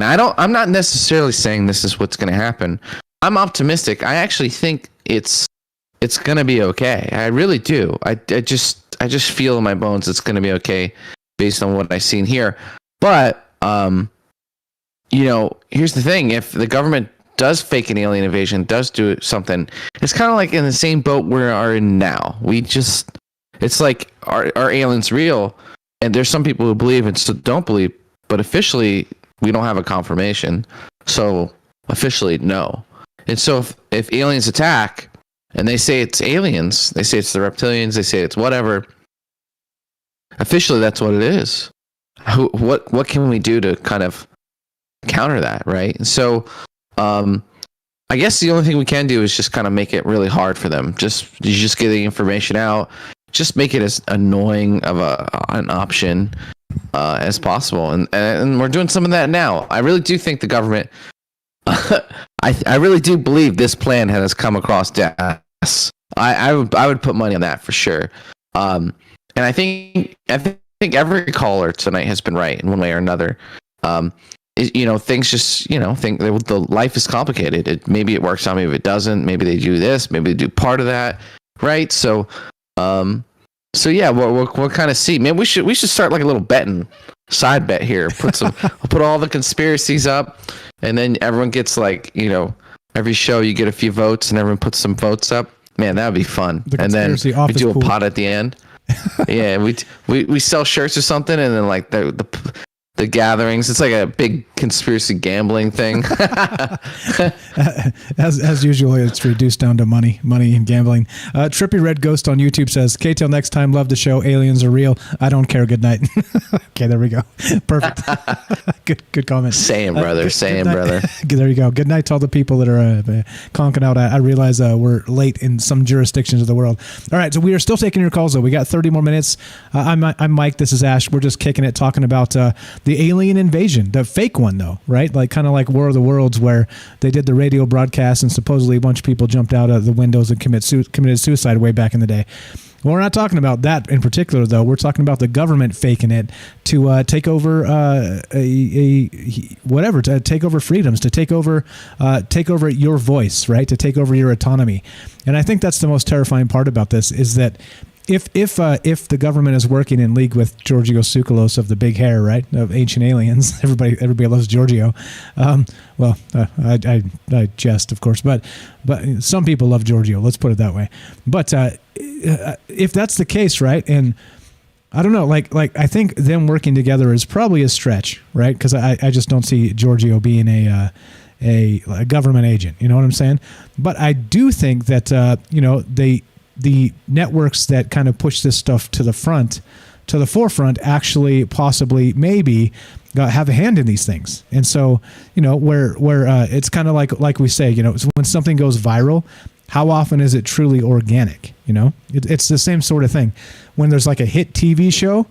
I'm not necessarily saying this is what's going to happen, I'm optimistic. I actually think it's gonna be okay. I really do. I just feel in my bones it's gonna be okay based on what I've seen here. But here's the thing: if the government does fake an alien invasion, does do something, it's kind of like in the same boat we are in now. It's like, are aliens real? And there's some people who believe and still don't believe, but officially we don't have a confirmation. So officially, no. And so if aliens attack and they say it's aliens, they say it's the reptilians, they say it's whatever, officially that's what it is. What can we do to kind of counter that, right? And so I guess the only thing we can do is just kind of make it really hard for them. You just get the information out, just make it as annoying of an option as possible, and we're doing some of that now. I really do think the government. I really do believe this plan has come across desk. I would put money on that for sure. And I think every caller tonight has been right in one way or another. Things just think the life is complicated. Maybe it works out, maybe it doesn't. Maybe they do this, maybe they do part of that, right? So yeah, we'll kind of see. Maybe we should start like a little betting side bet here. We'll put all the conspiracies up, and then everyone gets every show you get a few votes, and everyone puts some votes up. Man, that would be fun. And then we do a pot at the end. Yeah, we sell shirts or something, and then like the gatherings. It's like a big conspiracy gambling thing. as usual, it's reduced down to money and gambling. Trippy Red Ghost on YouTube says, "K till next time. Love the show. Aliens are real. I don't care. Good night." Okay, there we go. Perfect. Good comment. Same, brother. Brother. There you go. Good night to all the people that are conking out. I realize we're late in some jurisdictions of the world. All right, so we are still taking your calls, though. We got 30 more minutes. I'm Mike. This is Ash. We're just kicking it, talking about the alien invasion, the fake one, though, right? Like kind of like War of the Worlds, where they did the radio broadcast and supposedly a bunch of people jumped out of the windows and committed suicide way back in the day. Well, we're not talking about that in particular, though. We're talking about the government faking it to take over to take over freedoms, to take over your voice, right? To take over your autonomy. And I think that's the most terrifying part about this is that if the government is working in league with Giorgio Tsoukalos of the big hair, right, of Ancient Aliens, everybody loves Giorgio. I jest, of course, but some people love Giorgio. Let's put it that way. But if that's the case, right, and I don't know, like I think them working together is probably a stretch, right? Because I just don't see Giorgio being a government agent. You know what I'm saying? But I do think that the networks that kind of push this stuff to the forefront actually possibly maybe have a hand in these things. And so, where it's kind of like we say, when something goes viral, how often is it truly organic? It's the same sort of thing. When there's like a hit TV show,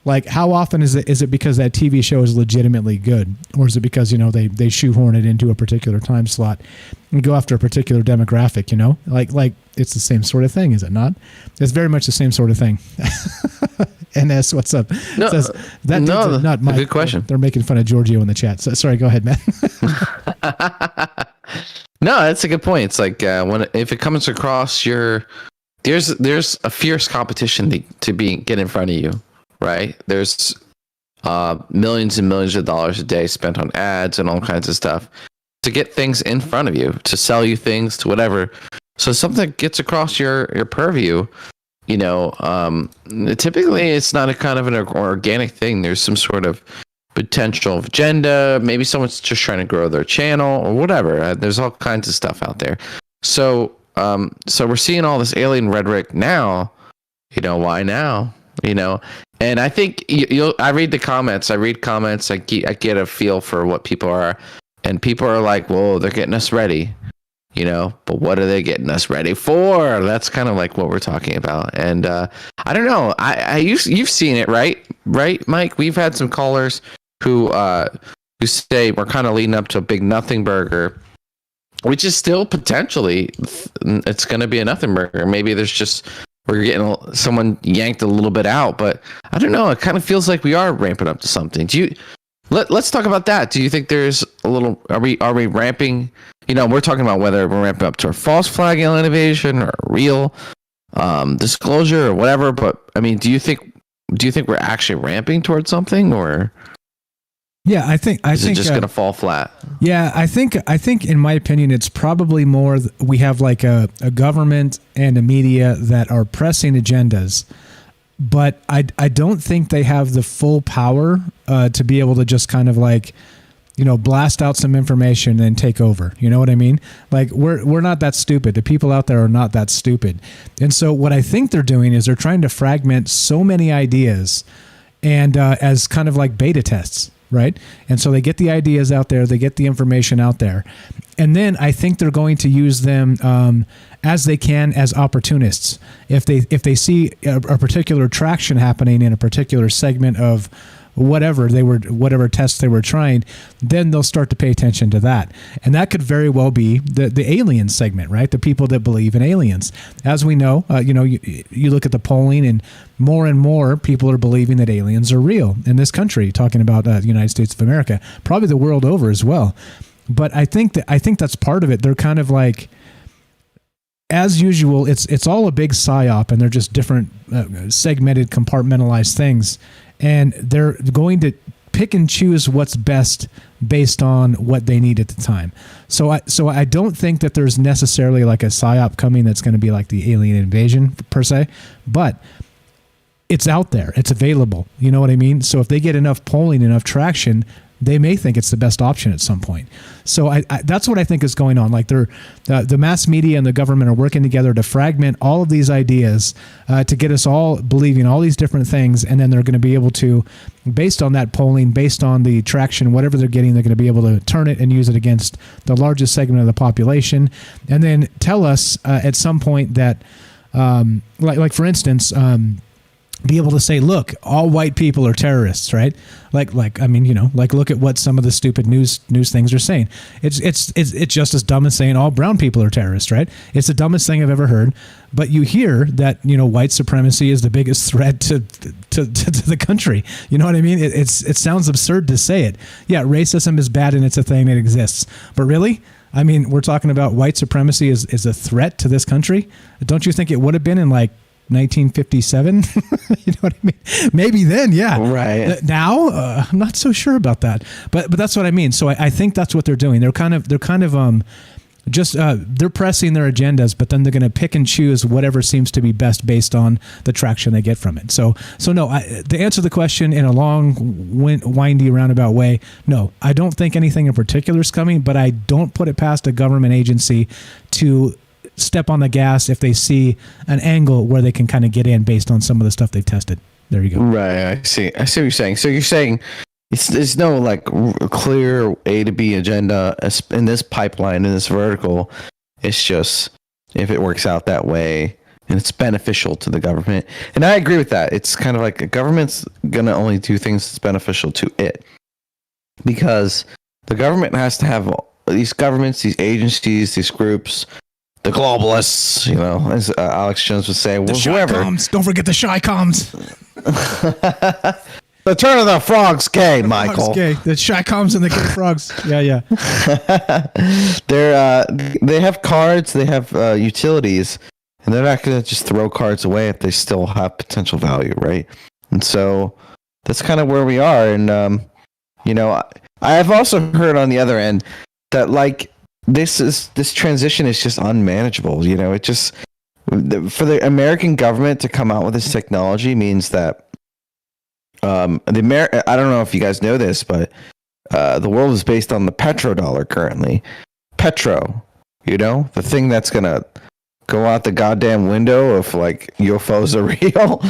like how often is it because that TV show is legitimately good, or is it because they shoehorn it into a particular time slot and go after a particular demographic? Like it's the same sort of thing, is it not? It's very much the same sort of thing. NS, what's up? No, says, not Mike. Good question. They're making fun of Giorgio in the chat. So, sorry, go ahead, man. No, that's a good point. It's like if it comes across there's a fierce competition to get in front of you. Right? There's millions and millions of dollars a day spent on ads and all kinds of stuff to get things in front of you, to sell you things, to whatever. So something gets across your purview, typically it's not a kind of an organic thing. There's some sort of potential agenda. Maybe someone's just trying to grow their channel or whatever. There's all kinds of stuff out there. So we're seeing all this alien rhetoric now. Why now? And I think I read the comments. I get a feel for what people are, and people are like, "Well, they're getting us ready," But what are they getting us ready for? That's kind of like what we're talking about. And I don't know. You've seen it, right, Mike? We've had some callers who say we're kind of leading up to a big nothing burger, which is still potentially it's going to be a nothing burger. Maybe we're getting someone yanked a little bit out, but I don't know. It kind of feels like we are ramping up to something. Let's talk about that. Do you think there's a little? Are we ramping? We're talking about whether we're ramping up to a false flag alien invasion or a real disclosure or whatever. But I mean, do you think we're actually ramping towards something, or Yeah, I think is it just going to fall flat? Yeah, I think in my opinion, it's probably more we have like a government and a media that are pressing agendas, but I don't think they have the full power to be able to just kind of like, blast out some information and take over. You know what I mean? Like we're not that stupid. The people out there are not that stupid. And so what I think they're doing is they're trying to fragment so many ideas and as kind of like beta tests. Right. And so they get the ideas out there, they get the information out there. And then I think they're going to use them as they can as opportunists. If they see a particular traction happening in a particular segment of whatever tests they were trying, then they'll start to pay attention to that. And that could very well be the alien segment, right? The people that believe in aliens. As we know, you look at the polling and more people are believing that aliens are real in this country, talking about the United States of America, probably the world over as well. But I think that's part of it. They're kind of like, as usual, it's all a big psyop, and they're just different segmented, compartmentalized things. And they're going to pick and choose what's best based on what they need at the time. So I don't think that there's necessarily like a psyop coming that's going to be like the alien invasion per se, but it's out there. It's available. You know what I mean? So if they get enough polling, enough traction, they may think it's the best option at some point. So I that's what I think is going on. Like the mass media and the government are working together to fragment all of these ideas to get us all believing all these different things, and then they're going to be able to, based on that polling, based on the traction, whatever they're getting, they're going to be able to turn it and use it against the largest segment of the population, and then tell us at some point that, like for instance. Be able to say, look, all white people are terrorists, right? Like look at what some of the stupid news things are saying. It's just as dumb as saying all brown people are terrorists, right? It's the dumbest thing I've ever heard. But you hear that white supremacy is the biggest threat to the country. You know what I mean? It sounds absurd to say it. Yeah, racism is bad and it's a thing that exists. But really? I mean, we're talking about white supremacy is a threat to this country. Don't you think it would have been in like 1957? You know what I mean? Maybe then, yeah. Right. Now, I'm not so sure about that. But that's what I mean. So I think that's what they're doing. They're kind of just they're pressing their agendas, but then they're going to pick and choose whatever seems to be best based on the traction they get from it. So no, to answer the question in a long, windy, roundabout way, no, I don't think anything in particular is coming, but I don't put it past a government agency to step on the gas if they see an angle where they can kind of get in based on some of the stuff they've tested. There you go. Right. I see what you're saying. So you're saying there's no like clear A to B agenda in this pipeline, in this vertical. It's just if it works out that way and it's beneficial to the government. And I agree with that. It's kind of like a government's going to only do things that's beneficial to it, because the government has to have these governments, these agencies, these groups, the globalists, as Alex Jones would say, whoever. Chi-coms. Don't forget the Chi-coms. The turn of the frogs gay, Michael. Frogs gay. The Chi-coms and the gay frogs. Yeah. They have cards, they have utilities, and they're not going to just throw cards away if they still have potential value, right? And so that's kind of where we are. And, I've also heard on the other end that, like, this transition is just unmanageable. It just, for the American government to come out with this technology means that I don't know if you guys know this, but the world is based on the petrodollar currently. Petro, the thing that's gonna go out the goddamn window if like UFOs are real.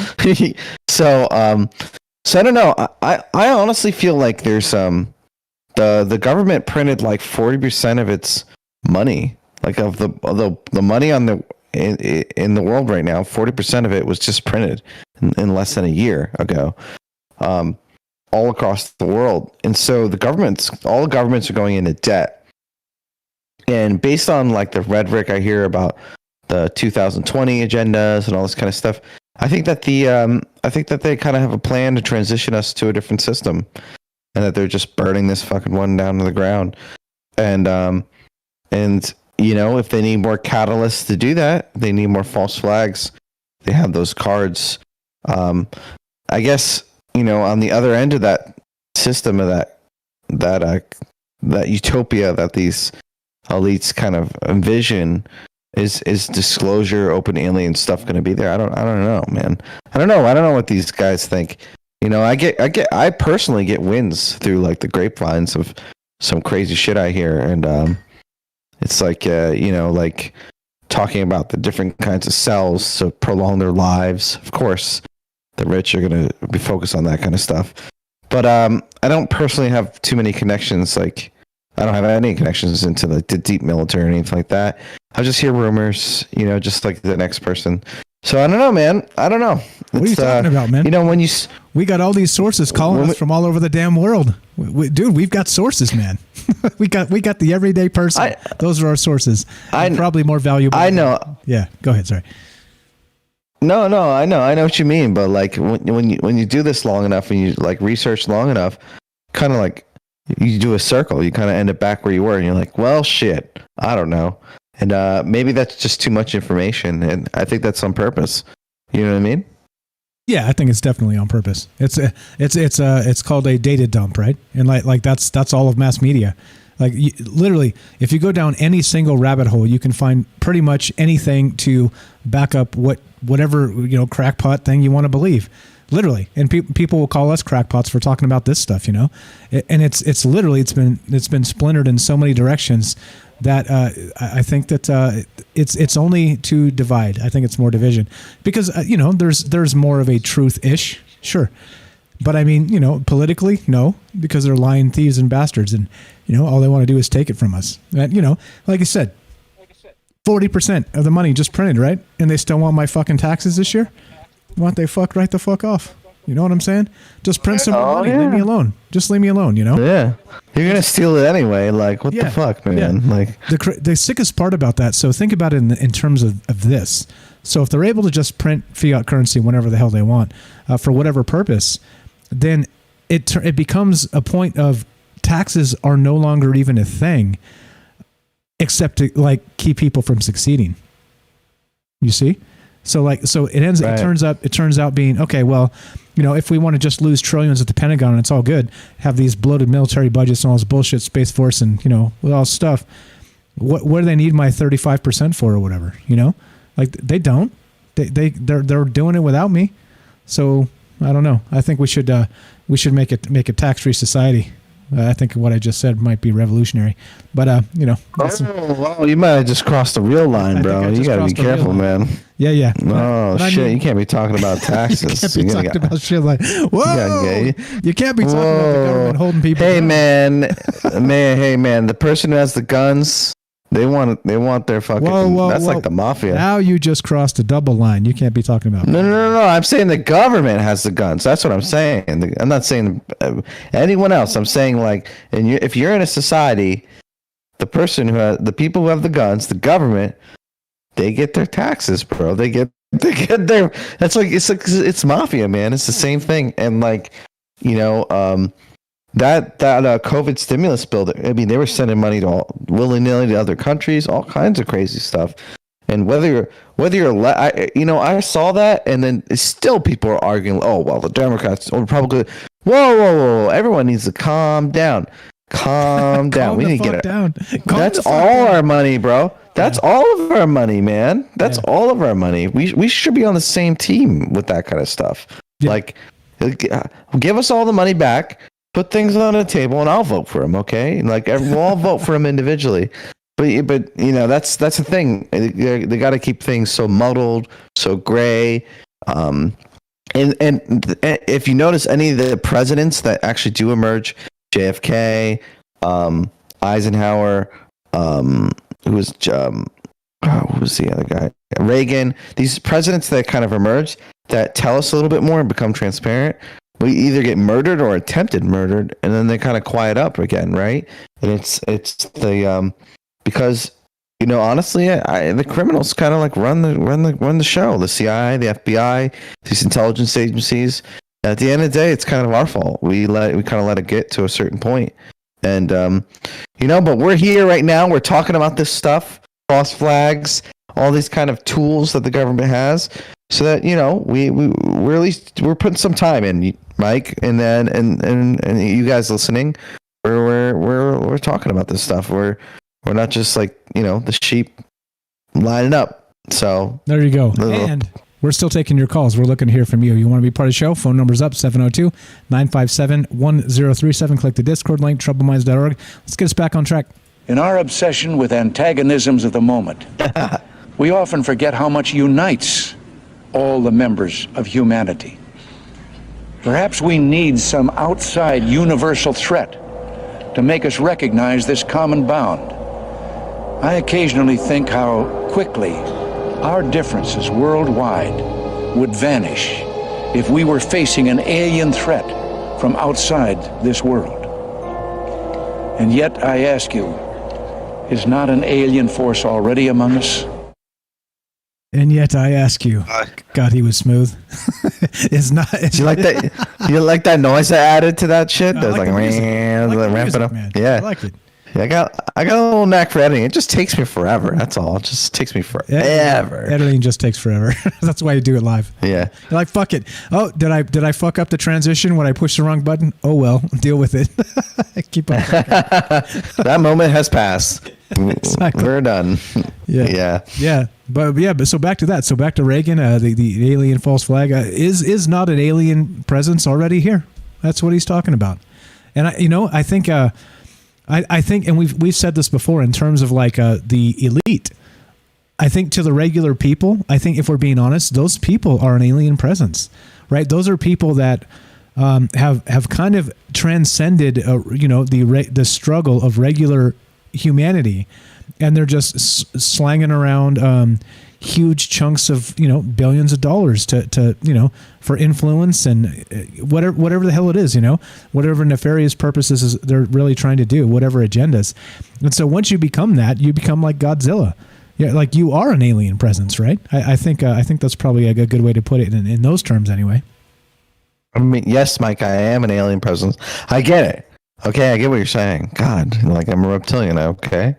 So I don't know. I honestly feel like there's the government printed like 40% of its money, like of the money on in the world right now. 40% of it was just printed in less than a year ago, all across the world. And so all the governments are going into debt. And based on like the rhetoric I hear about the 2020 agendas and all this kind of stuff, I think that they kind of have a plan to transition us to a different system. and that they're just burning this fucking one down to the ground. And if they need more catalysts to do that, they need more false flags. They have those cards. I guess, on the other end of that system of that utopia that these elites kind of envision, is disclosure, open alien stuff going to be there? I don't know, man. I don't know what these guys think. I personally get wins through like the grapevines of some crazy shit I hear, and it's like like talking about the different kinds of cells to prolong their lives. Of course, the rich are going to be focused on that kind of stuff. But I don't personally have too many connections. Like, I don't have any connections into the deep military or anything like that. I just hear rumors, just like the next person. So I don't know, man. I don't know. What are you talking about, man? We got all these sources calling us from all over the damn world. Dude, we've got sources, man. we got the everyday person. Those are our sources. Probably more valuable. I know. Yeah, go ahead. Sorry. No, I know what you mean. But like when you do this long enough and you like research long enough, kind of like you do a circle, you kind of end up back where you were, and you're like, well, shit, I don't know. And maybe that's just too much information, and I think that's on purpose. You know what I mean? Yeah, I think it's definitely on purpose. It's called a data dump, right? And like that's all of mass media. Like literally, if you go down any single rabbit hole, you can find pretty much anything to back up whatever crackpot thing you want to believe. Literally, and people will call us crackpots for talking about this stuff, and it's literally it's been splintered in so many directions that I think that it's only to divide. I think it's more division because there's more of a truth-ish, sure, but I mean politically no, because they're lying thieves and bastards, and all they want to do is take it from us. And like I said, 40% of the money just printed, right, and they still want my fucking taxes this year. Why don't they fuck right the fuck off? You know what I'm saying? Just print some more money. Yeah. Leave me alone. Just leave me alone, Yeah. You're going to steal it anyway. Like, what the fuck, man? Yeah. Like the sickest part about that, so think about it in terms of this. So if they're able to just print fiat currency whenever the hell they want, for whatever purpose, then it becomes a point of taxes are no longer even a thing, except to like keep people from succeeding. You see? So it ends. Right. It turns out being okay. Well, if we want to just lose trillions at the Pentagon and it's all good, have these bloated military budgets and all this bullshit, Space Force and with all this stuff. What do they need my 35% for or whatever? Like they don't. They're doing it without me. So I don't know. I think we should make a tax-free society. I think what I just said might be revolutionary, but well, you might have just crossed the real line, bro. You got to be careful, man. Yeah. Oh shit! You can't be talking about taxes. You can't be talking about shit like whoa. You can't be talking about the government holding people. Hey, down. man. The person who has the guns, they want their fucking. Whoa, that's like the mafia. Now you just crossed a double line. You can't be talking about. No. I'm saying the government has the guns. That's what I'm saying. I'm not saying anyone else. I'm saying like, if you're in a society, the people who have the guns, the government, they get their taxes, bro. They get their. That's like it's mafia, man. It's the same thing, and like, that COVID stimulus bill. I mean, they were sending money to willy-nilly to other countries, all kinds of crazy stuff. And whether you're, I saw that, and then still people are arguing. Oh well, the Democrats or Republicans. Whoa! Everyone needs to calm down. Calm down. We need to get it down. That's all our money, bro. That's all of our money, man. That's all of our money. We should be on the same team with that kind of stuff. Yeah. Like, give us all the money back. Put things on the table, and I'll vote for him. Okay, like we'll all vote for him individually. But that's the thing. They got to keep things so muddled, so gray. And if you notice any of the presidents that actually do emerge, JFK, Eisenhower, who was the other guy? Reagan. These presidents that kind of emerge that tell us a little bit more and become transparent. We either get murdered or attempted murdered, and then they kind of quiet up again, right? And it's the because honestly, the criminals kind of like run the show. The CIA, the FBI, these intelligence agencies, At the end of the day, it's kind of our fault. We kind of let it get to a certain point. And, but we're here right now. We're talking about this stuff, false flags, all these kind of tools that the government has, so that, we're at least we're putting some time in, Mike, and then and you guys listening, we're talking about this stuff. We're not just like, the sheep lining up. So there you go. And we're still taking your calls. We're looking to hear from you. You want to be part of the show? Phone number's up, 702-957-1037. Click the Discord link, troubleminds.org. Let's get us back on track. In our obsession with antagonisms of the moment, we often forget how much unites all the members of humanity. Perhaps we need some outside universal threat to make us recognize this common bound. I occasionally think how quickly our differences worldwide would vanish if we were facing an alien threat from outside this world. And yet, I ask you, is not an alien force already among us? And yet, I ask you, God, he was smooth. It's not. Do you like that? You like that noise I added to that shit? No, I like the music. I like the ramp music, it up. man. Yeah, I like it. Yeah, I got a little knack for editing. It just takes me forever. That's all. It just takes me forever. Editing just takes forever. That's why you do it live. Yeah. You're like, fuck it. Oh, did I fuck up the transition when I pushed the wrong button? Oh well, deal with it. Keep on. That moment has passed. Exactly. We're done. Yeah. But so back to that. So back to Reagan. The alien false flag is not an alien presence already here. That's what he's talking about. And I think. I think, and we've said this before in terms of like the elite. I think to the regular people, I think if we're being honest, those people are an alien presence, right? Those are people that have kind of transcended, the struggle of regular humanity, and they're just slanging around huge chunks of billions of dollars to for influence and whatever the hell it is, whatever nefarious purposes they're really trying to do, whatever agendas. And so once you become that, you become like Godzilla. Yeah, like you are an alien presence, right? I think that's probably a good way to put it in those terms anyway. I mean, yes, Mike, I am an alien presence. I get it. Okay, I get what you're saying. God, like I'm a reptilian. Okay,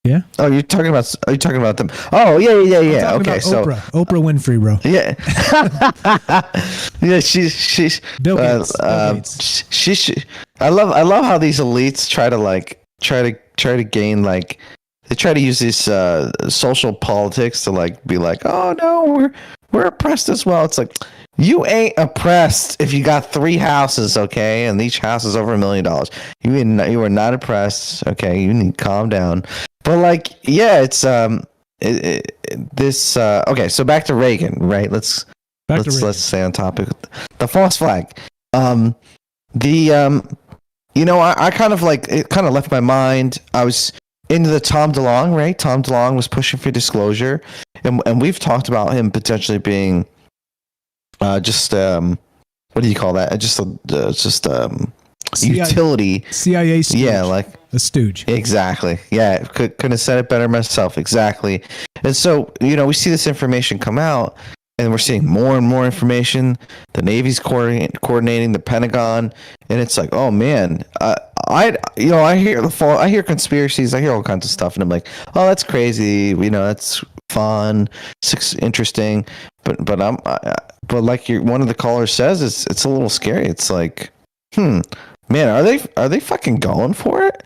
Yeah. Oh, are you talking about them? Oh, yeah. Okay, so Oprah Winfrey, bro. Yeah. Yeah, she's Bill Gates. She I love how these elites try to gain, like, they try to use this social politics to like be like, oh no, we're oppressed as well. It's like, you ain't oppressed if you got 3 houses, okay, and each house is over $1 million. You are not oppressed, okay. You need to calm down. But like, yeah, it's okay. So back to Reagan, right? Let's stay on topic. The false flag. I kind of like, it kind of left my mind. I was into the Tom DeLonge, right? Tom DeLonge was pushing for disclosure, and we've talked about him potentially being what do you call that? Just utility. CIA stooge. Yeah, like a stooge. Exactly. Yeah, couldn't have said it better myself. Exactly. And so, we see this information come out, and we're seeing more and more information. The Navy's coordinating, the Pentagon, and it's like, oh man, I hear conspiracies, I hear all kinds of stuff, and I'm like, oh, that's crazy. That's fun, interesting, but like one of the callers says, it's a little scary. It's like, man, are they fucking going for it?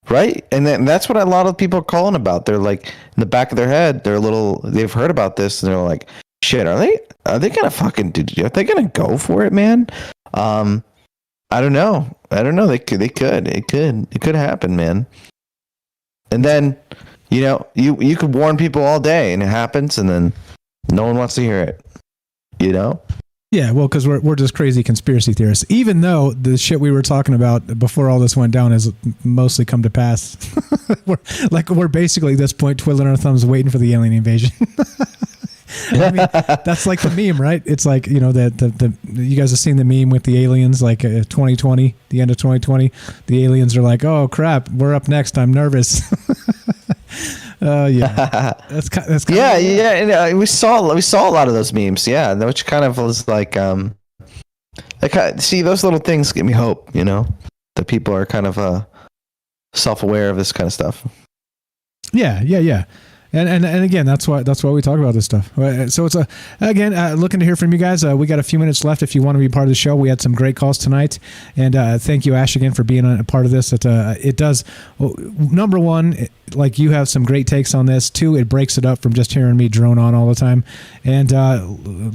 Right? And that's what a lot of people are calling about. They're like, in the back of their head, they've heard about this, and they're like, shit, are they gonna fucking are they gonna go for it, man? I don't know. They could. It could happen, man. And then, you could warn people all day, and it happens, and then no one wants to hear it. Yeah, well, because we're just crazy conspiracy theorists. Even though the shit we were talking about before all this went down has mostly come to pass. we're basically at this point twiddling our thumbs, waiting for the alien invasion. I mean, that's like the meme, right? It's like, the you guys have seen the meme with the aliens, like 2020, the end of 2020. The aliens are like, oh crap, we're up next. I'm nervous. Yeah. That's kind yeah, and, we saw a lot of those memes. Yeah, which kind of was like see, those little things give me hope. That people are kind of self-aware of this kind of stuff. Yeah. And again, that's why we talk about this stuff. So it's looking to hear from you guys. We got a few minutes left if you want to be part of the show. We had some great calls tonight, and thank you, Ash, again for being a part of this. It does. Number one, like you have some great takes on this. Two, it breaks it up from just hearing me drone on all the time. And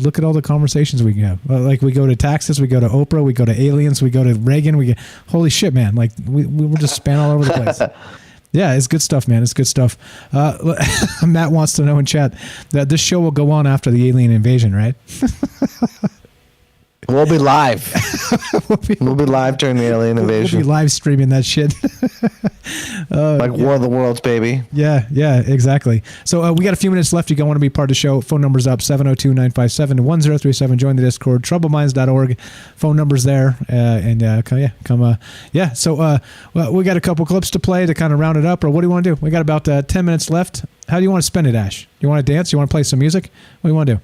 look at all the conversations we can have. Like we go to taxes, we go to Oprah, we go to aliens, we go to Reagan. We get holy shit, man! Like we will just span all over the place. Yeah, it's good stuff, man. It's good stuff. Matt wants to know in chat that this show will go on after the alien invasion, right? We'll be live. We'll be live during the alien invasion. We'll be live streaming that shit. Like War of the Worlds, baby. Yeah, exactly. So we got a few minutes left. You want to be part of the show. Phone number's up, 702-957-1037. Join the Discord, troubleminds.org. Phone number's there. So we got a couple clips to play to kind of round it up, or what do you want to do? We got about 10 minutes left. How do you want to spend it, Ash? You want to dance? You want to play some music? What do you want to do?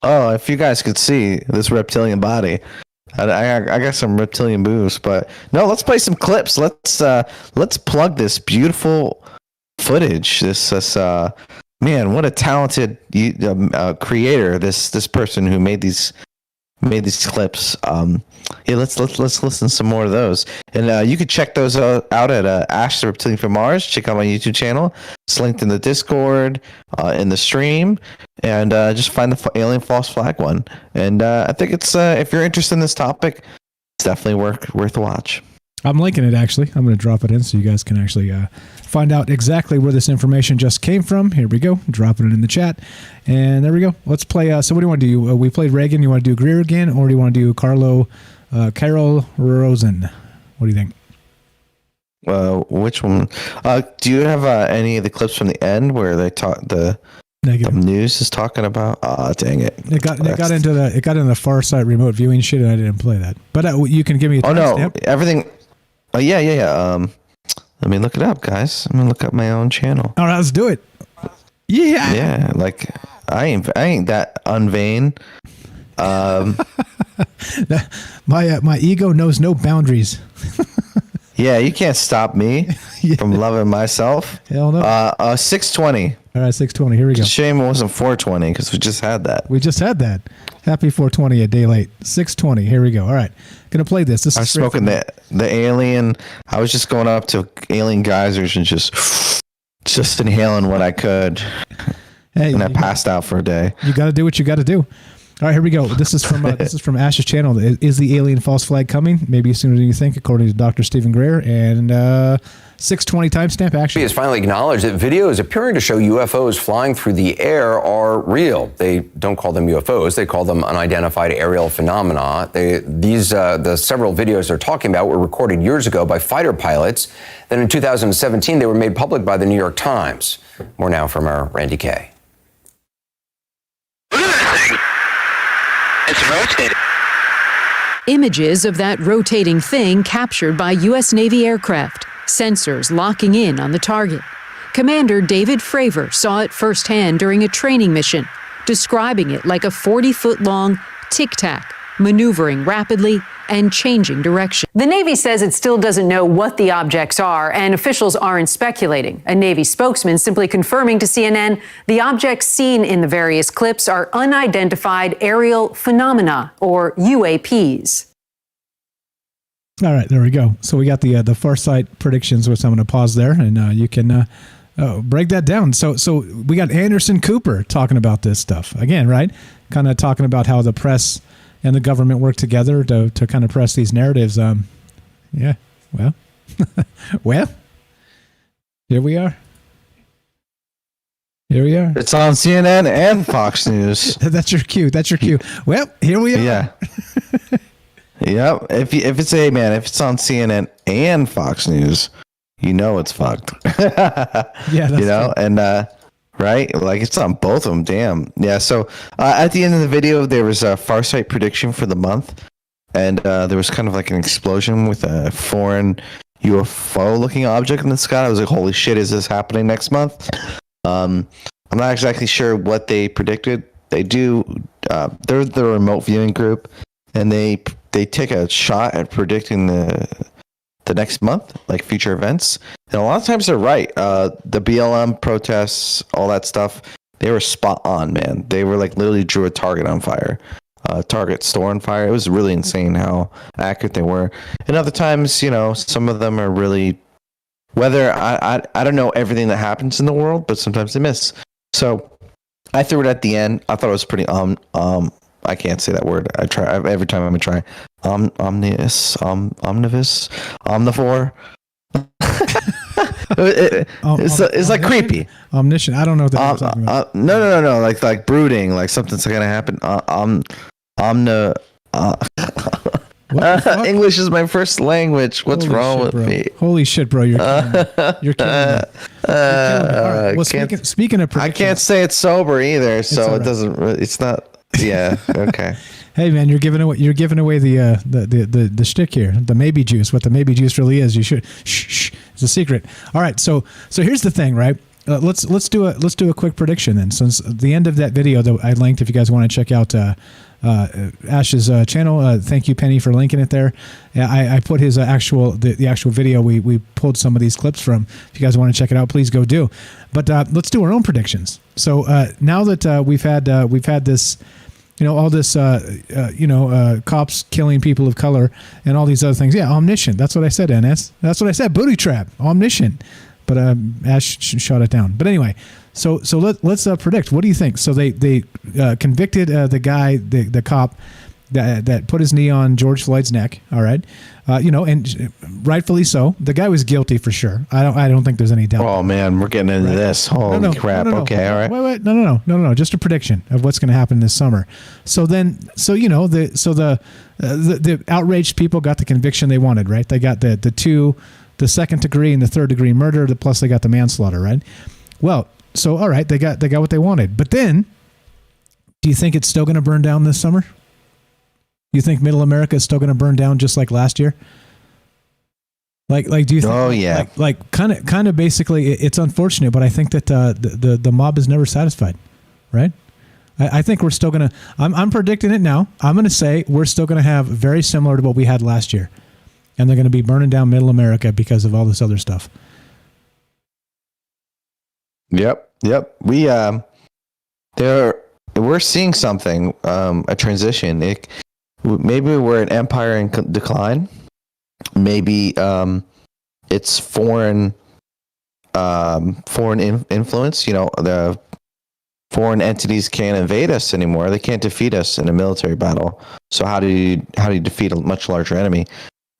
Oh, if you guys could see this reptilian body, I got some reptilian boobs, but no, let's play some clips. Let's plug this beautiful footage. This man, what a talented creator. This person who made these clips. Let's listen to some more of those, and you could check those out at Ash the Reptilian from Mars. Check out my YouTube channel. It's linked in the Discord, in the stream, and just find the alien false flag one. And I think it's if you're interested in this topic, it's definitely worth a watch. I'm linking it, actually. I'm going to drop it in so you guys can actually find out exactly where this information just came from. Here we go. Dropping it in the chat. And there we go. Let's play. So what do you want to do? We played Reagan. You want to do Greer again? Or do you want to do Carol Rosen? What do you think? Which one? Do you have any of the clips from the end where they talk the news is talking about? Dang it! It got into the far side remote viewing shit, and I didn't play that. But you can give me a timestamp. Everything. Yeah. Let me look it up, guys. I'm gonna look up my own channel. All right, let's do it. Yeah. Yeah, like I ain't that unvain. My ego knows no boundaries. Yeah, you can't stop me from loving myself. Hell no. 620. All right, 620. Here we go. Shame it wasn't 420 because we just had that. Happy 420 a day late. 620. Here we go. All right. Gonna play this. I was smoking the alien. I was just going up to alien geysers and just inhaling what I could. Hey, and I passed out for a day. You got to do what you got to do. All right, here we go. This is from Ash's channel. Is the alien false flag coming? Maybe sooner than you think, according to Dr. Stephen Greer. And 620 timestamp action. He has finally acknowledged that videos appearing to show UFOs flying through the air are real. They don't call them UFOs. They call them unidentified aerial phenomena. The several videos they're talking about were recorded years ago by fighter pilots. Then in 2017, they were made public by the New York Times. More now from our Randy Kay. It's rotating. Images of that rotating thing captured by U.S. Navy aircraft, sensors locking in on the target. Commander David Fravor saw it firsthand during a training mission, describing it like a 40-foot-long tic-tac, maneuvering rapidly and changing direction. The Navy says it still doesn't know what the objects are, and officials aren't speculating. A Navy spokesman simply confirming to CNN the objects seen in the various clips are unidentified aerial phenomena, or UAPs. All right, there we go. So we got the Farsight predictions, which I'm going to pause there, and you can break that down. So we got Anderson Cooper talking about this stuff again, right? Kind of talking about how the press and the government work together to kind of press these narratives. Yeah, well, well, here we are. It's on CNN and Fox News. That's your cue. Well, here we are. Yeah. Yep. If it's if it's on CNN and Fox News, you know it's fucked. Yeah, that's true. And right, like it's on both of them. Damn. Yeah. So at the end of the video, there was a Farsight prediction for the month, and there was kind of like an explosion with a foreign UFO-looking object in the sky. I was like, holy shit, is this happening next month? I'm not exactly sure what they predicted. They do. They're the remote viewing group, and they take a shot at predicting the next month, like future events. And a lot of times they're right. The BLM protests, all that stuff, they were spot on, man. They were like literally drew a Target on fire, Target store on fire. It was really insane how accurate they were. And other times, you know, some of them are really, whether I don't know everything that happens in the world, but sometimes they miss. So I threw it at the end. I thought it was pretty I can't say that word. I try every time I'm gonna try. Omnivore. It's like creepy. Omniscient. I don't know what that talking about. No. Like brooding. Like something's gonna happen. English is my first language. What's Holy wrong shit, with bro. me? Holy shit, bro! You're killing me. You're killing me. All right. Well, speaking of, I can't say it's sober either, so it doesn't. It's not. Yeah. Okay. Hey man, you're giving away the shtick here. The maybe juice. What the maybe juice really is. You should. Shh. It's a secret. All right. So here's the thing, right? Let's do a quick prediction then. Since the end of that video that I linked, if you guys want to check out Ash's channel, thank you Penny for linking it there. I put his actual video. We pulled some of these clips from. If you guys want to check it out, please go do. But let's do our own predictions. So now that we've had this, you know, all this, cops killing people of color and all these other things. Yeah, omniscient. That's what I said, NS. That's what I said. Booty trap. Omniscient. But Ash shot it down. But anyway, so let's predict. What do you think? So they convicted the guy, the cop that put his knee on George Floyd's neck. All right, and rightfully so. The guy was guilty for sure. I don't think there's any doubt. Oh man, we're getting into this. Holy crap! No. Okay, all right. Wait. No. Just a prediction of what's going to happen this summer. So the outraged people got the conviction they wanted. Right? They got the second degree and the third degree murder. Plus they got the manslaughter. Right? Well, so all right, they got what they wanted. But then, do you think it's still going to burn down this summer? You think Middle America is still going to burn down just like last year? Like do you think? Oh yeah. Like kind of basically, it's unfortunate, but I think that the mob is never satisfied, right? I think we're still gonna. I'm predicting it now. I'm gonna say we're still gonna have very similar to what we had last year, and they're gonna be burning down Middle America because of all this other stuff. Yep. We're seeing something, a transition. Maybe we're an empire in decline. Maybe it's foreign influence. You know, the foreign entities can't invade us anymore. They can't defeat us in a military battle. So how do you defeat a much larger enemy?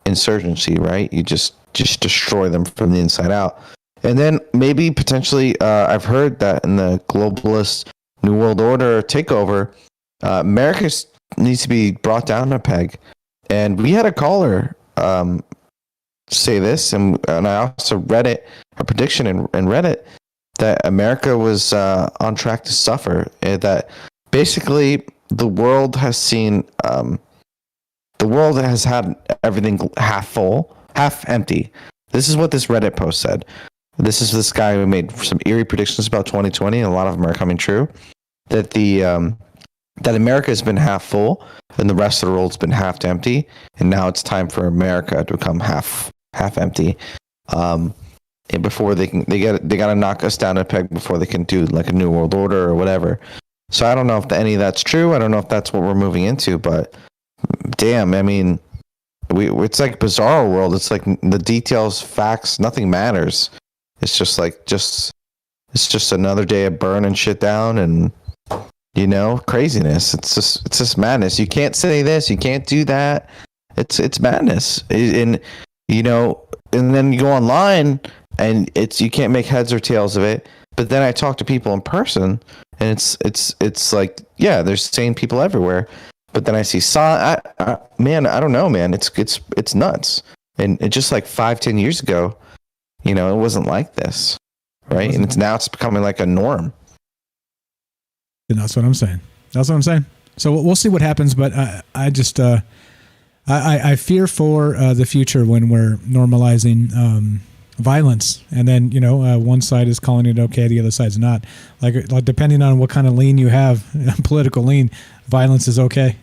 Insurgency, right? You just destroy them from the inside out. And then maybe potentially, I've heard that in the globalist New World Order takeover, America needs to be brought down a peg. And we had a caller say this, and I also read it, a prediction in Reddit, that America was on track to suffer. That basically the world has seen, the world has had everything half full, half empty. This is what this Reddit post said. This is this guy who made some eerie predictions about 2020, and a lot of them are coming true. That that America has been half full, and the rest of the world's been half empty, and now it's time for America to become half empty. And before they got to knock us down a peg before they can do like a new world order or whatever. So I don't know if any of that's true. I don't know if that's what we're moving into, but damn, I mean, it's like bizarre world. It's like the details, facts, nothing matters. It's just it's just another day of burning shit down and, craziness. It's just madness. You can't say this, you can't do that. It's madness. And then you go online and you can't make heads or tails of it. But then I talk to people in person and it's like, yeah, there's sane people everywhere. But then I see man, I don't know, man. It's nuts. And it just like 5-10 years ago, it wasn't like this, right? And it's becoming like a norm. And that's what I'm saying. So we'll see what happens. But I just, I I fear for the future when we're normalizing violence, and then one side is calling it okay, the other side's not. Like depending on what kind of lean you have, political lean, violence is okay.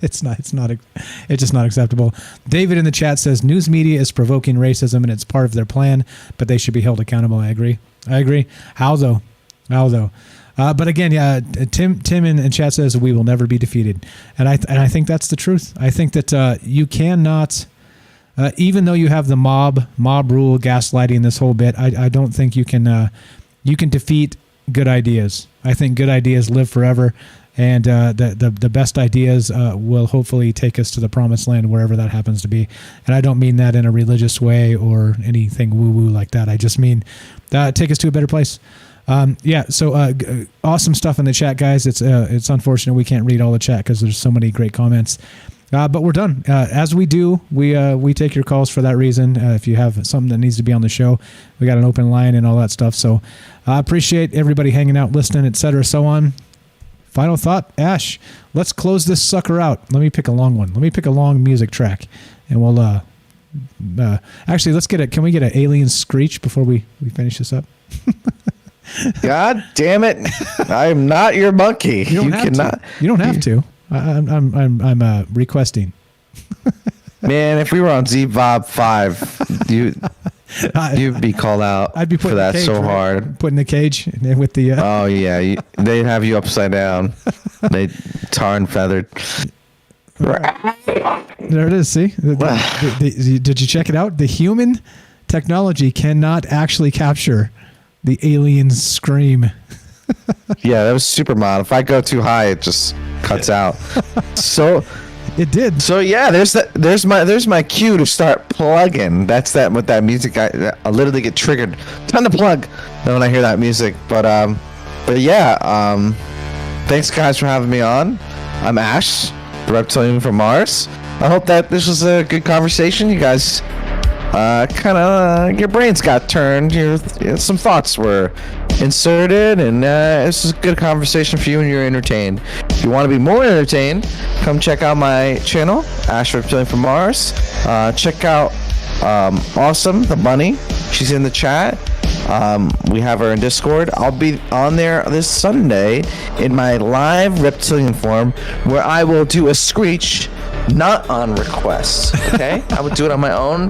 It's just not acceptable. David in the chat says news media is provoking racism and it's part of their plan, but they should be held accountable. I agree. How though? But again, yeah, Tim in chat says we will never be defeated, and I think that's the truth. I think that you cannot, even though you have the mob rule, gaslighting, this whole bit. I don't think you can defeat good ideas. I think good ideas live forever, and the best ideas will hopefully take us to the promised land, wherever that happens to be. And I don't mean that in a religious way or anything woo-woo like that. I just mean take us to a better place. So awesome stuff in the chat, guys. It's unfortunate we can't read all the chat because there's so many great comments. But we're done. As we do, we take your calls for that reason. If you have something that needs to be on the show, we got an open line and all that stuff. So I appreciate everybody hanging out, listening, etc. So on. Final thought, Ash, let's close this sucker out. Let me pick a long one. Let me pick a long music track, and we'll actually can we get an alien screech before we finish this up? God damn it! I am not your monkey. You don't have to. I'm requesting. Man, if we were on Z-Bob 5, you'd be called out. I'd be putting for that cage, so right? hard. Put in the cage with the. Oh yeah, they'd have you upside down. They tar and feathered. There it is. See, did you check it out? The human technology cannot actually capture the alien scream. Yeah, that was super mild. If I go too high, it just cuts out. So it did. So yeah, there's my cue to start plugging. That's that with that music. I literally get triggered. Time to plug when I hear that music. But yeah, thanks guys for having me on. I'm Ash, the reptilian from Mars. I hope that this was a good conversation. You guys your brains got turned. Some thoughts were inserted, and this is a good conversation for you, and you're entertained. If you want to be more entertained, come check out my channel, Ash Reptilian from Mars. Check out Awesome, the bunny. She's in the chat. We have her in Discord. I'll be on there this Sunday in my live reptilian form, where I will do a screech, not on request. Okay, I would do it on my own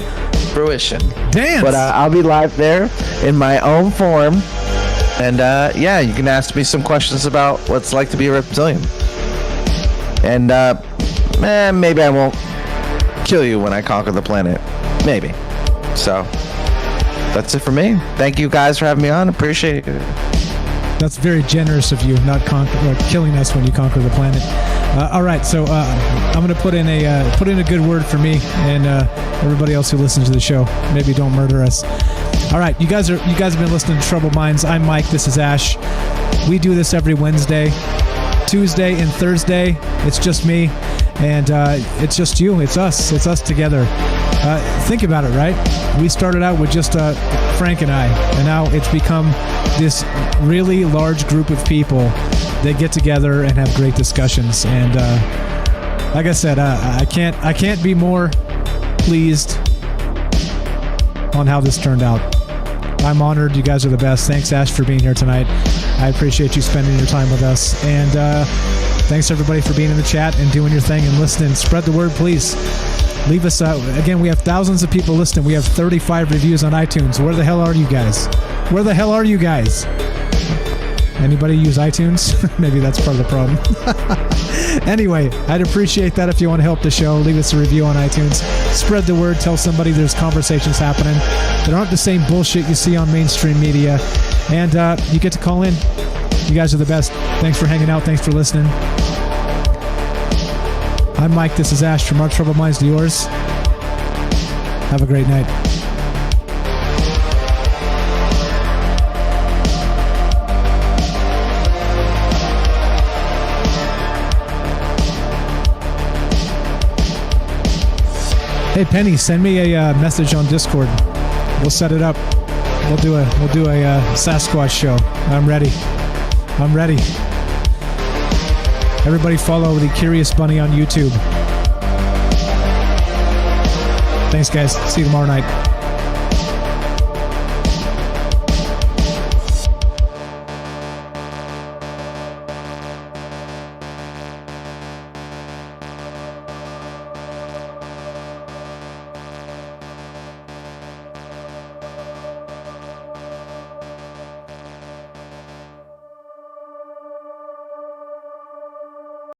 fruition. Dance. But I'll be live there in my own form, and yeah, you can ask me some questions about what it's like to be a reptilian. And maybe I won't kill you when I conquer the planet. Maybe. So that's it for me. Thank you guys for having me on. Appreciate it. That's very generous of you, not killing us when you conquer the planet. All right, so I'm going to put in a good word for me and everybody else who listens to the show. Maybe don't murder us. All right, you guys have been listening to Troubled Minds. I'm Mike. This is Ash. We do this every Wednesday, Tuesday, and Thursday. It's just me, and it's just you. It's us. It's us together. Think about it, right? We started out with just Frank and I, and now it's become this really large group of people that get together and have great discussions. And like I said, I can't be more pleased on how this turned out. I'm honored. You guys are the best. Thanks, Ash, for being here tonight. I appreciate you spending your time with us. And thanks, everybody, for being in the chat and doing your thing and listening. Spread the word, please. Leave us out. Again, we have thousands of people listening. We have 35 reviews on iTunes. Where the hell are you guys? Where the hell are you guys? Anybody use iTunes? Maybe that's part of the problem. Anyway, I'd appreciate that if you want to help the show. Leave us a review on iTunes. Spread the word. Tell somebody there's conversations happening that aren't the same bullshit you see on mainstream media. And you get to call in. You guys are the best. Thanks for hanging out. Thanks for listening. I'm Mike. This is Ash from Our Troubled Minds to yours. Have a great night. Hey Penny, send me a message on Discord. We'll set it up. We'll do a Sasquatch show. I'm ready. Everybody follow the Curious Bunny on YouTube. Thanks, guys. See you tomorrow night.